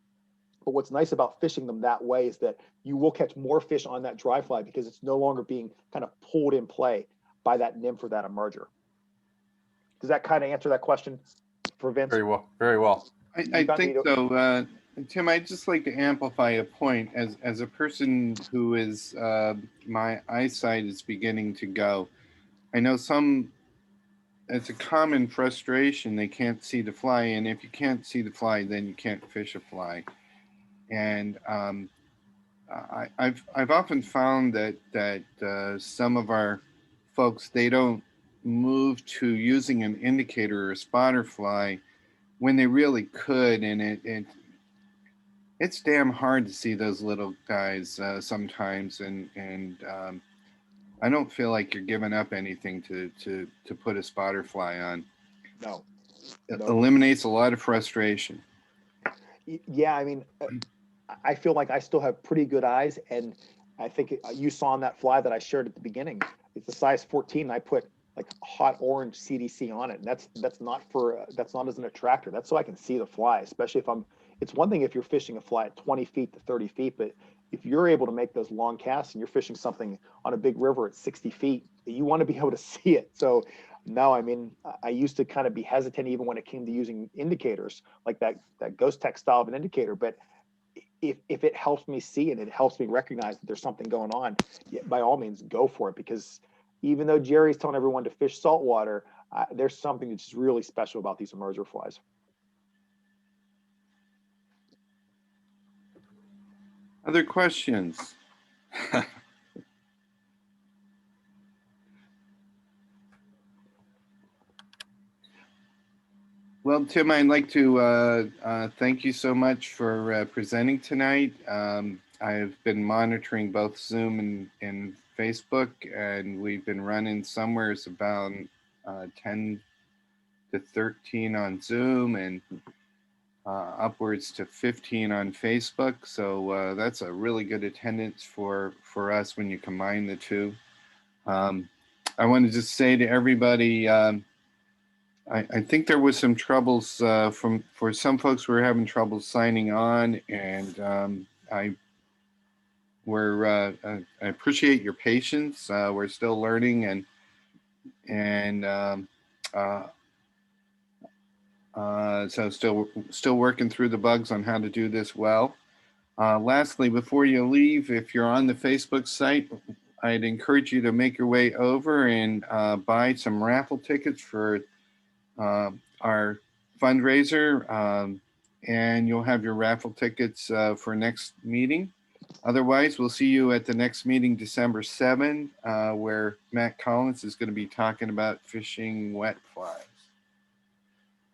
Speaker 3: But what's nice about fishing them that way is that you will catch more fish on that dry fly because it's no longer being kind of pulled in play by that nymph or that emerger. Does that kind of answer that question for Vince?
Speaker 2: Very well, very well.
Speaker 1: I think so. Tim, I'd just like to amplify a point. As a person who is, my eyesight is beginning to go, I know it's a common frustration. They can't see the fly, and if you can't see the fly, then you can't fish a fly. And I've often found that some of our folks, they don't move to using an indicator or a spotter fly when they really could, and it's damn hard to see those little guys sometimes, and I don't feel like you're giving up anything to put a spotter fly on.
Speaker 3: No.
Speaker 1: It eliminates a lot of frustration.
Speaker 3: Yeah, I mean, I feel like I still have pretty good eyes, and I think you saw on that fly that I shared at the beginning, it's a size 14. I put like hot orange CDC on it, and that's not as an attractor. That's so I can see the fly, especially if it's one thing if you're fishing a fly at 20 feet to 30 feet, but if you're able to make those long casts and you're fishing something on a big river at 60 feet, you want to be able to see it. So no, I mean, I used to kind of be hesitant even when it came to using indicators like that Ghost Tech style of an indicator, but if it helps me see and it helps me recognize that there's something going on, by all means go for it, because even though Jerry's telling everyone to fish saltwater, there's something that's just really special about these emerger flies.
Speaker 1: Other questions? Well, Tim, I'd like to thank you so much for presenting tonight. I've been monitoring both Zoom and Facebook, and we've been running somewhere about 10 to 13 on Zoom and upwards to 15 on Facebook. So that's a really good attendance for us when you combine the two. I want to just say to everybody, I think there was some troubles for some folks who were having trouble signing on, and I appreciate your patience. We're still learning, so still working through the bugs on how to do this well. Lastly, before you leave, if you're on the Facebook site, I'd encourage you to make your way over and buy some raffle tickets for our fundraiser, and you'll have your raffle tickets for next meeting. Otherwise, we'll see you at the next meeting, December 7, where Matt Collins is going to be talking about fishing wet flies.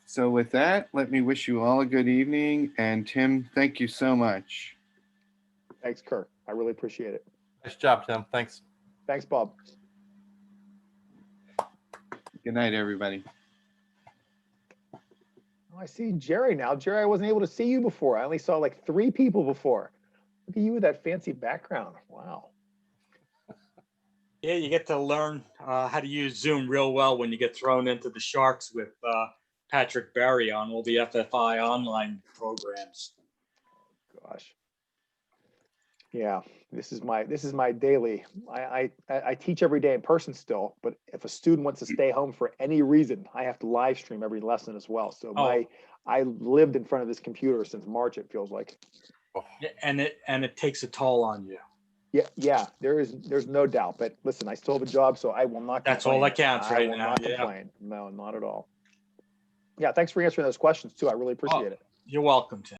Speaker 1: So with that, let me wish you all a good evening. And Tim, thank you so much.
Speaker 3: Thanks, Kirk. I really appreciate it.
Speaker 2: Nice job, Tim. Thanks.
Speaker 3: Thanks, Bob.
Speaker 1: Good night, everybody.
Speaker 3: Oh, I see Jerry now. Jerry, I wasn't able to see you before. I only saw like 3 people before. Look at you with that fancy background. Wow.
Speaker 5: Yeah, you get to learn how to use Zoom real well when you get thrown into the sharks with Patrick Barry on all the FFI online programs.
Speaker 3: Gosh. Yeah, this is my daily. I teach every day in person still, but if a student wants to stay home for any reason, I have to live stream every lesson as well. So I lived in front of this computer since March, it feels like.
Speaker 5: And it takes a toll on you.
Speaker 3: Yeah, there's no doubt. But listen, I still have a job, so I will not complain.
Speaker 5: That's all that counts right now.
Speaker 3: I will not complain. No, not at all. Yeah, thanks for answering those questions too. I really appreciate it.
Speaker 5: You're welcome, Tim.